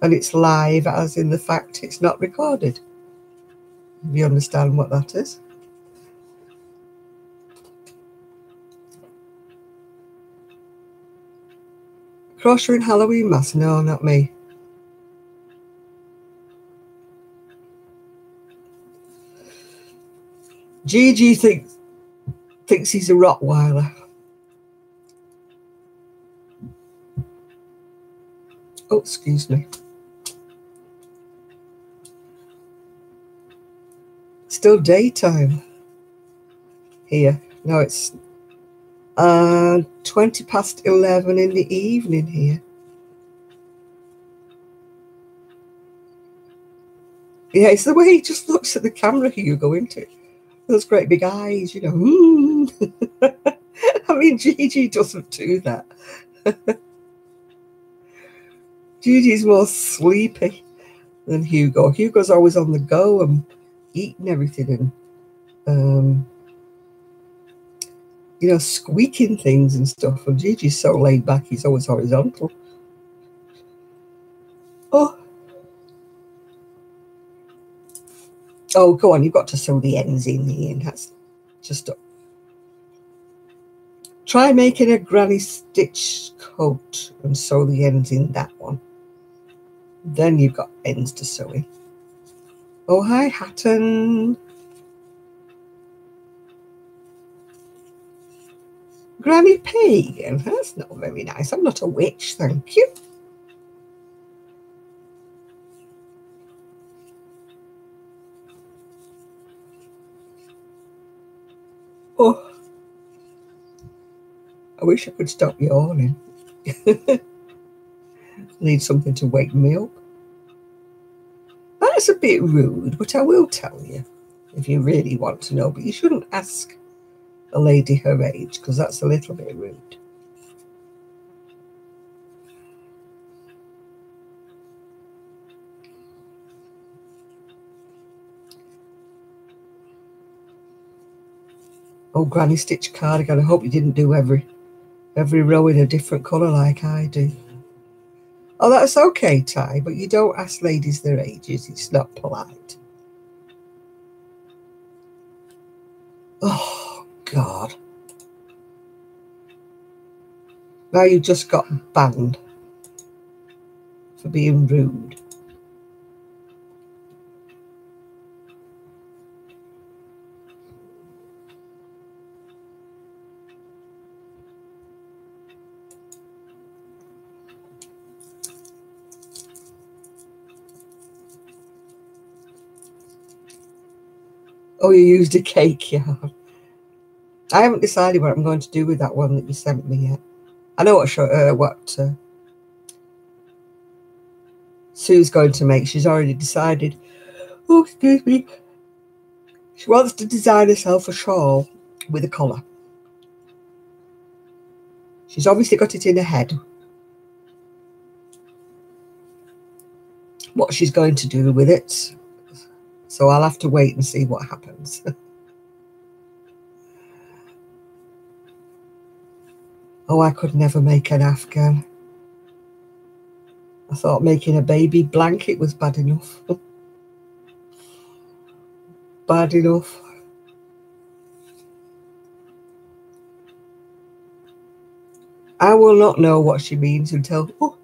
and it's live as in the fact it's not recorded. If you understand what that is. Crocheting Halloween mask? No, not me. Gigi thinks he's a Rottweiler. Oh, excuse me. Still daytime here. No, it's 20 past 11 in the evening here. Yeah, it's the way he just looks at the camera you go into. Those great big eyes, you know. I mean, Gigi doesn't do that. Gigi's more sleepy than Hugo. Hugo's always on the go and eating everything and, you know, squeaking things and stuff. And Gigi's so laid back, he's always horizontal. Oh. Oh, go on, you've got to sew the ends in here. That's just... Try making a granny stitch coat and sew the ends in that one. Then you've got ends to sew in. Oh, hi, Hatton. Granny Pagan. That's not very nice. I'm not a witch, thank you. Oh, I wish I could stop yawning. Need something to wake me up. That's a bit rude, but I will tell you if you really want to know. But you shouldn't ask a lady her age, because that's a little bit rude. Oh, granny stitch cardigan. I hope you didn't do every row in a different colour like I do. Oh, that's okay, Ty, but you don't ask ladies their ages. It's not polite. Oh, God. Now you just got banned for being rude. Oh, you used a cake yarn. I haven't decided what I'm going to do with that one that you sent me yet. I know what Sue's going to make. She's already decided. Oh, excuse me. She wants to design herself a shawl with a collar. She's obviously got it in her head what she's going to do with it. So I'll have to wait and see what happens. Oh, I could never make an Afghan. I thought making a baby blanket was bad enough. Bad enough. I will not know what she means until... Oh,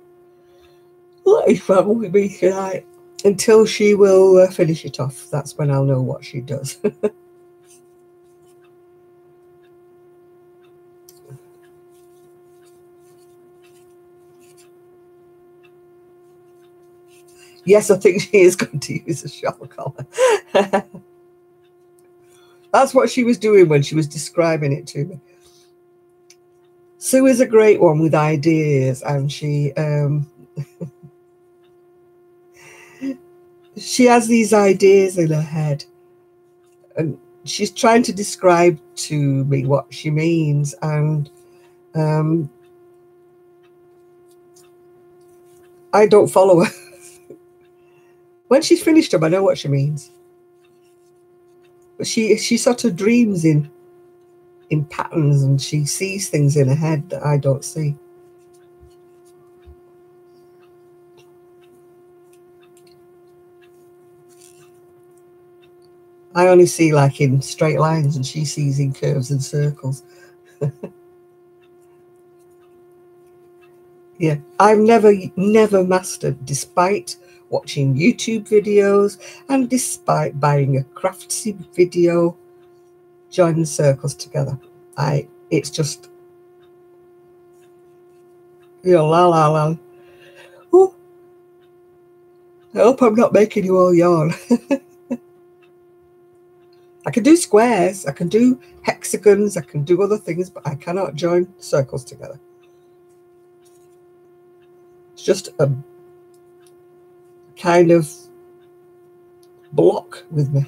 what is wrong with me tonight? Until she will finish it off. That's when I'll know what she does. Yes, I think she is going to use a shawl collar. That's what she was doing when she was describing it to me. Sue is a great one with ideas, and she has these ideas in her head, and she's trying to describe to me what she means, and I don't follow her. When she's finished them, I know what she means. But she sort of dreams in patterns, and she sees things in her head that I don't see. I only see like in straight lines, and she sees in curves and circles. Yeah, I've never mastered, despite watching YouTube videos and despite buying a craftsy video, joining circles together. It's just, la la la. Ooh, I hope I'm not making you all yawn. I can do squares, I can do hexagons, I can do other things, but I cannot join circles together. It's just a kind of block with me.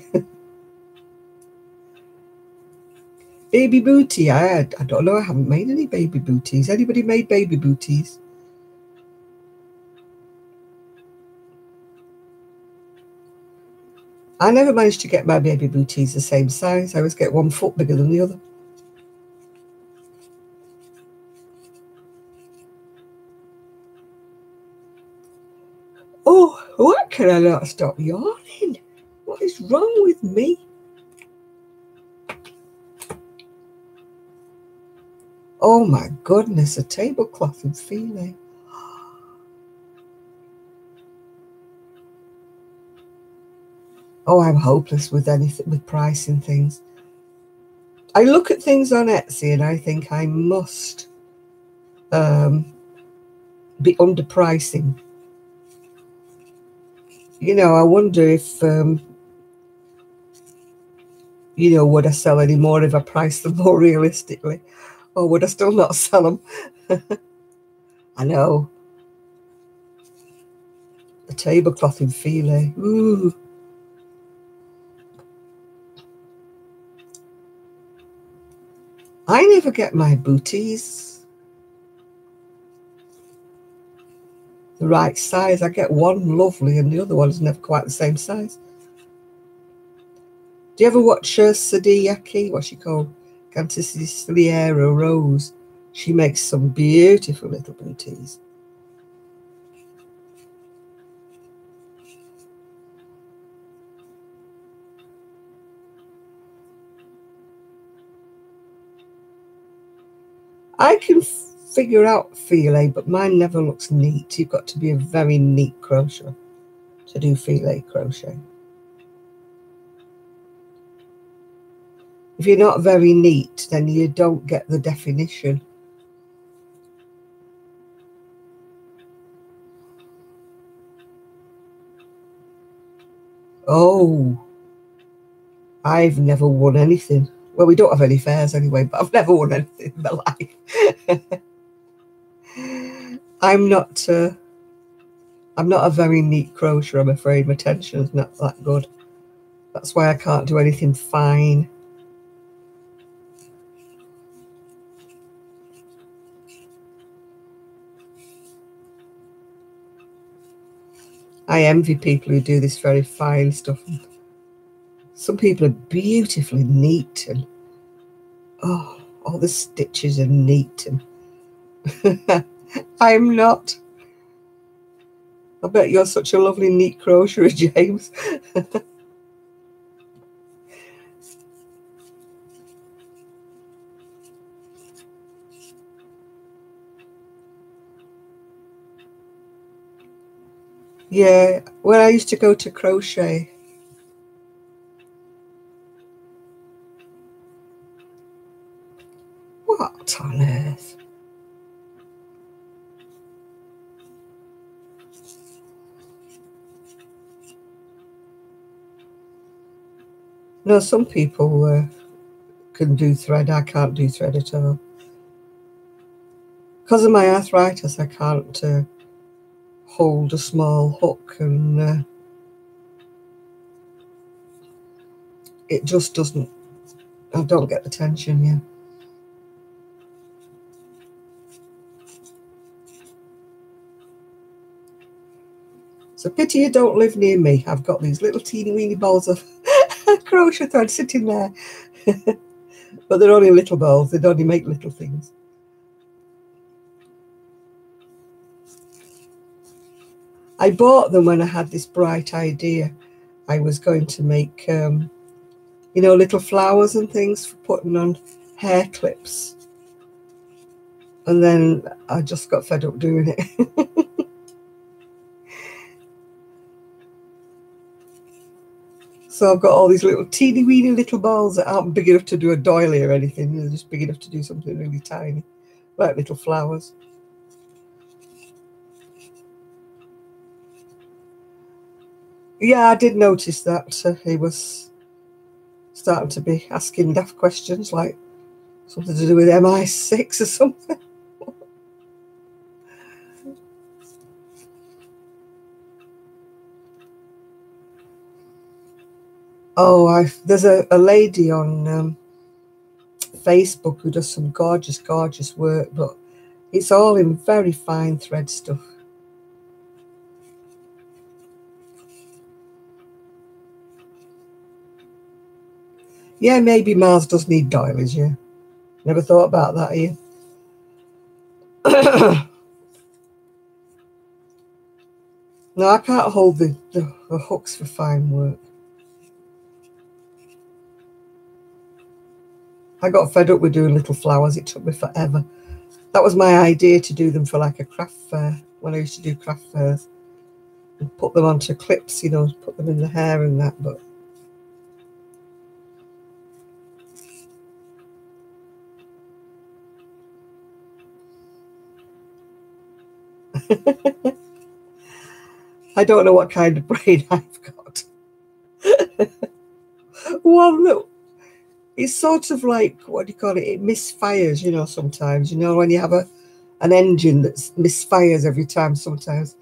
Baby booty, I don't know, I haven't made any baby booties. Anybody made baby booties? I never managed to get my baby booties the same size. I always get 1 foot bigger than the other. Oh, what can I not stop yawning? What is wrong with me? Oh my goodness, a tablecloth in filet. Oh, I'm hopeless with anything, with pricing things. I look at things on Etsy and I think I must be underpricing. You know, I wonder if, you know, would I sell any more if I priced them more realistically? Or would I still not sell them? I know. A tablecloth in filet. Ooh. I never get my booties the right size. I get one lovely and the other one's never quite the same size. Do you ever watch Sadiyaki? What's she called? Canticiliero Rose. She makes some beautiful little booties. I can figure out filet, but mine never looks neat. You've got to be a very neat crocheter to do filet crochet. If you're not very neat, then you don't get the definition. Oh, I've never won anything. Well, we don't have any fairs anyway, but I've never won anything in my life. I'm not a very neat crocheter, I'm afraid. My tension's not that good. That's why I can't do anything fine. I envy people who do this very fine stuff. Some people are beautifully neat and oh, all the stitches are neat and I'm not. I bet you're such a lovely neat crocheter, James. Yeah, when I used to go to crochet, what on earth? No, some people can do thread. I can't do thread at all. Because of my arthritis, I can't hold a small hook, and it just doesn't, I don't get the tension, yeah. It's a pity you don't live near me. I've got these little teeny weeny balls of crochet thread sitting there. But they're only little balls. They'd only make little things. I bought them when I had this bright idea. I was going to make, you know, little flowers and things for putting on hair clips. And then I just got fed up doing it. So I've got all these little teeny weeny little balls that aren't big enough to do a doily or anything. They're just big enough to do something really tiny, like little flowers. Yeah, I did notice that he was starting to be asking daft questions, like something to do with MI6 or something. Oh, there's a lady on Facebook who does some gorgeous, gorgeous work, but it's all in very fine thread stuff. Yeah, maybe Mars does need doilies, yeah. Never thought about that, either. No, I can't hold the hooks for fine work. I got fed up with doing little flowers. It took me forever. That was my idea, to do them for like a craft fair, when I used to do craft fairs. And put them onto clips, put them in the hair and that, but I don't know what kind of brain I've got. One that is sort of like, what do you call it? It misfires, sometimes. When you have an engine that misfires every time sometimes.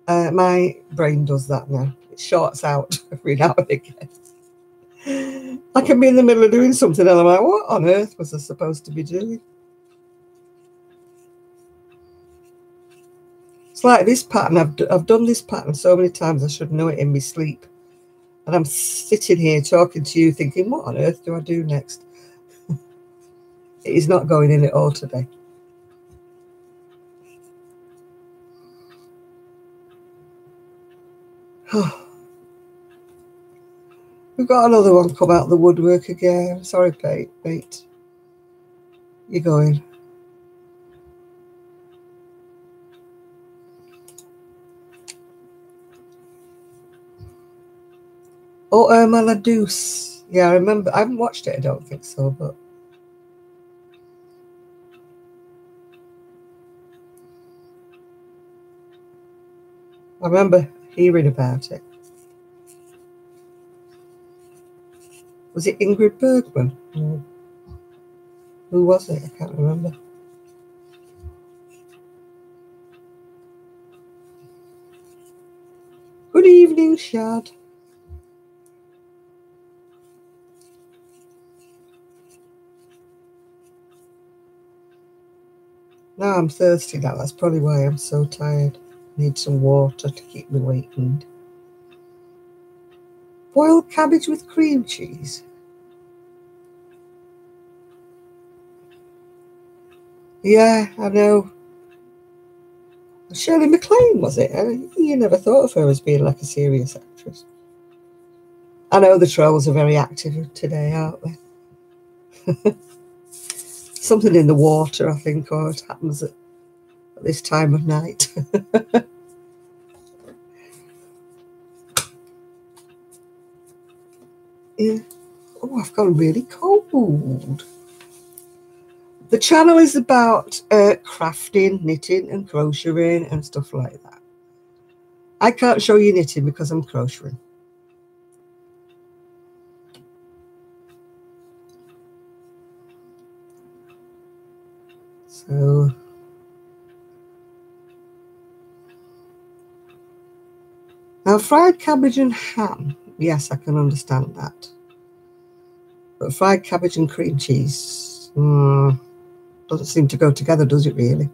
My brain does that now. It shorts out every now and again. I can be in the middle of doing something and I'm like, what on earth was I supposed to be doing? It's like this pattern. I've done this pattern so many times I should know it in my sleep. And I'm sitting here talking to you thinking, what on earth do I do next? It is not going in at all today. We've got another one come out of the woodwork again. Sorry, mate. You're going. Oh, Irma La Douce. Yeah, I remember. I haven't watched it, I don't think so, but I remember hearing about it. Was it Ingrid Bergman? Who was it? I can't remember. Good evening, Shad. Now I'm thirsty now. That's probably why I'm so tired. Need some water to keep me wakened. Boiled cabbage with cream cheese. Yeah, I know. Shirley MacLaine, was it? You never thought of her as being like a serious actress. I know the trolls are very active today, aren't they? Something in the water, I think, or it happens at this time of night. Yeah. Oh, I've gone really cold. The channel is about crafting, knitting and crocheting and stuff like that. I can't show you knitting because I'm crocheting. So now fried cabbage and ham. Yes, I can understand that. But fried cabbage and cream cheese doesn't seem to go together, does it really?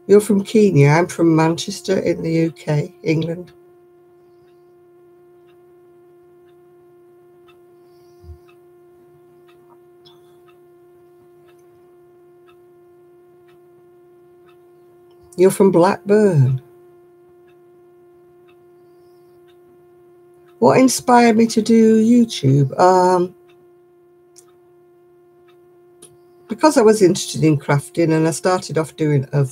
You're from Kenya. I'm from Manchester in the UK, England. You're from Blackburn. What inspired me to do YouTube? Because I was interested in crafting and I started off doing a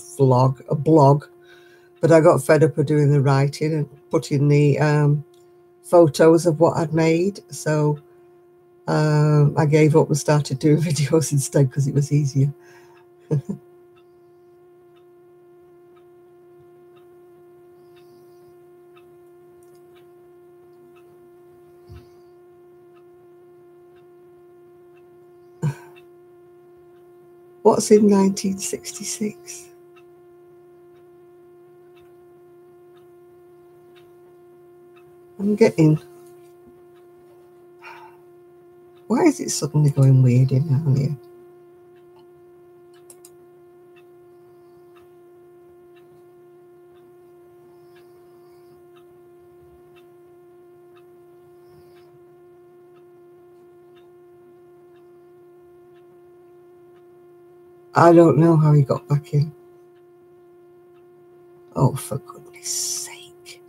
blog, but I got fed up of doing the writing and putting the photos of what I'd made. So I gave up and started doing videos instead because it was easier. What's in 1966? I'm getting... Why is it suddenly going weird in here? I don't know how he got back in. Oh, for goodness sake.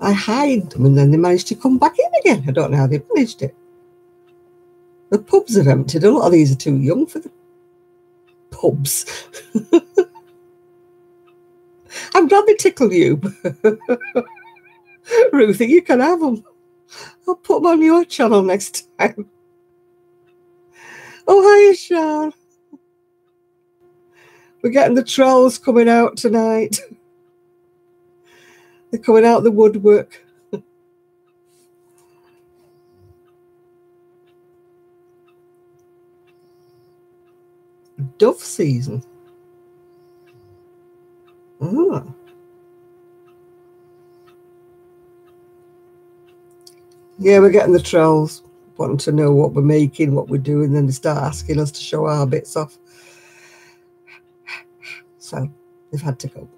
I hide them and then they managed to come back in again. I don't know how they managed it. The pubs have emptied. A lot of these are too young for the pubs. I'm glad they tickle you. Ruthie, you can have them. I'll put them on your channel next time. Oh, hiya, Sean. We're getting the trolls coming out tonight. They're coming out the woodwork. Dove season. Ah. Yeah, we're getting the trolls wanting to know what we're making, what we're doing, then they start asking us to show our bits off. So they've had to go.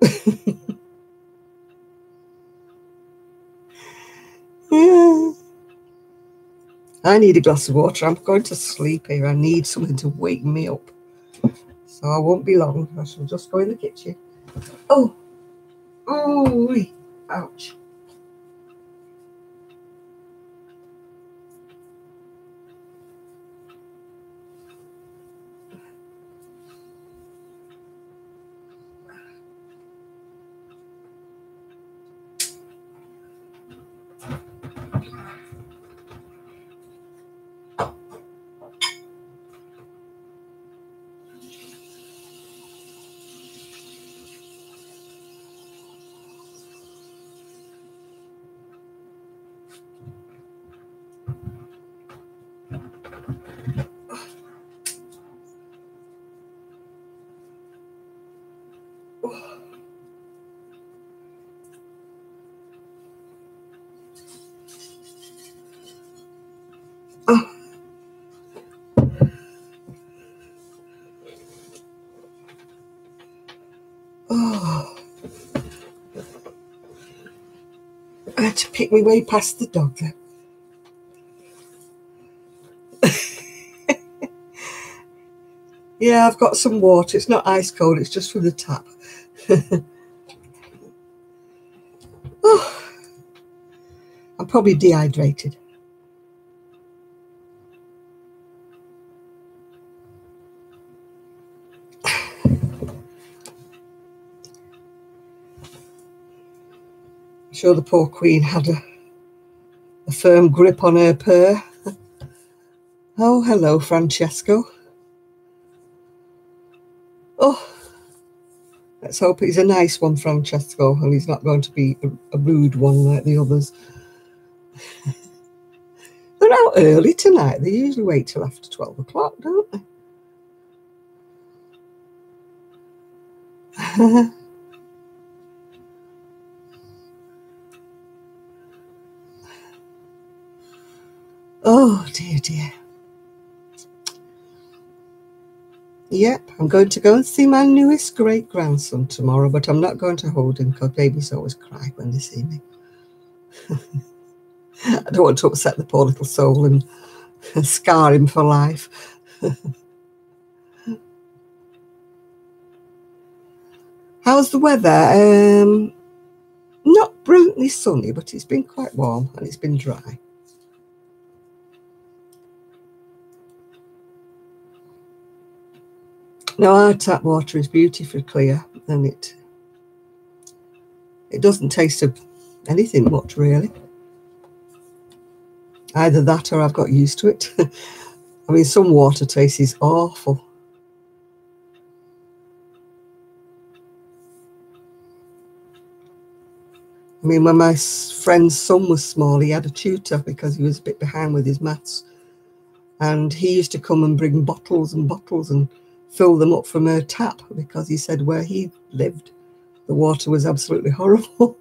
Yeah. I need a glass of water. I'm going to sleep here. I need something to wake me up. So I won't be long. I shall just go in the kitchen. Oh, oh, ouch. Oh. Oh. I had to pick my way past the dog there. Yeah, I've got some water. It's not ice cold. It's just from the tap. Oh. I'm probably dehydrated. I'm sure the poor queen had a firm grip on her purr. Oh, hello, Francesco. Oh, let's hope he's a nice one, Francesco, and he's not going to be a rude one like the others. They're out early tonight. They usually wait till after 12 o'clock, don't they? Oh, dear, dear. Yep, I'm going to go and see my newest great-grandson tomorrow, but I'm not going to hold him because babies always cry when they see me. I don't want to upset the poor little soul and scar him for life. How's the weather? Not brilliantly sunny, but it's been quite warm and it's been dry. No, our tap water is beautifully clear and it doesn't taste of anything much, really. Either that or I've got used to it. I mean, some water taste is awful. I mean, when my friend's son was small, he had a tutor because he was a bit behind with his maths. And he used to come and bring bottles and bottles and fill them up from her tap because he said where he lived, the water was absolutely horrible.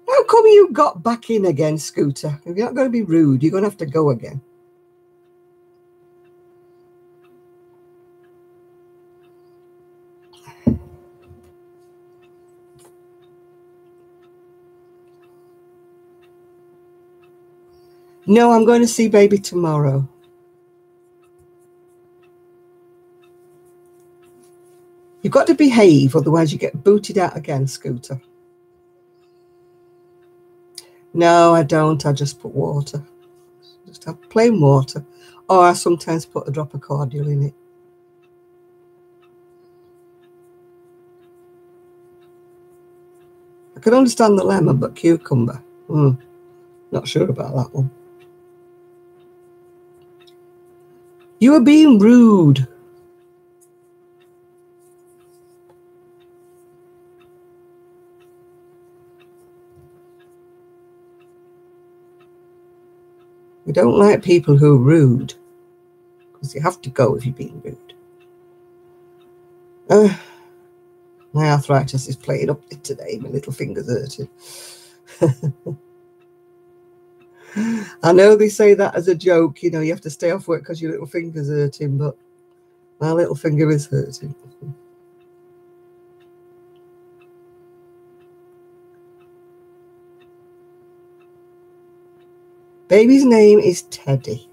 How come you got back in again, Scooter? If you're not going to be rude, you're going to have to go again. No, I'm going to see baby tomorrow. You've got to behave, otherwise you get booted out again, Scooter. No, I don't. I just put water. Just have plain water. Or I sometimes put a drop of cordial in it. I can understand the lemon, but cucumber. Not sure about that one. You are being rude. We don't like people who are rude, because you have to go if you're being rude. My arthritis is playing up today. My little finger's hurting. I know they say that as a joke, you have to stay off work because your little finger's hurting, but my little finger is hurting. Baby's name is Teddy.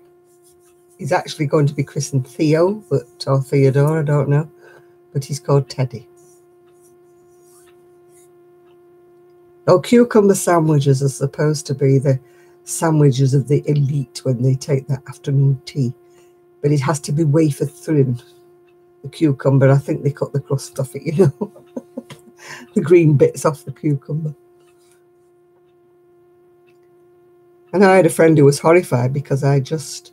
He's actually going to be christened Theo, or Theodore, I don't know, but he's called Teddy. Oh, cucumber sandwiches are supposed to be the sandwiches of the elite when they take their afternoon tea, but it has to be wafer thin. The cucumber, I think they cut the crust off it, the green bits off the cucumber. And I had a friend who was horrified because I just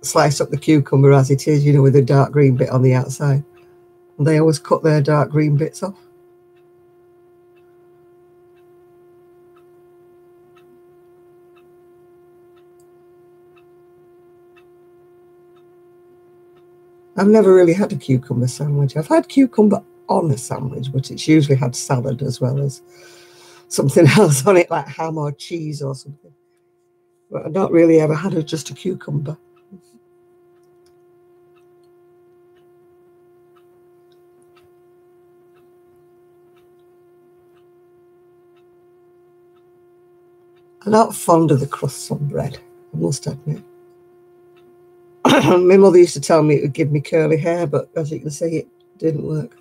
sliced up the cucumber as it is, with a dark green bit on the outside. And they always cut their dark green bits off. I've never really had a cucumber sandwich. I've had cucumber on a sandwich, but it's usually had salad as well as something else on it, like ham or cheese or something. But I've not really ever had just a cucumber. I'm not fond of the crusts on bread, I must admit. My mother used to tell me it would give me curly hair, but as you can see, it didn't work.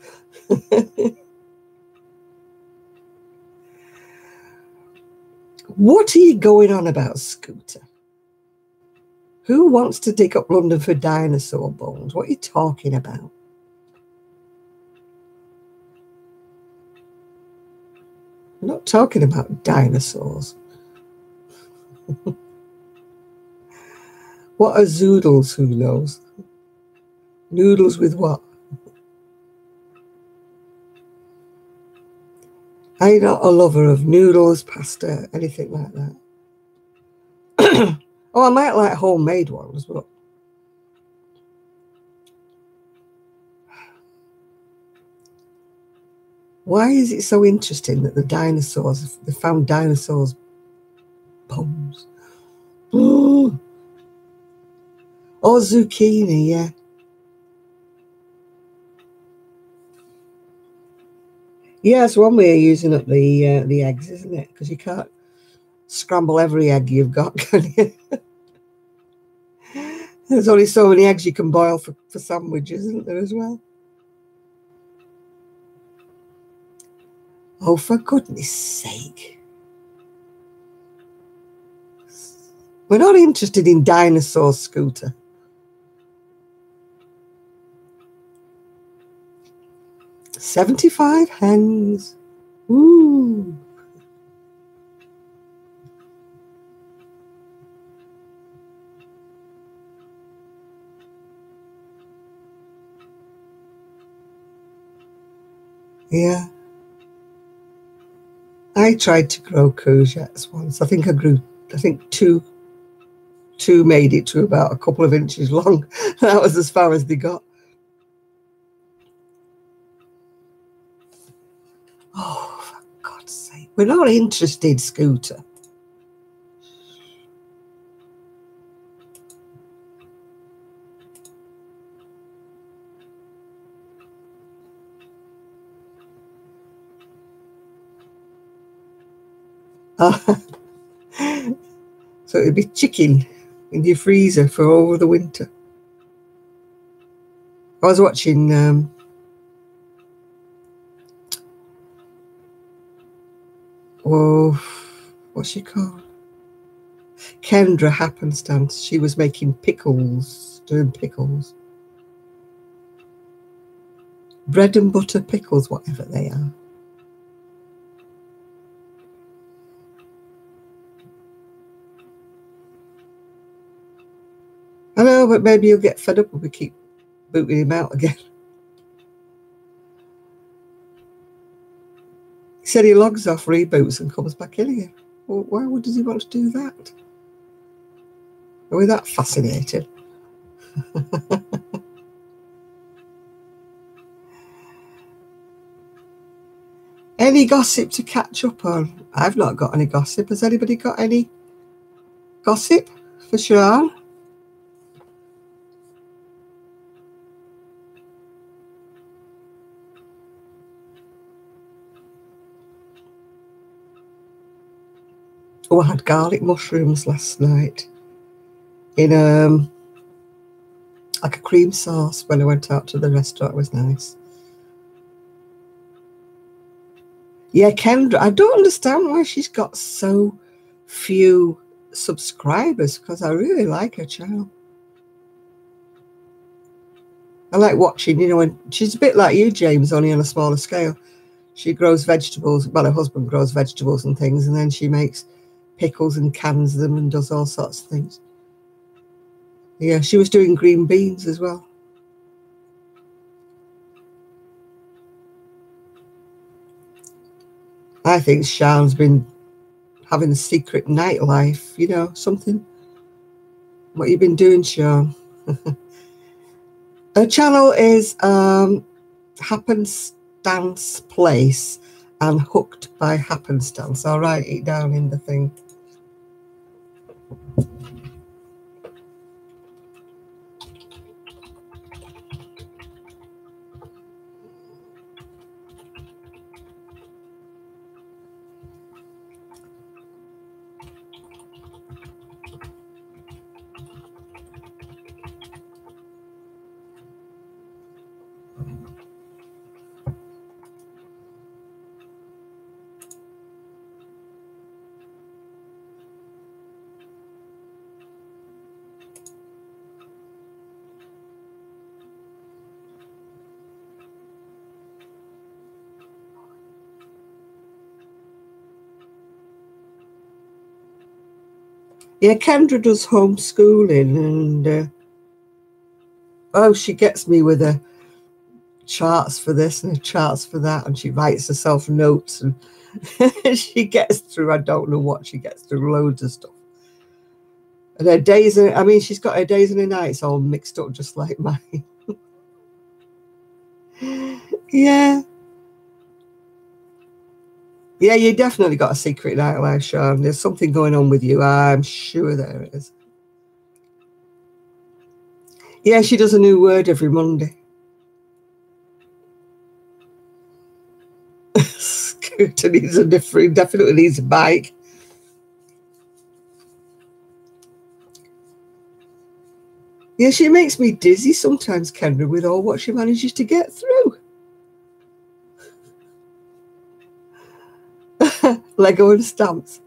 What are you going on about, Scooter? Who wants to dig up London for dinosaur bones? What are you talking about? I'm not talking about dinosaurs. What are zoodles? Who knows? Noodles with what? I'm not a lover of noodles, pasta, anything like that. Oh, I might like homemade ones, but why is it so interesting that they found dinosaurs' bones? Oh, zucchini, yeah. Yeah, it's one way of using up the eggs, isn't it? Because you can't scramble every egg you've got, can you? There's only so many eggs you can boil for sandwiches, isn't there, as well? Oh, for goodness sake. We're not interested in dinosaurs, Scooter. $75 hens. Ooh. Yeah. I tried to grow courgettes once. I think two made it to about a couple of inches long. That was as far as they got. Oh, for God's sake. We're not interested, Scooter. So it'd be chicken in your freezer for over the winter. I was watching what's she called? Kendra Happenstance. She was making pickles, doing pickles. Bread and butter pickles, whatever they are. I know, but maybe you'll get fed up if we keep booting him out again. He said he logs off, reboots, and comes back in again. Well, why does he want to do that? Are we that fascinated? Any gossip to catch up on? I've not got any gossip. Has anybody got any gossip for Sian? Oh, I had garlic mushrooms last night in like a cream sauce when I went out to the restaurant. It was nice. Yeah, Kendra, I don't understand why she's got so few subscribers, because I really like her channel. I like watching, when she's a bit like you, James, only on a smaller scale. She grows vegetables. Well, her husband grows vegetables and things, and then she makes pickles and cans them and does all sorts of things. Yeah, she was doing green beans as well. I think Sian's been having a secret nightlife, something. What you been doing, Sian? Her channel is Happenstance Place and Hooked by Happenstance. I'll write it down in the thing. Yeah, Kendra does homeschooling, and she gets me with her charts for this and her charts for that, and she writes herself notes, and she gets through, I don't know what she gets through, loads of stuff. And her days, she's got her days and her nights all mixed up just like mine. Yeah. Yeah, you definitely got a secret nightlife, Sian. There's something going on with you. I'm sure there is. Yeah, she does a new word every Monday. Scooter definitely needs a bike. Yeah, she makes me dizzy sometimes, Kendra, with all what she manages to get through. Lego and stamps.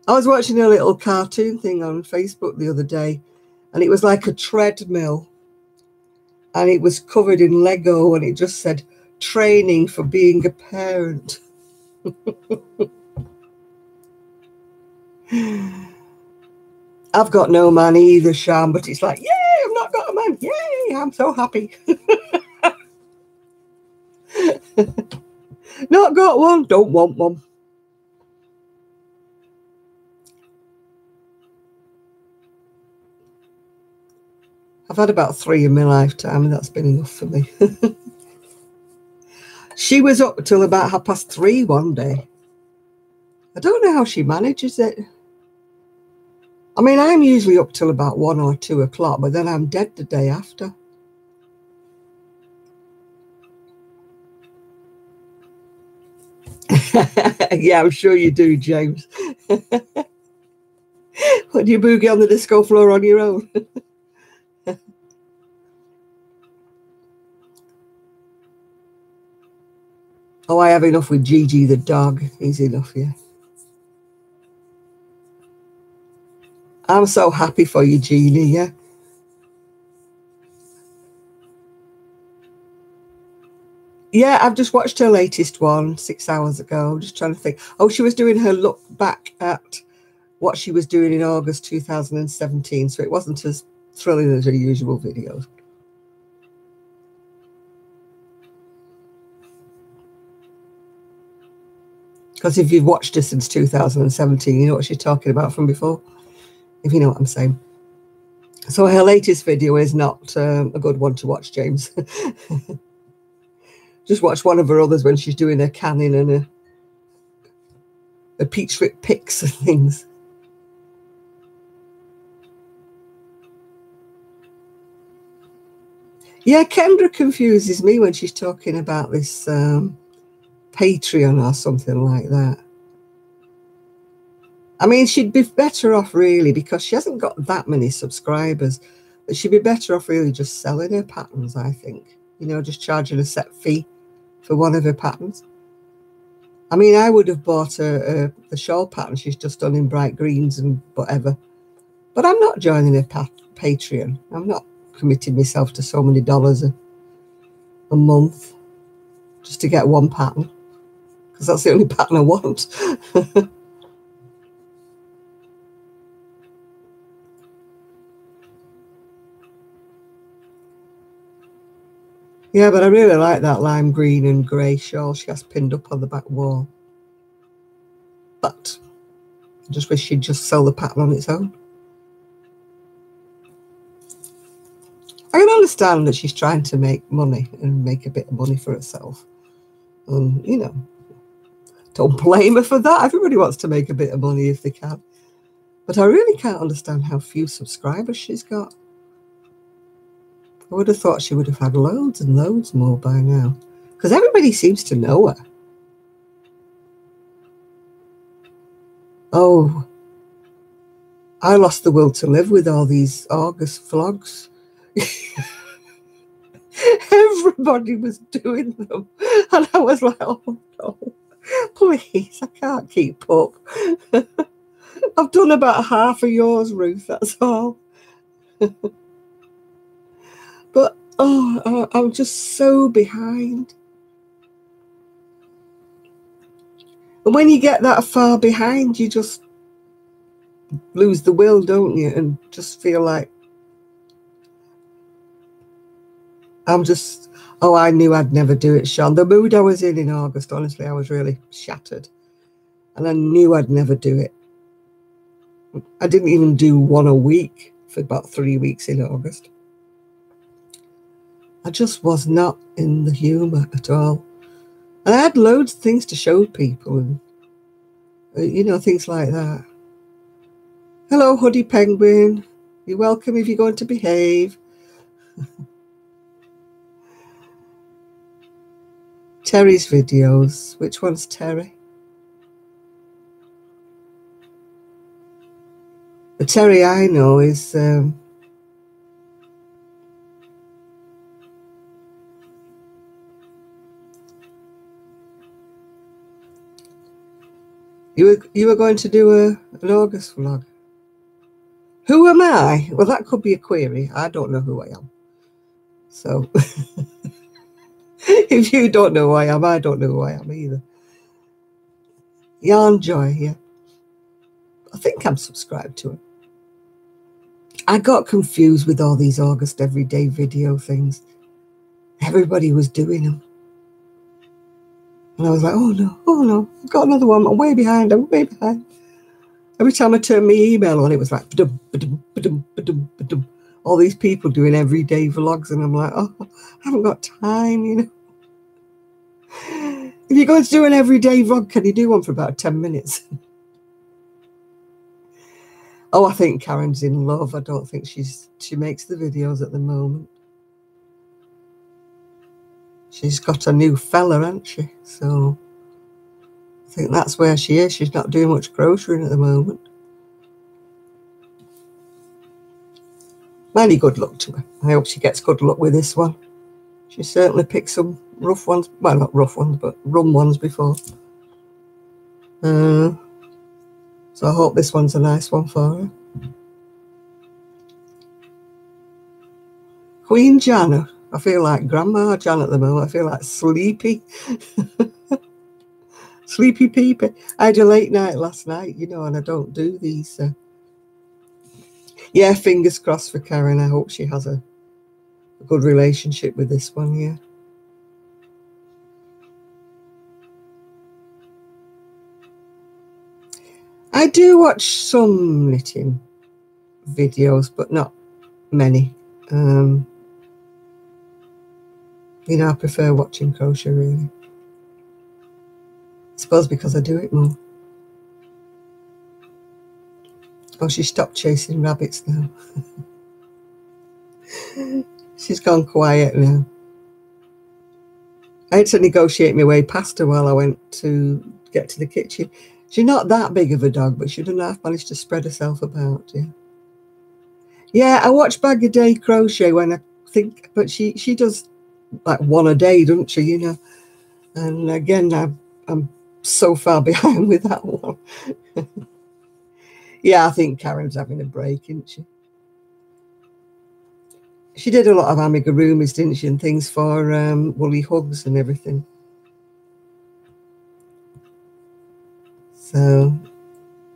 I was watching a little cartoon thing on Facebook the other day, and it was like a treadmill, and it was covered in Lego, and it just said, training for being a parent. I've got no man either, Sian, but it's like, yay, I've not got a man. Yay, I'm so happy. Not got one, don't want one. I've had about 3 in my lifetime, and that's been enough for me. She was up till about 3:30 one day. I don't know how she manages it. I'm usually up till about 1 or 2 o'clock, but then I'm dead the day after. Yeah, I'm sure you do, James. What, do you boogie on the disco floor on your own? Oh, I have enough with Gigi the dog. He's enough, yeah. I'm so happy for you, Jeannie, yeah. Yeah, I've just watched her latest one 6 hours ago. I'm just trying to think. Oh, she was doing her look back at what she was doing in August 2017, so it wasn't as thrilling as her usual videos. Because if you've watched her since 2017, you know what she's talking about from before, if you know what I'm saying. So her latest video is not a good one to watch, James. Just watch one of her others when she's doing her canning and her peach strip picks and things. Yeah, Kendra confuses me when she's talking about this Patreon or something like that. I mean, she'd be better off really, because she hasn't got that many subscribers, but she'd be better off really just selling her patterns, I think. You know, just charging a set fee for one of her patterns. I mean, I would have bought the shawl pattern she's just done in bright greens and whatever, but I'm not joining her Patreon. I'm not committing myself to so many dollars a month just to get one pattern, because that's the only pattern I want. Yeah, but I really like that lime green and grey shawl she has pinned up on the back wall. But I just wish she'd just sell the pattern on its own. I can understand that she's trying to make money and make a bit of money for herself. And, you know, don't blame her for that. Everybody wants to make a bit of money if they can. But I really can't understand how few subscribers she's got. I would have thought she would have had loads and loads more by now, because everybody seems to know her. Oh, I lost the will to live with all these August vlogs. Everybody was doing them, and I was like, oh no, please, I can't keep up. I've done about half of yours, Ruth, that's all. But oh, I'm just so behind. And when you get that far behind, you just lose the will, don't you? And just feel like I'm just, oh, I knew I'd never do it, Sean. The mood I was in August, honestly, I was really shattered. And I knew I'd never do it. I didn't even do one a week for about 3 weeks in August. I just was not in the humour at all. And I had loads of things to show people, and you know, things like that. Hello, Hoodie Penguin. You're welcome if you're going to behave. Terry's videos. Which one's Terry? The Terry I know is you were going to do an August vlog. Who am I? Well, that could be a query. I don't know who I am. So if you don't know who I am, I don't know who I am either. Yarn Joy, yeah. I think I'm subscribed to it. I got confused with all these August everyday video things. Everybody was doing them. And I was like, oh no, I've got another one. I'm way behind. Every time I turned my email on, it was like, ba-dum, ba-dum, ba-dum, ba-dum, ba-dum. All these people doing everyday vlogs. And I'm like, oh, I haven't got time, you know. If you're going to do an everyday vlog, can you do one for about 10 minutes? Oh, I think Karen's in love. I don't think she makes the videos at the moment. She's got a new fella, hasn't she? So I think that's where she is. She's not doing much grocerying at the moment. Mighty good luck to her. I hope she gets good luck with this one. She certainly picked some rough ones. Well, not rough ones, but rum ones before. So I hope this one's a nice one for her. Queen Jan. I feel like Grandma Jan at the moment. I feel like sleepy. Sleepy peepy. I had a late night last night, you know, and I don't do these. Yeah, fingers crossed for Karen. I hope she has a good relationship with this one, yeah. I do watch some knitting videos, but not many. You know, I prefer watching crochet, really. I suppose because I do it more. Oh, she stopped chasing rabbits now. She's gone quiet now. I had to negotiate my way past her while I went to get to the kitchen. She's not that big of a dog, but she doesn't half manage to spread herself about, yeah. Yeah, I watch Bag a Day Crochet when I think, but she does like one a day, doesn't she, you know? And again, I'm so far behind with that one. Yeah, I think Karen's having a break, isn't she? She did a lot of amigurumis, didn't she, and things for woolly hugs and everything. So,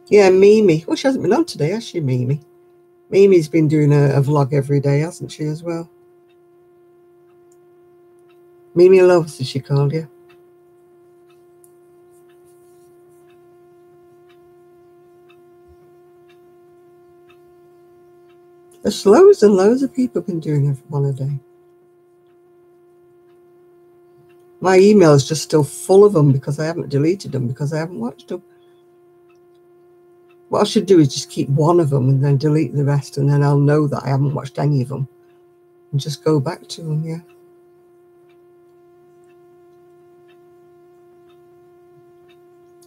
yeah, Mimi. Well, she hasn't been on today, has she, Mimi? Mimi's been doing a vlog every day, hasn't she, as well? Mimi Loves, as she called you. There's loads and loads of people been doing one a day. My email is just still full of them because I haven't deleted them because I haven't watched them. What I should do is just keep one of them and then delete the rest, and then I'll know that I haven't watched any of them and just go back to them, yeah.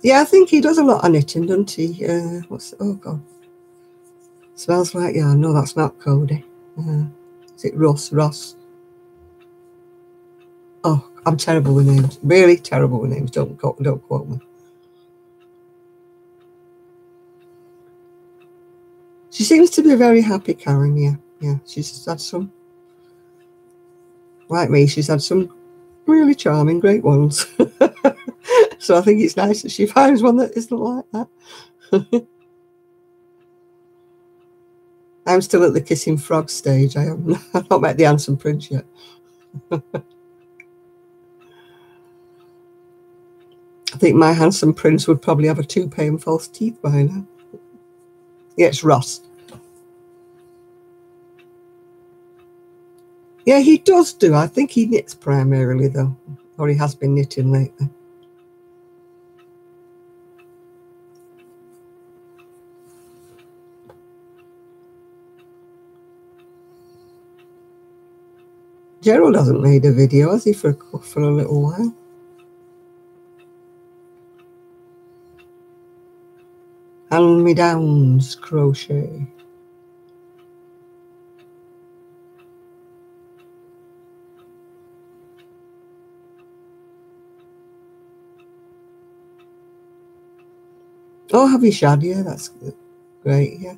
Yeah, I think he does a lot of knitting, doesn't he? Oh, God. Smells like yarn. No, that's not Cody. Is it Ross? Ross. Oh, I'm terrible with names. Really terrible with names. Don't quote me. She seems to be very happy, Karen, yeah. Yeah, she's had some, like me, she's had some really charming, great ones. So I think it's nice that she finds one that isn't like that. I'm still at the kissing frog stage. I've not met the handsome prince yet. I think my handsome prince would probably have a toupee and false teeth by now. Yeah, it's Ross. Yeah, he does do. I think he knits primarily, though, or he has been knitting lately. Gerald hasn't made a video, has he, for a little while? Hand-me-downs crochet. Oh, have you shad? Yeah, that's great, yeah.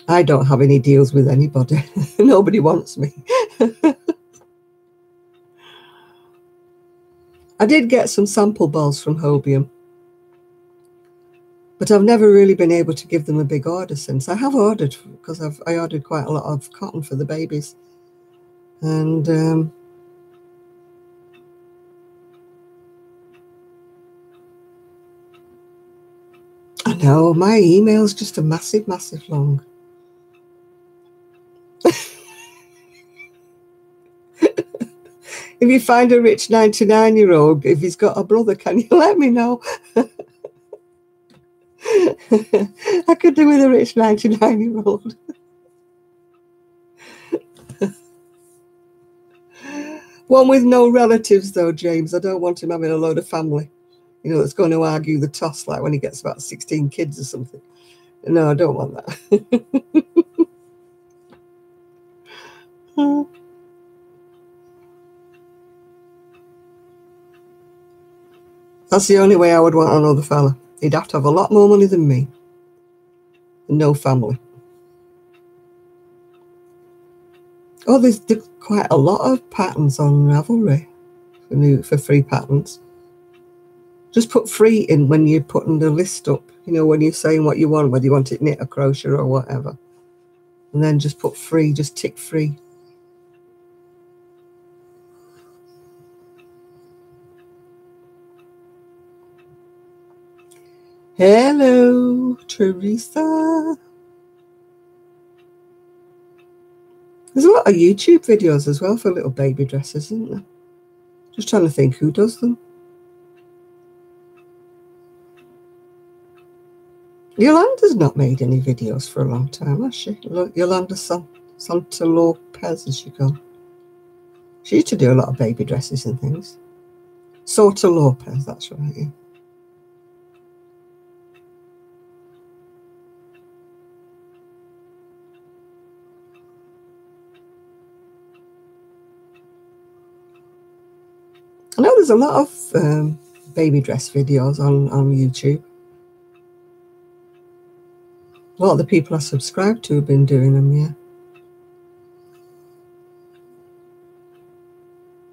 I don't have any deals with anybody. Nobody wants me. I did get some sample balls from Hobium, but I've never really been able to give them a big order since. I have ordered, because I ordered quite a lot of cotton for the babies. And I know, my email's just a massive, massive long. If you find a rich 99-year-old, if he's got a brother, can you let me know? I could do with a rich 99-year-old. One with no relatives, though, James. I don't want him having a load of family, you know, that's going to argue the toss, like when he gets about 16 kids or something. No, I don't want that. That's the only way I would want another fella. He'd have to have a lot more money than me. And no family. Oh, there's quite a lot of patterns on Ravelry for free patterns. Just put free in when you're putting the list up, you know, when you're saying what you want, whether you want it knit or crochet or whatever. And then just put free, just tick free. Hello, Teresa. There's a lot of YouTube videos as well for little baby dresses, isn't there? Just trying to think who does them. Yolanda's not made any videos for a long time, has she? Yolanda Santa Lopez, as she called. She used to do a lot of baby dresses and things. Santa Lopez, that's right, yeah. I know there's a lot of baby dress videos on YouTube. A lot of the people I subscribe to have been doing them, yeah.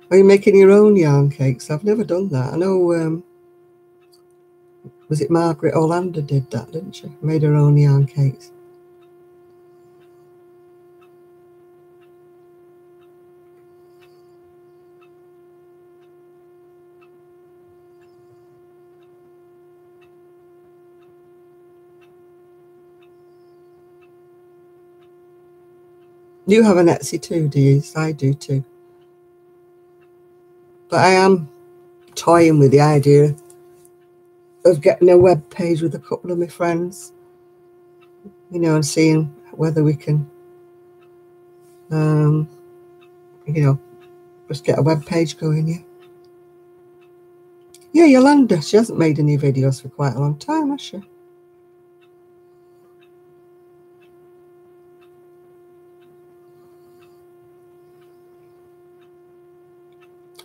Are you making your own yarn cakes? I've never done that. I know, was it Margaret Orlando did that, didn't she? Made her own yarn cakes. You have an Etsy too, do you? I do too. But I am toying with the idea of getting a web page with a couple of my friends, you know, and seeing whether we can, you know, just get a web page going, yeah. Yeah, Yolanda, she hasn't made any videos for quite a long time, has she?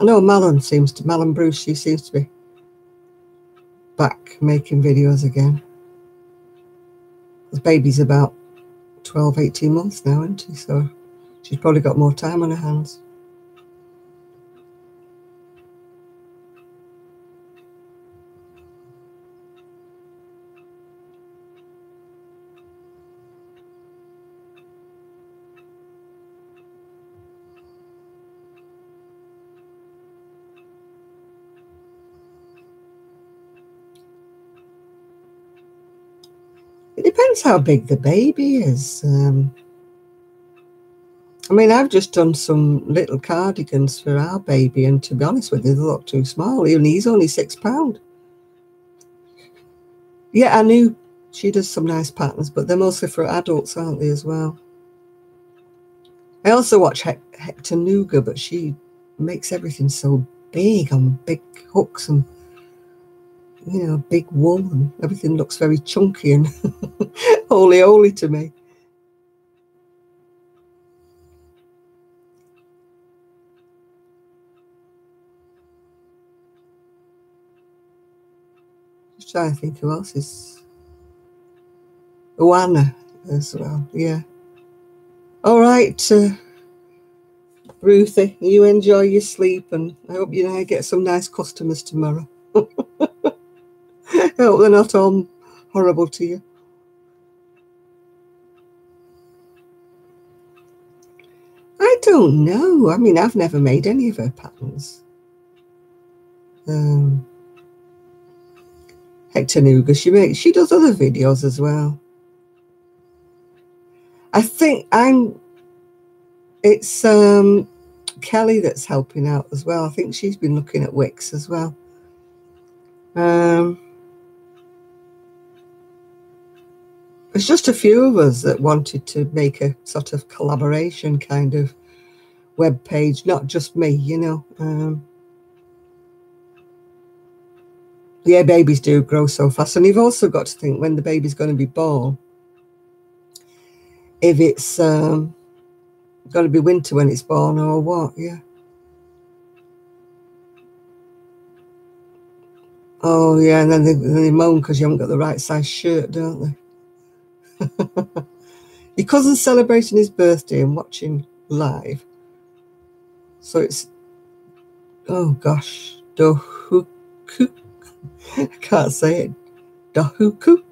I know Malin Bruce, she seems to be back making videos again. The baby's about 12, 18 months now, isn't she? So she's probably got more time on her hands. It depends how big the baby is. I mean, I've just done some little cardigans for our baby, and to be honest with you, they look too small. And he's only £6. Yeah, I knew she does some nice patterns, but they're mostly for adults, aren't they, as well? I also watch Hector Nuga, but she makes everything so big on big hooks and, you know, big wool, and everything looks very chunky and holy to me. Just trying to think who else is. Oana as well, yeah. All right, Ruthie, you enjoy your sleep, and I hope you get some nice customers tomorrow. I hope they're not all horrible to you. I don't know. I mean, I've never made any of her patterns. Hector Nuga, she does other videos as well. I think it's Kelly that's helping out as well. I think she's been looking at Wix as well. There's just a few of us that wanted to make a sort of collaboration kind of web page, not just me, you know. Yeah, babies do grow so fast, and you've also got to think when the baby's going to be born, if it's Got to be winter when it's born or what, yeah. Oh, yeah, and then they moan because you haven't got the right size shirt, don't they? Your cousin's celebrating his birthday and watching live. So it's, oh gosh, Dohuku. I can't say it. Dohuku.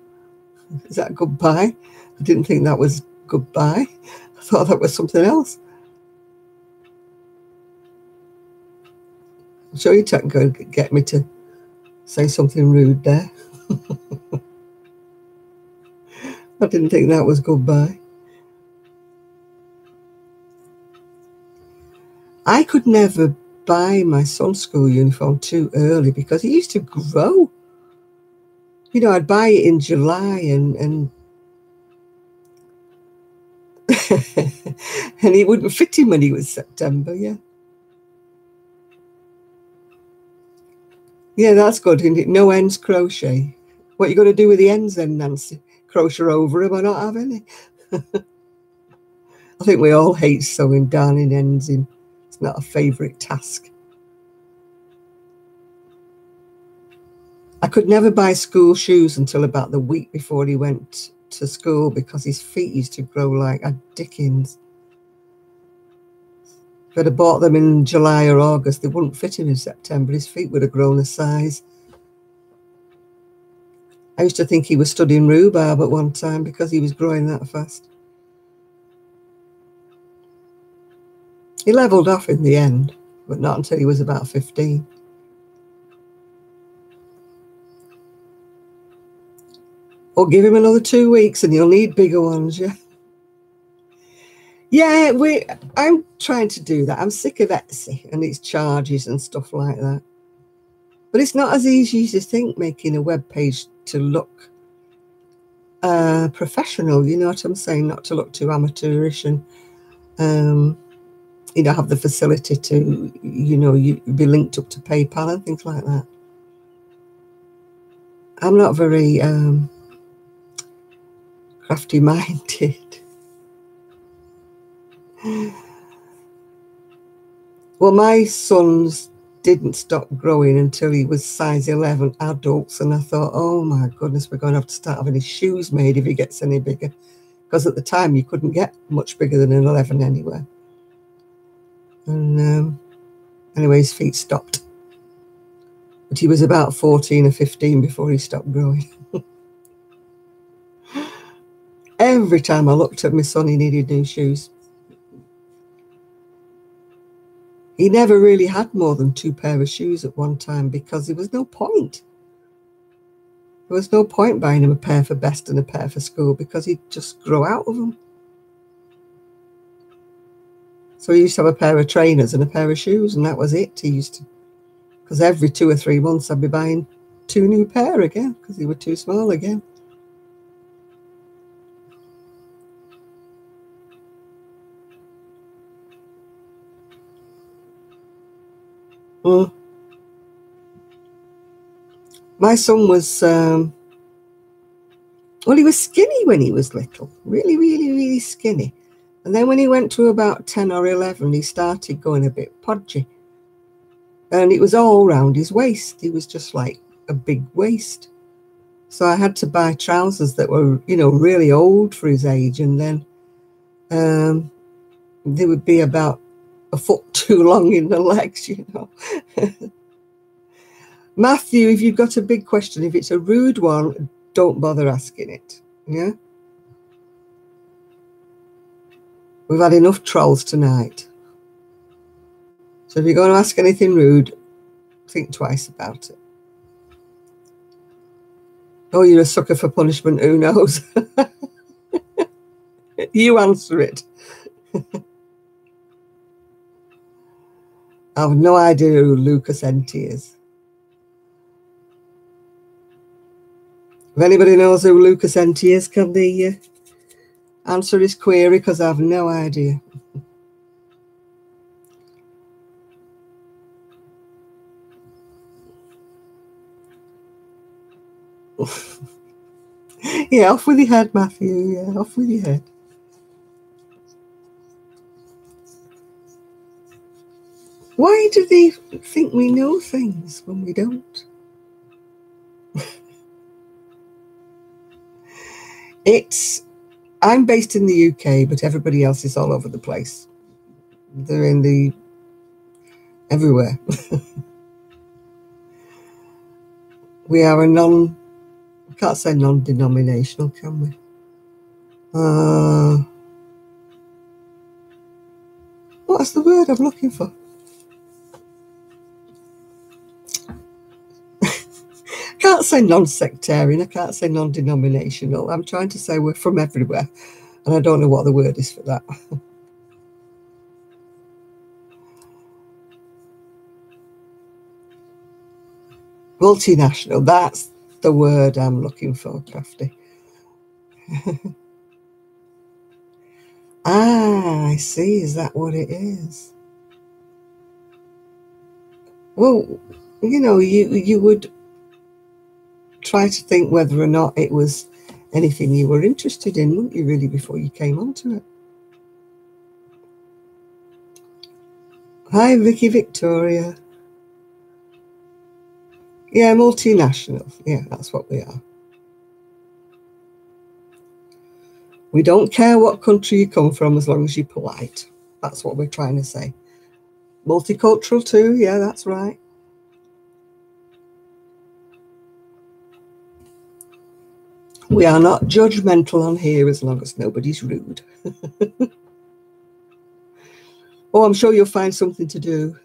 Is that goodbye? I didn't think that was goodbye. I thought that was something else. I'm sure you can't go get me to say something rude there. I didn't think that was goodbye. I could never buy my son's school uniform too early because it used to grow. You know, I'd buy it in July and and it wouldn't fit him when he was September, yeah. Yeah, that's good, isn't it? No ends crochet. What you got to do with the ends then, Nancy? Crochet over them or not have any? I think we all hate sewing darning ends in. It's not a favourite task. I could never buy school shoes until about the week before he went to school because his feet used to grow like a Dickens. If I'd have bought them in July or August, they wouldn't fit him in September. His feet would have grown a size. I used to think he was studying rhubarb at one time because he was growing that fast. He levelled off in the end, but not until he was about 15. Or give him another 2 weeks and you'll need bigger ones, yeah? Yeah, I'm trying to do that. I'm sick of Etsy and its charges and stuff like that. But it's not as easy as you think, making a web page to look professional, you know what I'm saying? Not to look too amateurish and, you know, have the facility to, you know, you be linked up to PayPal and things like that. I'm not very crafty minded. Well, my sons didn't stop growing until he was size 11 adults, and I thought, oh my goodness, we're going to have to start having his shoes made if he gets any bigger, because at the time you couldn't get much bigger than an 11 anywhere. And anyway, his feet stopped, but he was about 14 or 15 before he stopped growing. Every time I looked at my son, he needed new shoes. He never really had more than 2 pairs of shoes at one time because there was no point. There was no point buying him a pair for best and a pair for school because he'd just grow out of them. So he used to have a pair of trainers and a pair of shoes, and that was it. He used to, because every 2 or 3 months I'd be buying 2 new pair again because they were too small again. My son was, well, he was skinny when he was little, really, really, really skinny. And then when he went to about 10 or 11, he started going a bit podgy. And it was all around his waist. He was just like a big waist. So I had to buy trousers that were, you know, really old for his age. And then they would be about a foot too long in the legs, you know. Matthew, if you've got a big question, if it's a rude one, don't bother asking it, yeah? We've had enough trolls tonight. So if you're going to ask anything rude, think twice about it. Oh, you're a sucker for punishment, who knows? You answer it. I have no idea who Lucas Enti is. If anybody knows who Lucas Enti is, can they answer his query? Because I have no idea. Yeah, off with your head, Matthew. Yeah, off with your head. do they think we know things when we don't? I'm based in the UK, but everybody else is all over the place. They're everywhere. We are we can't say non-denominational, can we? What's the word I'm looking for? I can't say non-sectarian, I can't say non-denominational. I'm trying to say we're from everywhere, and I don't know what the word is for that. Multinational, that's the word I'm looking for, Crafty. I see. Is that what it is? Well, you would try to think whether or not it was anything you were interested in, wouldn't you, really, before you came onto it? Hi, Vicky Victoria. Yeah, multinational. Yeah, that's what we are. We don't care what country you come from as long as you're polite. That's what we're trying to say. Multicultural too. Yeah, that's right. We are not judgmental on here as long as nobody's rude. Oh, I'm sure you'll find something to do.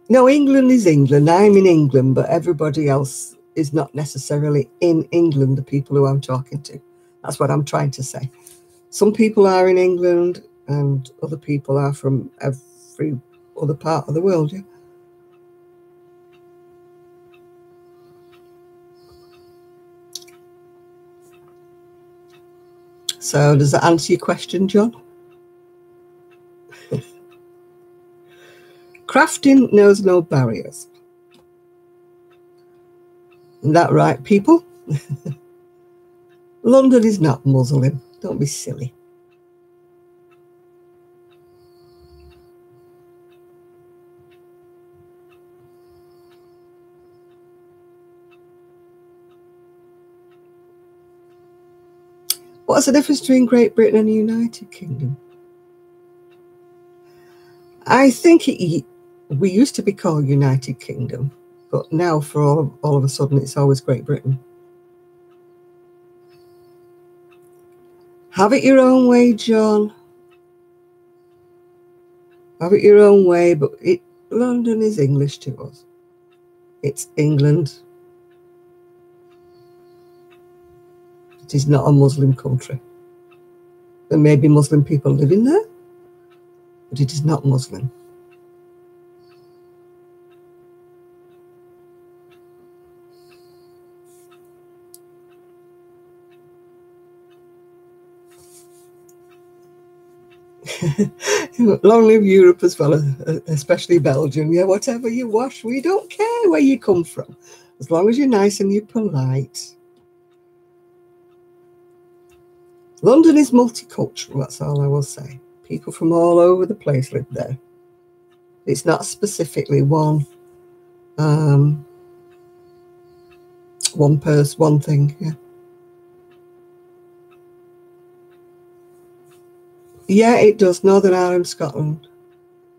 No, England is England. I'm in England, but everybody else is not necessarily in England, the people who I'm talking to. That's what I'm trying to say. Some people are in England and other people are from every other part of the world, yeah. So does that answer your question, John? Crafting knows no barriers. Isn't that right, people? London is not Muslim. Don't be silly. What's the difference between Great Britain and the United Kingdom? I think we used to be called United Kingdom, but now for all of a sudden it's always Great Britain. Have it your own way, John. Have it your own way, but London is English to us. It's England. It is not a Muslim country. There may be Muslim people living there, but it is not Muslim. Long live Europe as well, especially Belgium. Yeah, whatever you wash, we don't care where you come from, as long as you're nice and you're polite. London is multicultural, that's all I will say. People from all over the place live there. It's not specifically one person, one thing. Yeah. Yeah, it does. Northern Ireland, Scotland.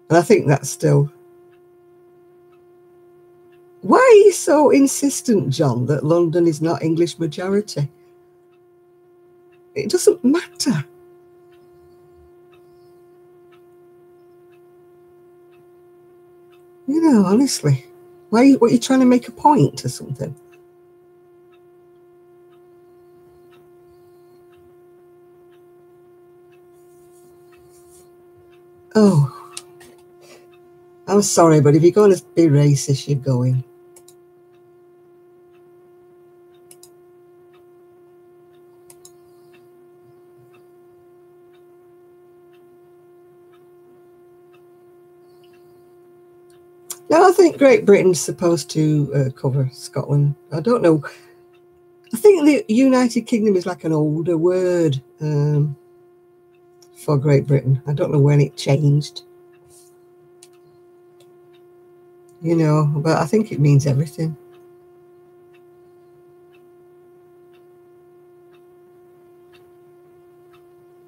And I think that's still... Why are you so insistent, John, that London is not English majority? It doesn't matter. You know, honestly. What are you trying to make a point or something? Oh. I'm sorry, but if you're going to be racist, you're going. No, I think Great Britain's supposed to cover Scotland. I don't know. I think the United Kingdom is like an older word for for Great Britain. I don't know when it changed, you know, but I think it means everything.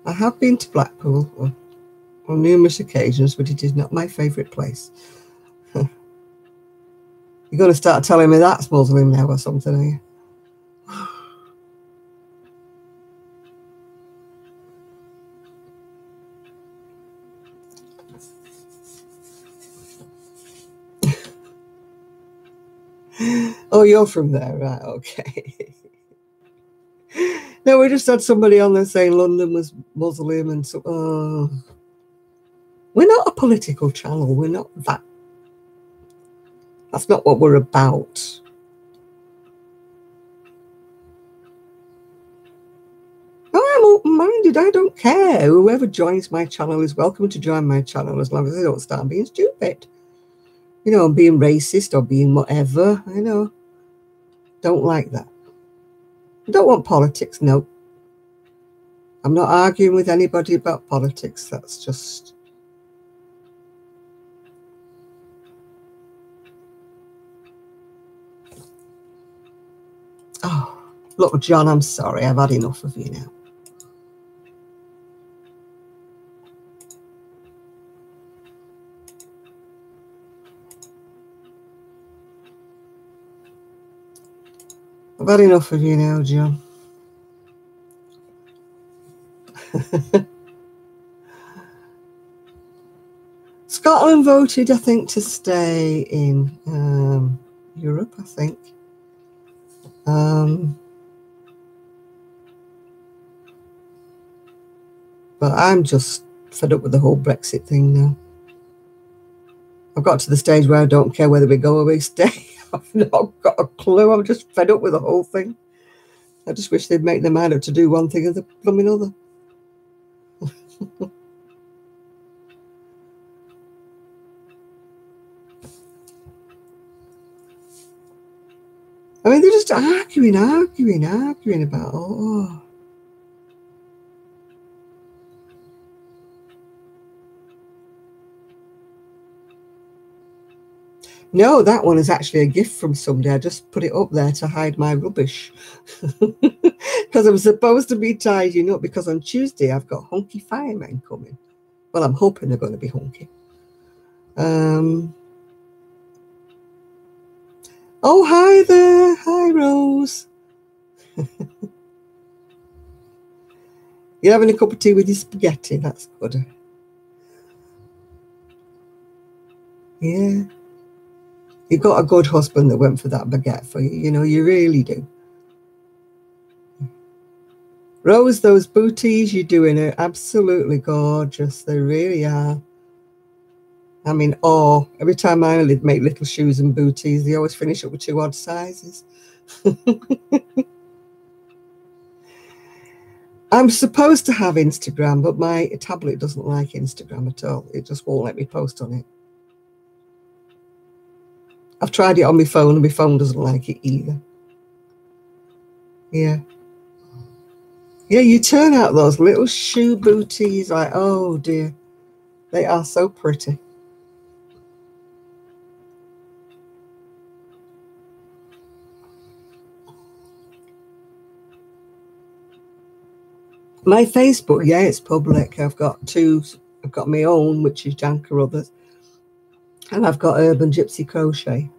I have been to Blackpool on numerous occasions, but it is not my favourite place. You're going to start telling me that's Muslim now or something, are you? Oh, you're from there, right? Okay. No, we just had somebody on there saying London was Muslim and so. Oh. We're not a political channel. We're not that. That's not what we're about. I'm open-minded. I don't care. Whoever joins my channel is welcome to join my channel as long as they don't start being stupid. You know, being racist or being whatever. I know. Don't like that. I don't want politics, no. I'm not arguing with anybody about politics. That's just... Oh, look, John, I'm sorry. I've had enough of you now. I've had enough of you now, John. Scotland voted, I think, to stay in Europe, I think. But I'm just fed up with the whole Brexit thing now. I've got to the stage where I don't care whether we go or we stay. I've not got a clue. I'm just fed up with the whole thing. I just wish they'd make their mind up to do one thing or the blooming other. I mean, they're just arguing about, oh. No, that one is actually a gift from somebody. I just put it up there to hide my rubbish. Because I'm supposed to be tidying up, because on Tuesday I've got hunky firemen coming. Well, I'm hoping they're going to be hunky. Oh, hi there. Hi, Rose. You're having a cup of tea with your spaghetti. That's good. Yeah. You've got a good husband that went for that baguette for you. You know, you really do. Rose, those booties you're doing are absolutely gorgeous. They really are. I mean, oh, every time I make little shoes and booties, they always finish up with 2 odd sizes. I'm supposed to have Instagram, but my tablet doesn't like Instagram at all. It just won't let me post on it. I've tried it on my phone, and my phone doesn't like it either. Yeah. Yeah, you turn out those little shoe booties like, oh dear. They are so pretty. My Facebook, yeah, it's public. I've got 2. I've got my own, which is Jan Carruthers, and I've got Urban Gypsy Crochet,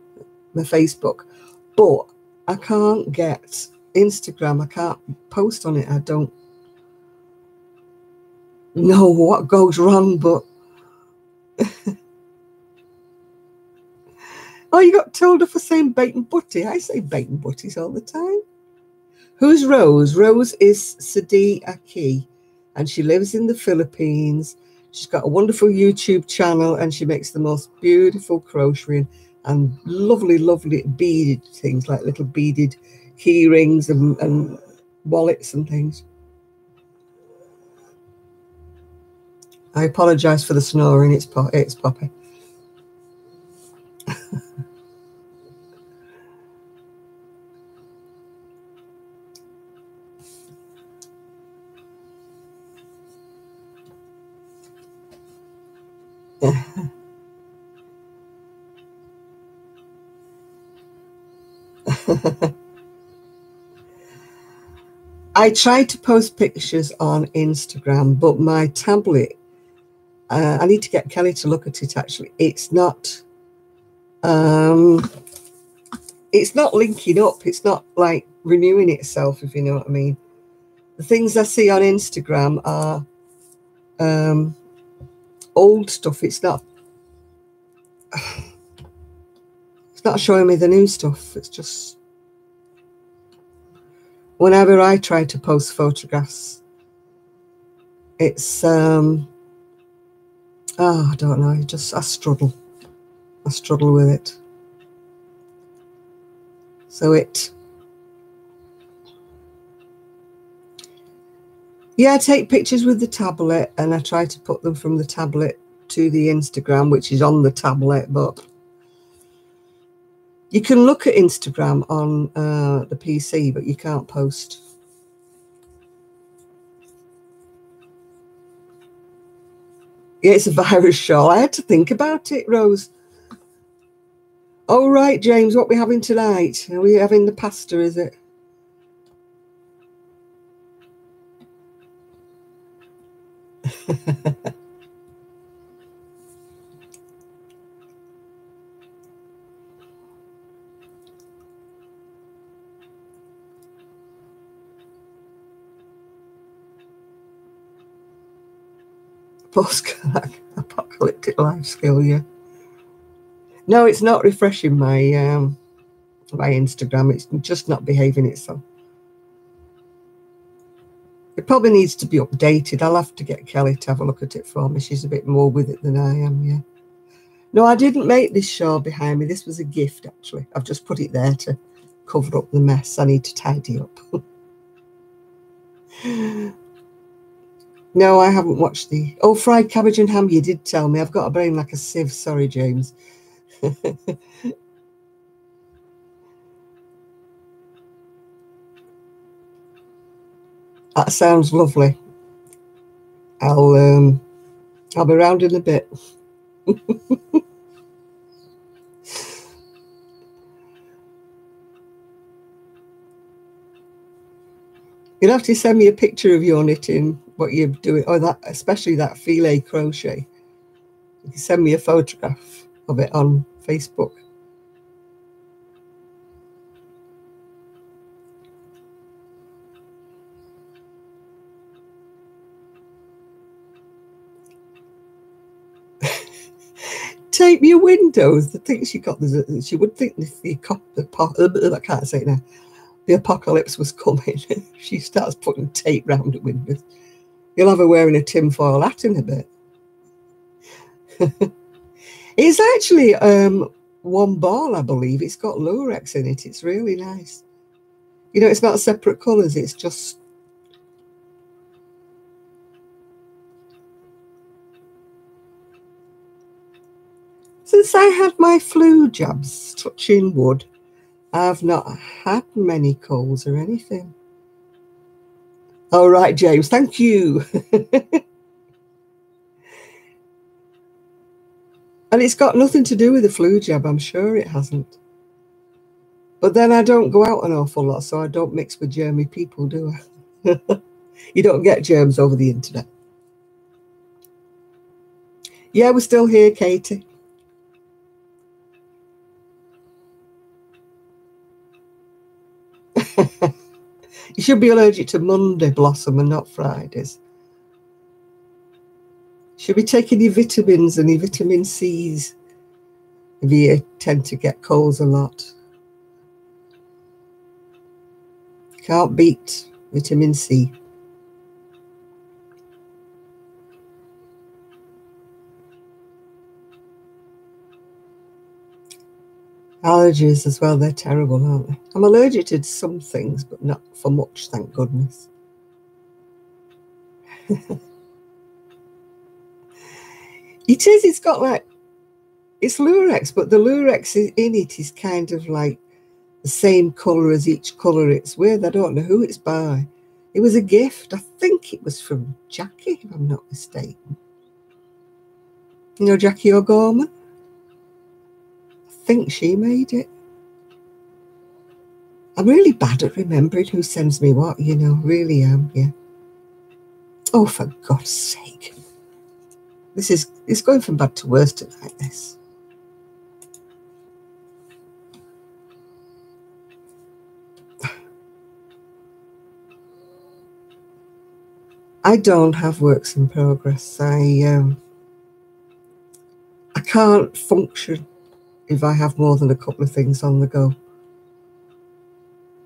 my Facebook. But I can't get Instagram. I can't post on it. I don't know what goes wrong, but oh, you got told off for saying bacon butty. I say bacon butties all the time. Who's Rose? Rose is Sadi Aki, and she lives in the Philippines. She's got a wonderful YouTube channel, and she makes the most beautiful crocheting and lovely, lovely beaded things, like little beaded key rings and wallets and things. I apologise for the snoring. It's Poppy. I tried to post pictures on Instagram, but my tablet, I need to get Kelly to look at it actually. It's not linking up. It's not like renewing itself, if you know what I mean. The things I see on Instagram are old stuff. It's not showing me the new stuff. It's just whenever I try to post photographs, it's I don't know. I struggle with it. So I take pictures with the tablet, and I try to put them from the tablet to the Instagram, which is on the tablet, but you can look at Instagram on the PC, but you can't post. Yeah, it's a virus shawl. I had to think about it, Rose. Oh, right, James, what are we having tonight? Are we having the pasta, is it? Post-apocalyptic life skill, yeah. No, it's not refreshing my my Instagram. It's just not behaving itself. It probably needs to be updated. I'll have to get Kelly to have a look at it for me. She's a bit more with it than I am, yeah. No, I didn't make this shawl behind me. This was a gift, actually. I've just put it there to cover up the mess I need to tidy up. No, I haven't watched the... Oh, fried cabbage and ham, you did tell me. I've got a brain like a sieve. Sorry, James. That sounds lovely. I'll be around in a bit. You'll have to send me a picture of your knitting, what you're doing, or that, especially that filet crochet. You can send me a photograph of it on Facebook. Tape your windows. The thing she got, she would think I can't say it now. The apocalypse was coming. She starts putting tape round the windows. You'll have her wearing a tinfoil hat in a bit. It's actually one ball, I believe. It's got lurex in it. It's really nice. You know, it's not separate colours. It's just... Since I had my flu jabs, touching wood, I've not had many colds or anything. All right, James, thank you. And it's got nothing to do with the flu jab, I'm sure it hasn't. But then I don't go out an awful lot, so I don't mix with germy people, do I? You don't get germs over the internet. Yeah, we're still here, Katie. You should be allergic to Monday Blossom and not Fridays. You should be taking your vitamins and your vitamin C's if you tend to get colds a lot. Can't beat vitamin C. Allergies as well, they're terrible, aren't they? I'm allergic to some things, but not for much, thank goodness. It is, it's got like, it's lurex, but the lurex in it is kind of like the same colour as each colour it's with. I don't know who it's by. It was a gift. I think it was from Jackie, if I'm not mistaken. You know Jackie O'Gorman? I think she made it. I'm really bad at remembering who sends me what, you know, really am, yeah. Oh, for God's sake. It's going from bad to worse tonight, this. I don't have works in progress. I can't function if I have more than a couple of things on the go.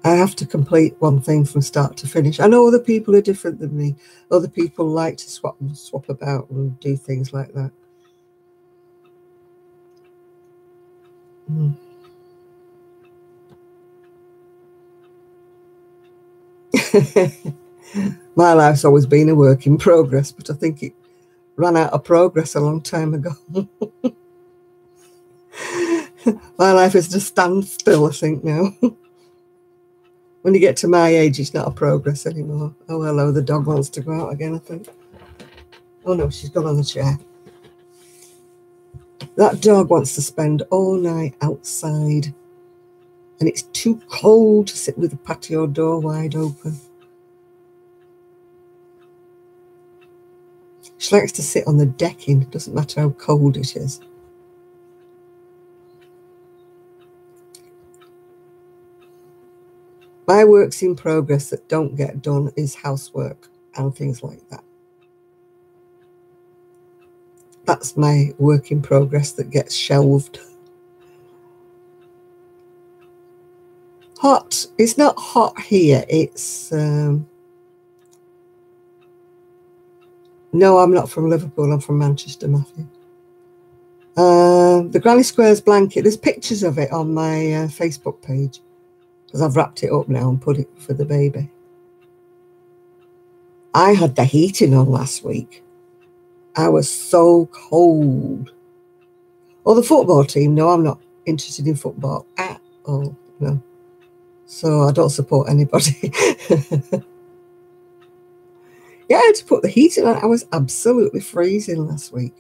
I have to complete one thing from start to finish. I know other people are different than me. Other people like to swap about and do things like that. Mm. My life's always been a work in progress, but I think it ran out of progress a long time ago. My life is just standstill, I think, now. When you get to my age, it's not a progress anymore. Oh, hello, the dog wants to go out again, I think. Oh, no, she's gone on the chair. That dog wants to spend all night outside, and it's too cold to sit with the patio door wide open. She likes to sit on the decking. It doesn't matter how cold it is. My works in progress that don't get done is housework and things like that. That's my work in progress that gets shelved. Hot. It's not hot here. It's... No, I'm not from Liverpool. I'm from Manchester, Matthew. The Granny Squares blanket. There's pictures of it on my Facebook page because I've wrapped it up now and put it for the baby. I had the heating on last week. I was so cold. Or the football team. No, I'm not interested in football at all. No. So I don't support anybody. Yeah, I had to put the heating on. I was absolutely freezing last week.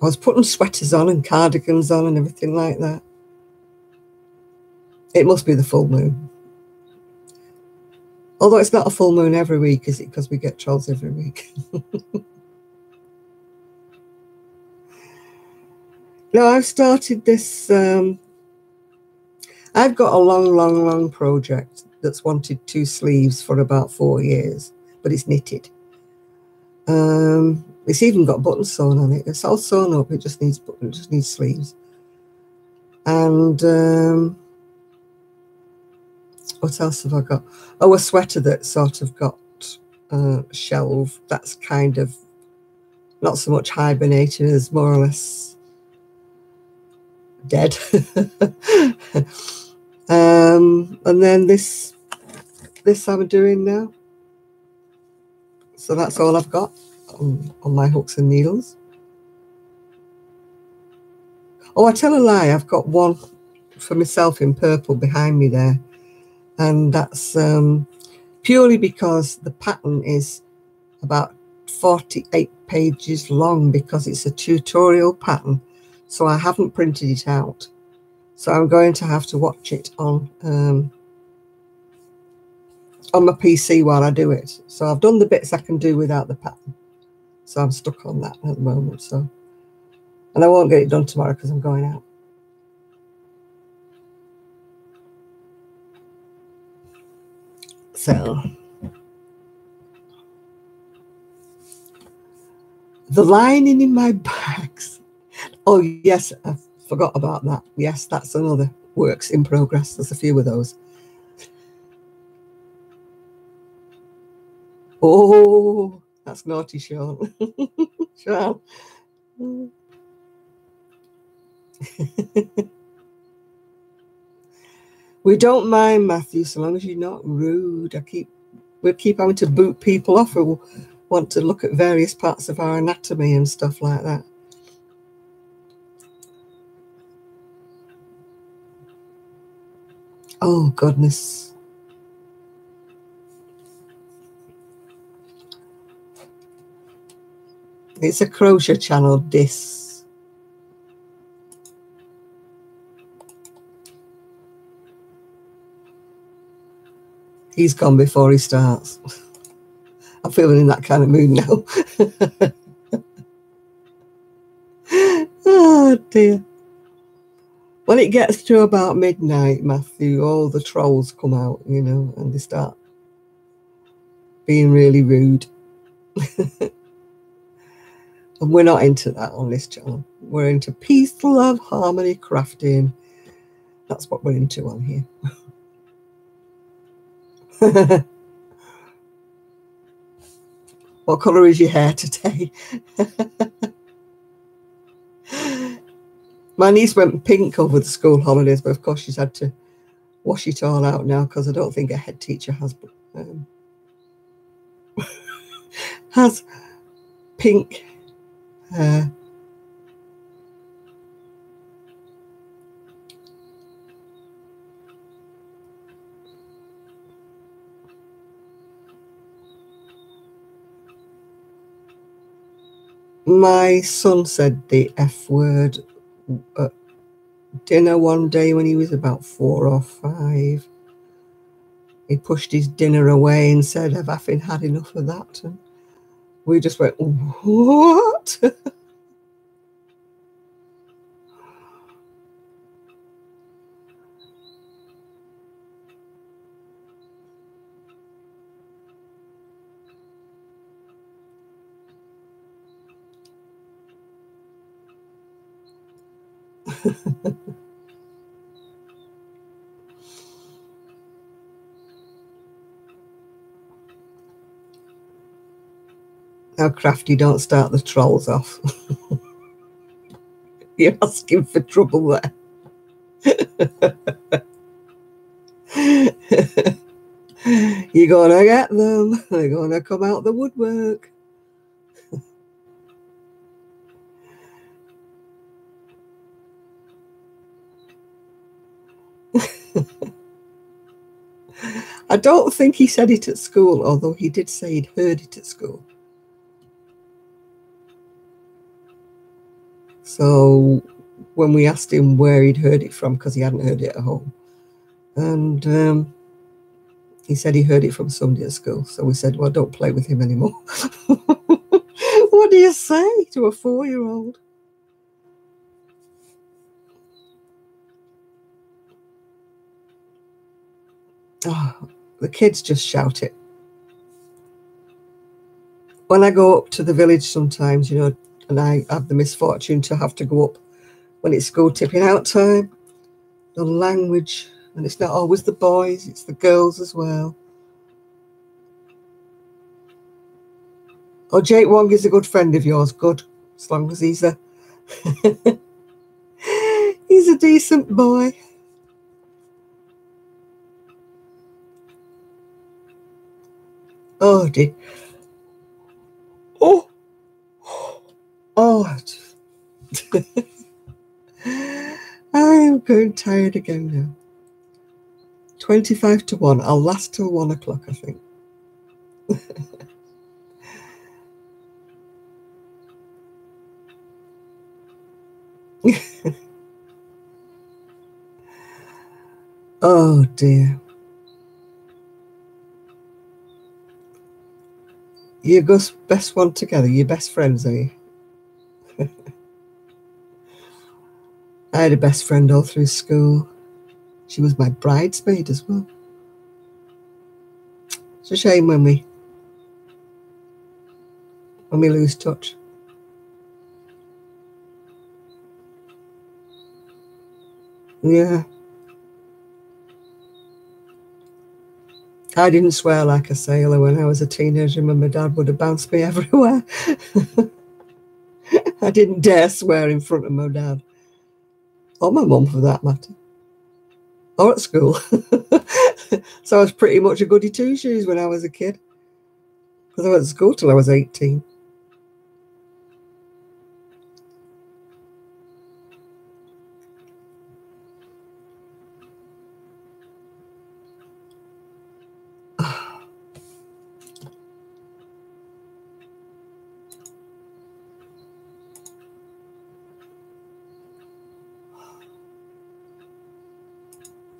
I was putting sweaters on and cardigans on and everything like that. It must be the full moon. Although it's not a full moon every week, is it? Because we get trolls every week. No, I've started this. I've got a long project that's wanted 2 sleeves for about 4 years, but it's knitted. It's even got buttons sewn on it. It's all sewn up. It just needs sleeves. And what else have I got? Oh, a sweater that sort of got shelved. That's kind of not so much hibernating as more or less dead. And then this I'm doing now. So that's all I've got on my hooks and needles. Oh, I tell a lie. I've got one for myself in purple behind me there. And that's purely because the pattern is about 48 pages long because it's a tutorial pattern. So I haven't printed it out. So I'm going to have to watch it on my PC while I do it. So I've done the bits I can do without the pattern. So I'm stuck on that at the moment. So, and I won't get it done tomorrow because I'm going out. So the lining in my bags. Oh yes, I forgot about that. Yes, that's another works in progress. There's a few of those. Oh, that's naughty, Sean. Sean. We don't mind, Matthew, so long as you're not rude. We'll keep having to boot people off who want to look at various parts of our anatomy and stuff like that. Oh, goodness. It's a crochet channel, this. He's gone before he starts. I'm feeling in that kind of mood now. Oh dear. When it gets to about midnight, Matthew, all the trolls come out, you know, and they start being really rude. And we're not into that on this channel. We're into peace, love, harmony, crafting. That's what we're into on here. What colour is your hair today? My niece went pink over the school holidays, but of course she's had to wash it all out now because I don't think a head teacher has pink hair. My son said the F word at dinner one day when he was about 4 or 5. He pushed his dinner away and said, I've effing had enough of that. And we just went, what? Now, Crafty, don't start the trolls off. You're asking for trouble there. You're gonna get them. They're gonna come out the woodwork. I don't think he said it at school, although he did say he'd heard it at school. So when we asked him where he'd heard it from, because he hadn't heard it at home, and he said he heard it from somebody at school. So we said, well, don't play with him anymore. What do you say to a 4-year-old? Oh, the kids just shout it. When I go up to the village sometimes, you know, and I have the misfortune to have to go up when it's school tipping out time, the language, and it's not always the boys, it's the girls as well. Oh, Jake Wong is a good friend of yours. Good, as long as he's a he's a decent boy. Oh dear. Oh. I'm going tired again now. 25 to 1. I'll last till 1 o'clock, I think. Oh dear. You're Gus' best one together. You're best friends, are you? I had a best friend all through school. She was my bridesmaid as well. It's a shame when we lose touch. Yeah. I didn't swear like a sailor when I was a teenager, and my dad would have bounced me everywhere. I didn't dare swear in front of my dad. Or my mum, for that matter. Or at school. So I was pretty much a goody two-shoes when I was a kid. Because I went to school till I was 18.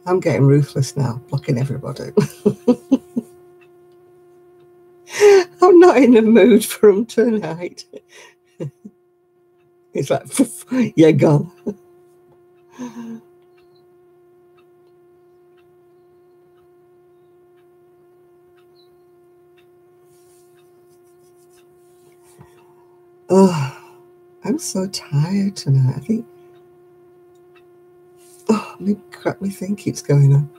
I'm getting ruthless now, blocking everybody. in the mood for them tonight. It's like, you're gone. Oh, I'm so tired tonight. I think, oh, my crap, my thing keeps going on.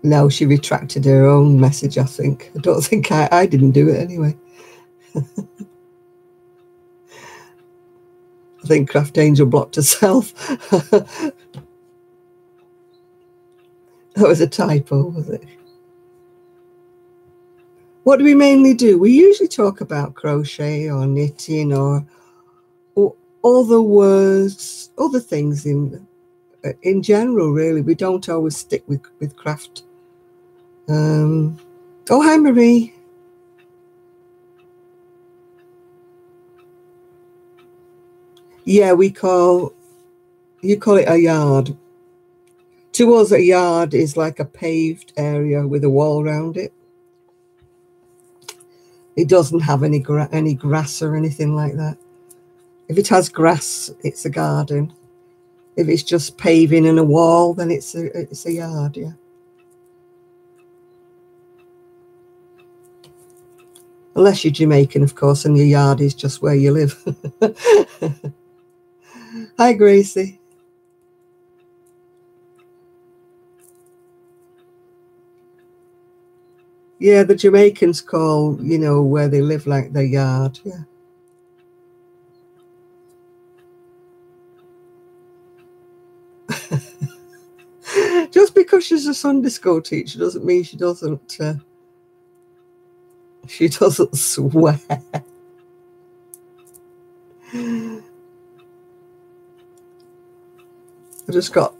No, she retracted her own message, I think. I don't think I didn't do it anyway. I think Craft Angel blocked herself. That was a typo, was it? What do we mainly do? We usually talk about crochet or knitting or other words, other things in general, really. We don't always stick with craft. Oh, hi, Marie. Yeah, you call it a yard. To us, a yard is like a paved area with a wall around it. It doesn't have any grass or anything like that. If it has grass, it's a garden. If it's just paving and a wall, then it's a yard, yeah. Unless you're Jamaican, of course, and your yard is just where you live. Hi, Gracie. Yeah, the Jamaicans call, where they live like their yard, yeah. Just because she's a Sunday school teacher doesn't mean she doesn't swear. I just got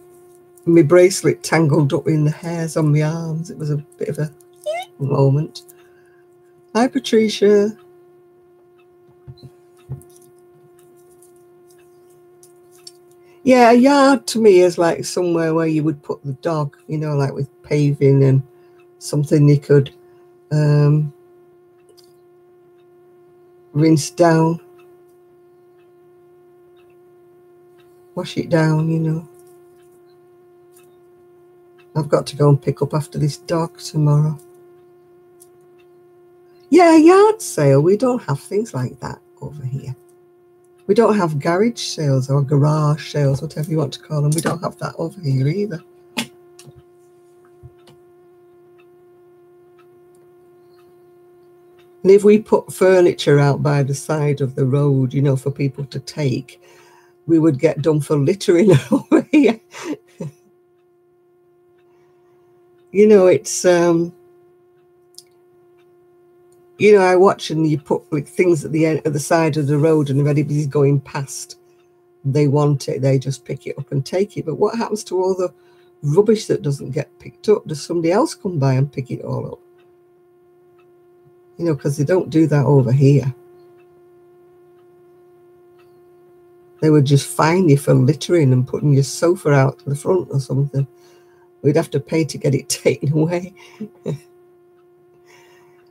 my bracelet tangled up in the hairs on my arms. It was a bit of a moment. Hi, Patricia. Yeah, a yard to me is like somewhere where you would put the dog, like with paving and something you could rinse down, wash it down, I've got to go and pick up after this dog tomorrow. Yeah, a yard sale. We don't have things like that over here. We don't have garage sales or garage sales, whatever you want to call them. We don't have that over here either. And if we put furniture out by the side of the road, for people to take, we would get done for littering over here. It's I watch and you put like things at the end of the side of the road, and if anybody's going past, they want it, they just pick it up and take it. But what happens to all the rubbish that doesn't get picked up? Does somebody else come by and pick it all up? Because they don't do that over here. They would just fine you for littering and putting your sofa out to the front or something. We'd have to pay to get it taken away.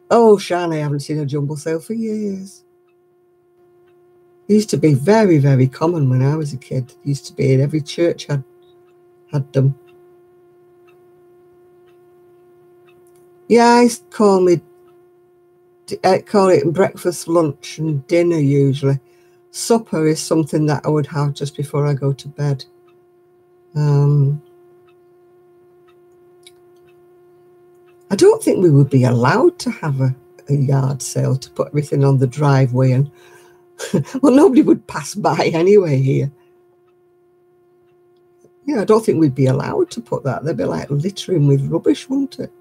Oh, Shan, I haven't seen a jumble sale for years. It used to be very, very common when I was a kid. It used to be in every church had them. Yeah, I call it breakfast, lunch, and dinner usually. Supper is something that I would have just before I go to bed. I don't think we would be allowed to have a yard sale to put everything on the driveway, and well, nobody would pass by anyway here. Yeah, I don't think we'd be allowed to put that. They'd be like littering with rubbish, wouldn't it?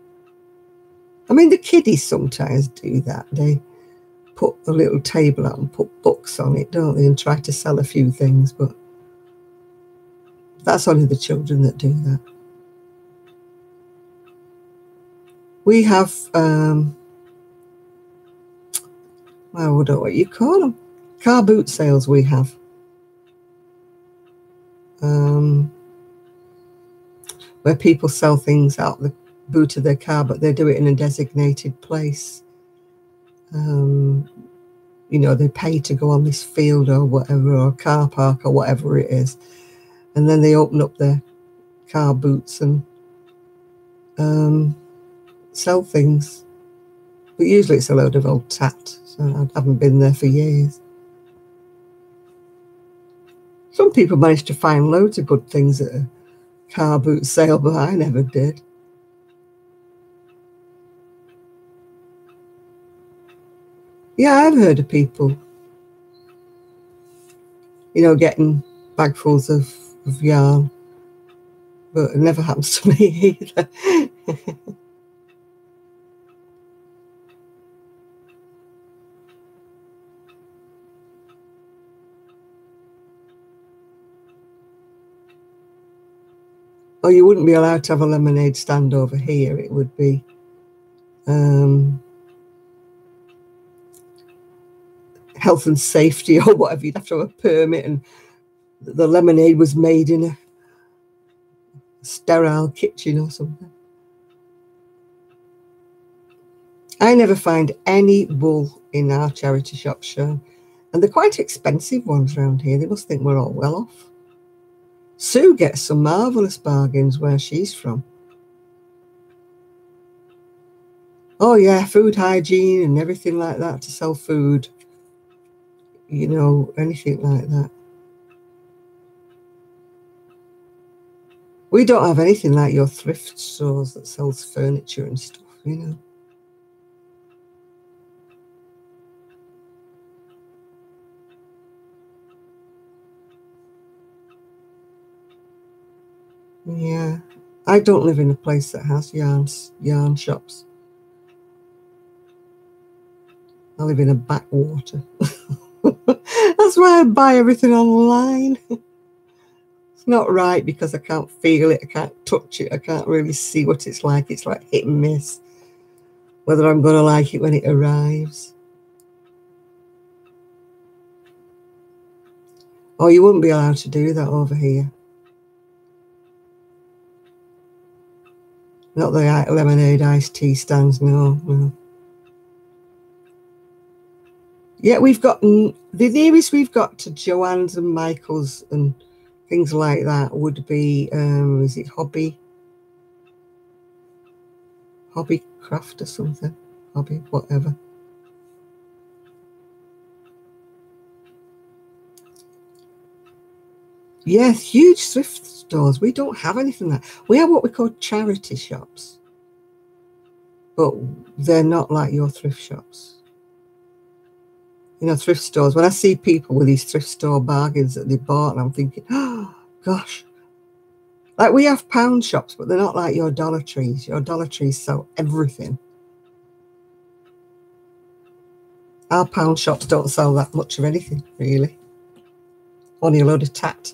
I mean, the kiddies sometimes do that. They put a little table out and put books on it, don't they, and try to sell a few things, but that's only the children that do that. We have, well, I don't know what you call them. Car boot sales we have. Where people sell things out boot of their car, but they do it in a designated place. You know, they pay to go on this field or whatever, or car park or whatever it is, and then they open up their car boots and sell things. But usually it's a load of old tat, so I haven't been there for years. Some people manage to find loads of good things at a car boot sale, but I never did. Yeah, I've heard of people, you know, getting bagfuls of yarn, but it never happens to me either. Oh, you wouldn't be allowed to have a lemonade stand over here. It would be health and safety or whatever. You'd have to have a permit, and the lemonade was made in a sterile kitchen or something. I never find any wool in our charity shops, Sean, and they're quite expensive ones around here. They must think we're all well off. Sue gets some marvellous bargains where she's from. Oh yeah, food hygiene and everything like that, to sell food, you know, anything like that. We don't have anything like your thrift stores that sells furniture and stuff, you know. Yeah, I don't live in a place that has yarn shops. I live in a backwater. That's why I buy everything online. It's not right because I can't feel it, I can't touch it, I can't really see what it's like. It's like hit and miss, whether I'm going to like it when it arrives. Oh, you wouldn't be allowed to do that over here. Not the lemonade iced tea stands, no. Yeah, we've got, the nearest we've got to Joann's and Michael's and things like that would be, is it Hobby Craft or something? Hobby, whatever. Yes, huge thrift stores. We don't have anything like that. We have what we call charity shops, but they're not like your thrift shops. You know, thrift stores, when I see people with these thrift store bargains that they bought, and I'm thinking, oh, gosh. Like, we have pound shops, but they're not like your Dollar Trees. Your Dollar Trees sell everything. Our pound shops don't sell that much of anything, really. Only a load of tat.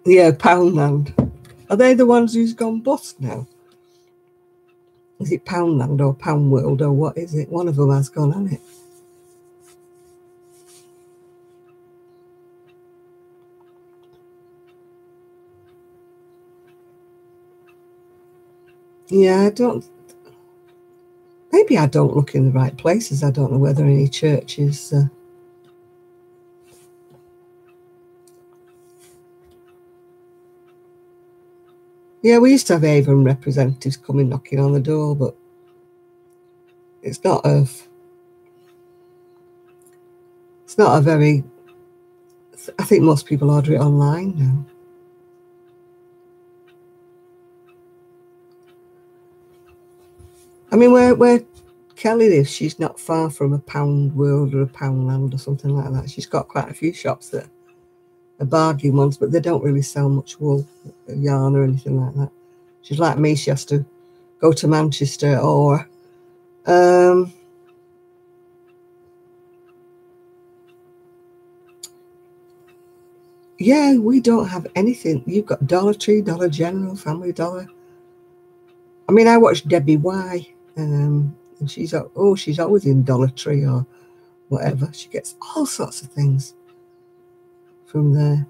Yeah, Poundland. Are they the ones who's gone bust now? Is it Poundland or Pound World or what is it? One of them has gone, hasn't it? Yeah, maybe I don't look in the right places. I don't know whether any churches. Yeah, we used to have Avon representatives coming knocking on the door, but it's not a very, I think most people order it online now. I mean, where Kelly lives, she's not far from a Pound World or a Poundland or something like that. She's got quite a few shops that are bargain ones, but they don't really sell much wool, yarn or anything like that. She's like me, she has to go to Manchester or yeah, we don't have anything. You've got Dollar Tree, Dollar General, Family Dollar. I mean, I watch Debbie Y, and she's always in Dollar Tree or whatever. She gets all sorts of things from there.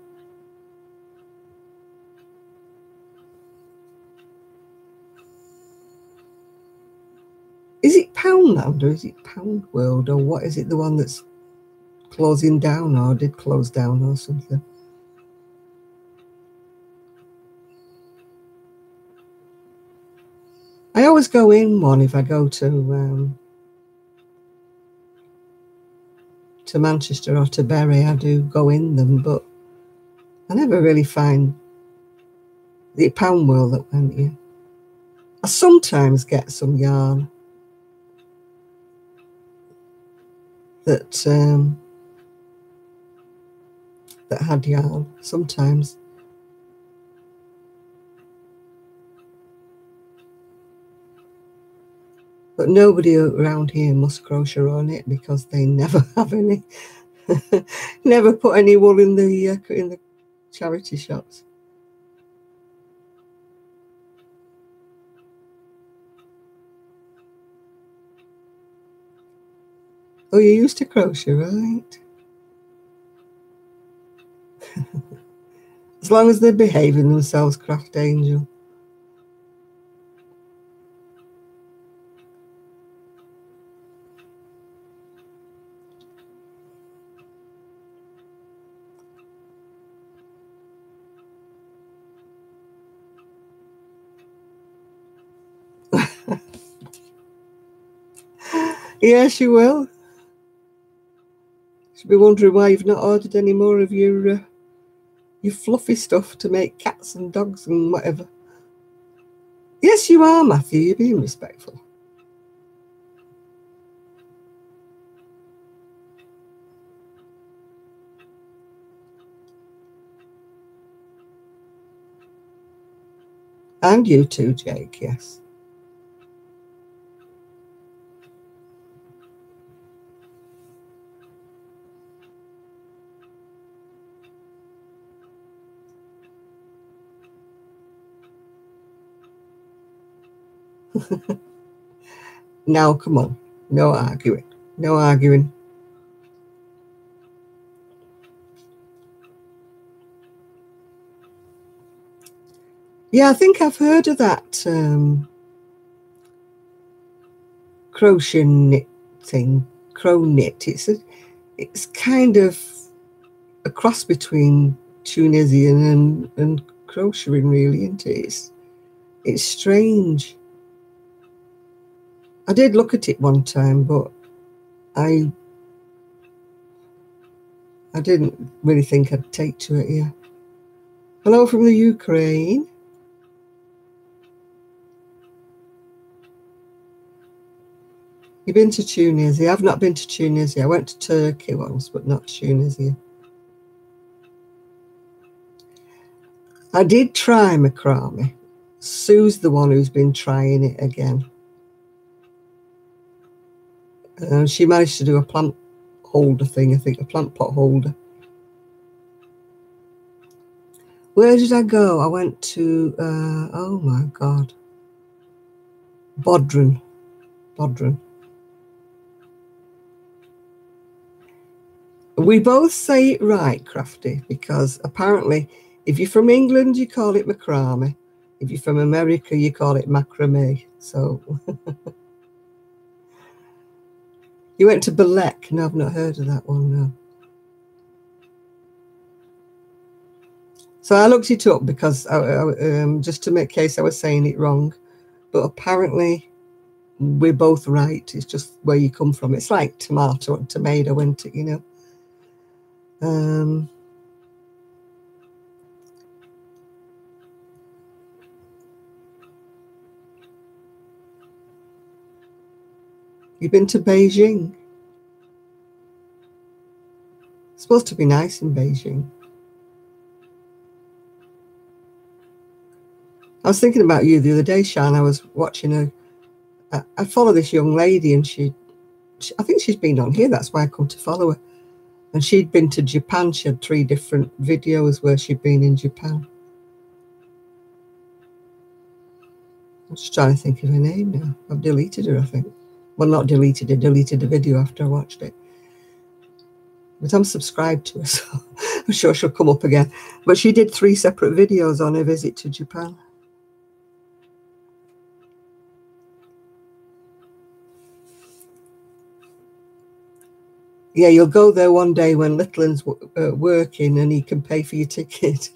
Poundland, or is it Pound World, or what is it, the one that's closing down or did close down or something? I always go in one if I go to Manchester or to Bury. I do go in them, but I never really find the Pound World that went here. I sometimes get some yarn that that had yarn sometimes. But nobody around here must crochet or knit because they never have any. Never put any wool in the charity shops. Oh, you used to crochet, right? As long as they're behaving themselves, Craft Angel. Yes, you will. Should be wondering why you've not ordered any more of your fluffy stuff to make cats and dogs and whatever. Yes, you are, Matthew. You're being respectful. And you too, Jake, yes. Now, come on. No arguing. No arguing. Yeah, I think I've heard of that crochet knit thing. Crow knit. It's kind of a cross between Tunisian and crocheting, really, isn't it? It's strange. I did look at it one time, but I didn't really think I'd take to it, yeah. Hello from the Ukraine. You've been to Tunisia? I've not been to Tunisia. I went to Turkey once, but not Tunisia. I did try macrame. Sue's the one who's been trying it again. She managed to do a plant holder thing, I think, a plant pot holder. Where did I go? I went to, oh my God, Bodrum. We both say it right, Crafty, because apparently if you're from England, you call it macrame. If you're from America, you call it macrame. So you went to Belek. No, I've not heard of that one, no. So I looked it up because just to make case I was saying it wrong. But apparently we're both right. It's just where you come from. It's like tomato and tomato, isn't it, you know? You've been to Beijing? It's supposed to be nice in Beijing. I was thinking about you the other day, Shan. I was watching I follow this young lady, and she I think she's been on here. That's why I come to follow her. And she'd been to Japan. She had 3 different videos where she'd been in Japan. I'm just trying to think of her name now. I've deleted her, I think. Well, not deleted her, deleted the video after I watched it. But I'm subscribed to her, so I'm sure she'll come up again. But she did 3 separate videos on her visit to Japan. Yeah, you'll go there one day when Littleton's working and he can pay for your ticket.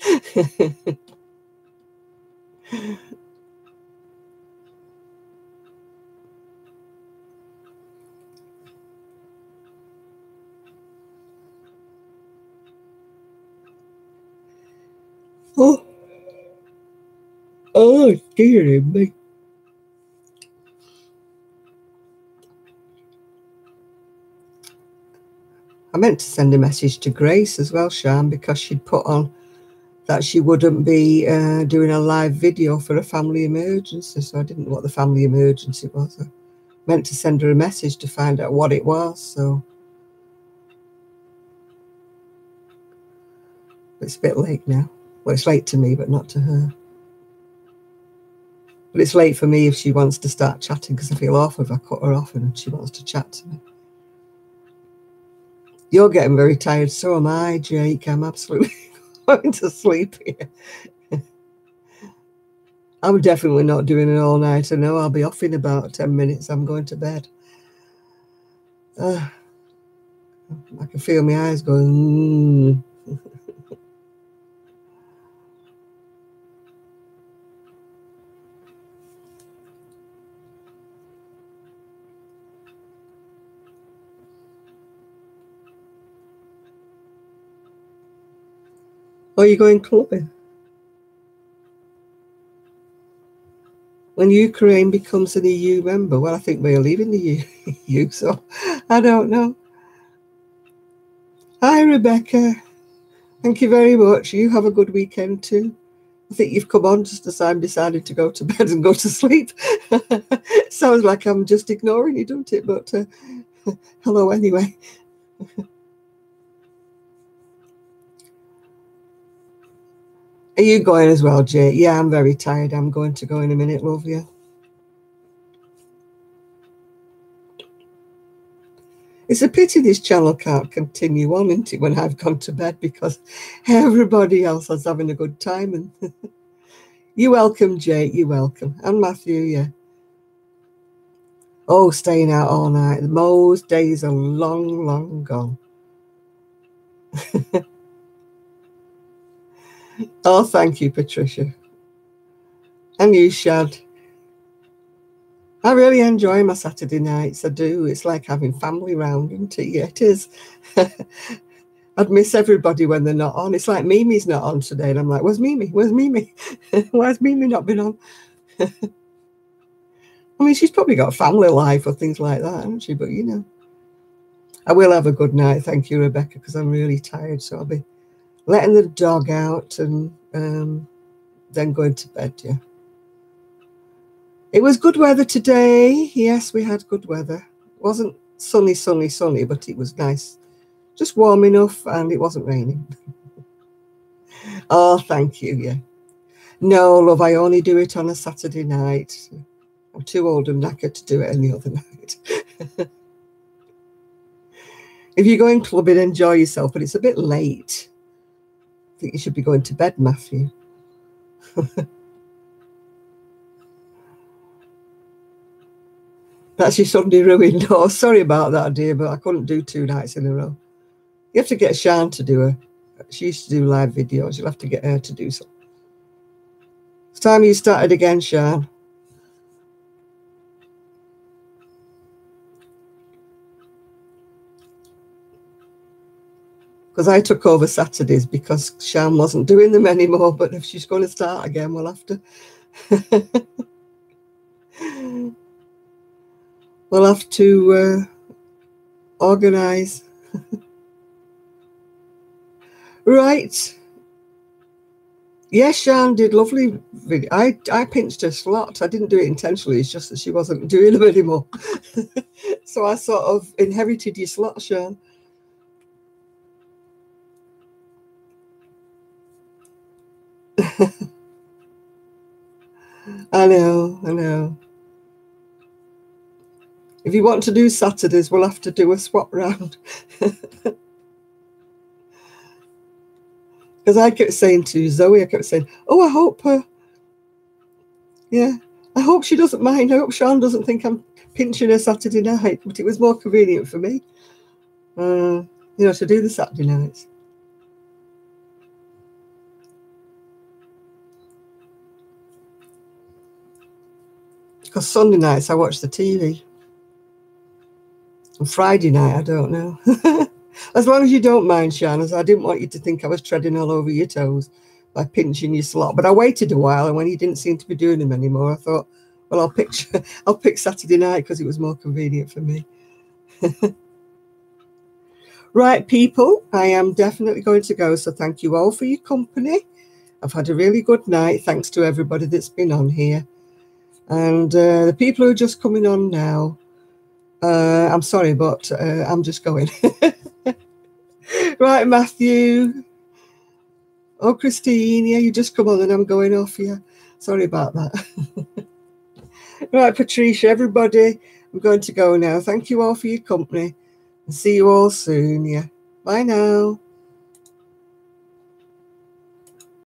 Oh, oh, dearie me. I meant to send a message to Grace as well, Sian, because she'd put on that she wouldn't be doing a live video for a family emergency, so I didn't know what the family emergency was. I meant to send her a message to find out what it was, so it's a bit late now. Well, it's late to me, but not to her. But it's late for me if she wants to start chatting, because I feel awful if I cut her off and she wants to chat to me. You're getting very tired, so am I, Jake. I'm absolutely going to sleep here. I'm definitely not doing an all-nighter. No, I'll be off in about 10 minutes. I'm going to bed. I can feel my eyes going. Oh, you're going clubbing? When Ukraine becomes an EU member, well, I think we're leaving the EU, so I don't know. Hi, Rebecca. Thank you very much. You have a good weekend too. I think you've come on just as I'm deciding to go to bed and go to sleep. Sounds like I'm just ignoring you, don't it? But hello anyway. Are you going as well, Jay? Yeah, I'm very tired. I'm going to go in a minute, love you. It's a pity this channel can't continue on, isn't it, when I've gone to bed, because everybody else is having a good time. And you're welcome, Jay. You're welcome. And Matthew, yeah. Oh, staying out all night. Most days are long, long gone. Oh, thank you, Patricia. And you, Shad. I really enjoy my Saturday nights. I do. It's like having family round, isn't it? Yeah, it is. I'd miss everybody when they're not on. It's like Mimi's not on today. And I'm like, where's Mimi? Where's Mimi? Why has Mimi not been on? I mean, she's probably got a family life or things like that, hasn't she? But, you know, I will have a good night. Thank you, Rebecca, because I'm really tired. So I'll be letting the dog out and then going to bed, yeah. It was good weather today. Yes, we had good weather. It wasn't sunny, but it was nice. Just warm enough, and it wasn't raining. Oh, thank you, yeah. No, love, I only do it on a Saturday night. I'm too old and knackered to do it any other night. If you're going clubbing, enjoy yourself, but it's a bit late. I think you should be going to bed, Matthew. That's your Sunday ruined. Oh, sorry about that, dear, but I couldn't do 2 nights in a row. You have to get Shan to do her. She used to do live videos. You'll have to get her to do some. It's time you started again, Shan. Because I took over Saturdays because Shan wasn't doing them anymore. But if she's going to start again, we'll have to. We'll have to organise. Right. Yes, Shan did lovely video. I pinched her slot. I didn't do it intentionally. It's just that she wasn't doing them anymore. So I sort of inherited your slot, Shan. I know. If you want to do Saturdays, we'll have to do a swap round. Because I kept saying to Zoe, I kept saying, oh, I hope I hope she doesn't mind. I hope Sean doesn't think I'm pinching her Saturday night, but it was more convenient for me. To do the Saturday nights. Because Sunday nights I watch the TV. And Friday night, I don't know. As long as you don't mind, Shannon, I didn't want you to think I was treading all over your toes by pinching your slot. But I waited a while, and when you didn't seem to be doing them anymore, I thought, well, I'll pick Saturday night because it was more convenient for me. Right, people, I am definitely going to go. So thank you all for your company. I've had a really good night. Thanks to everybody that's been on here. And the people who are just coming on now, I'm sorry, but I'm just going. Right, Matthew. Oh, Christine, yeah, you just come on and I'm going off, yeah. Sorry about that. Right, Patricia, everybody, I'm going to go now. Thank you all for your company. And see you all soon, yeah. Bye now.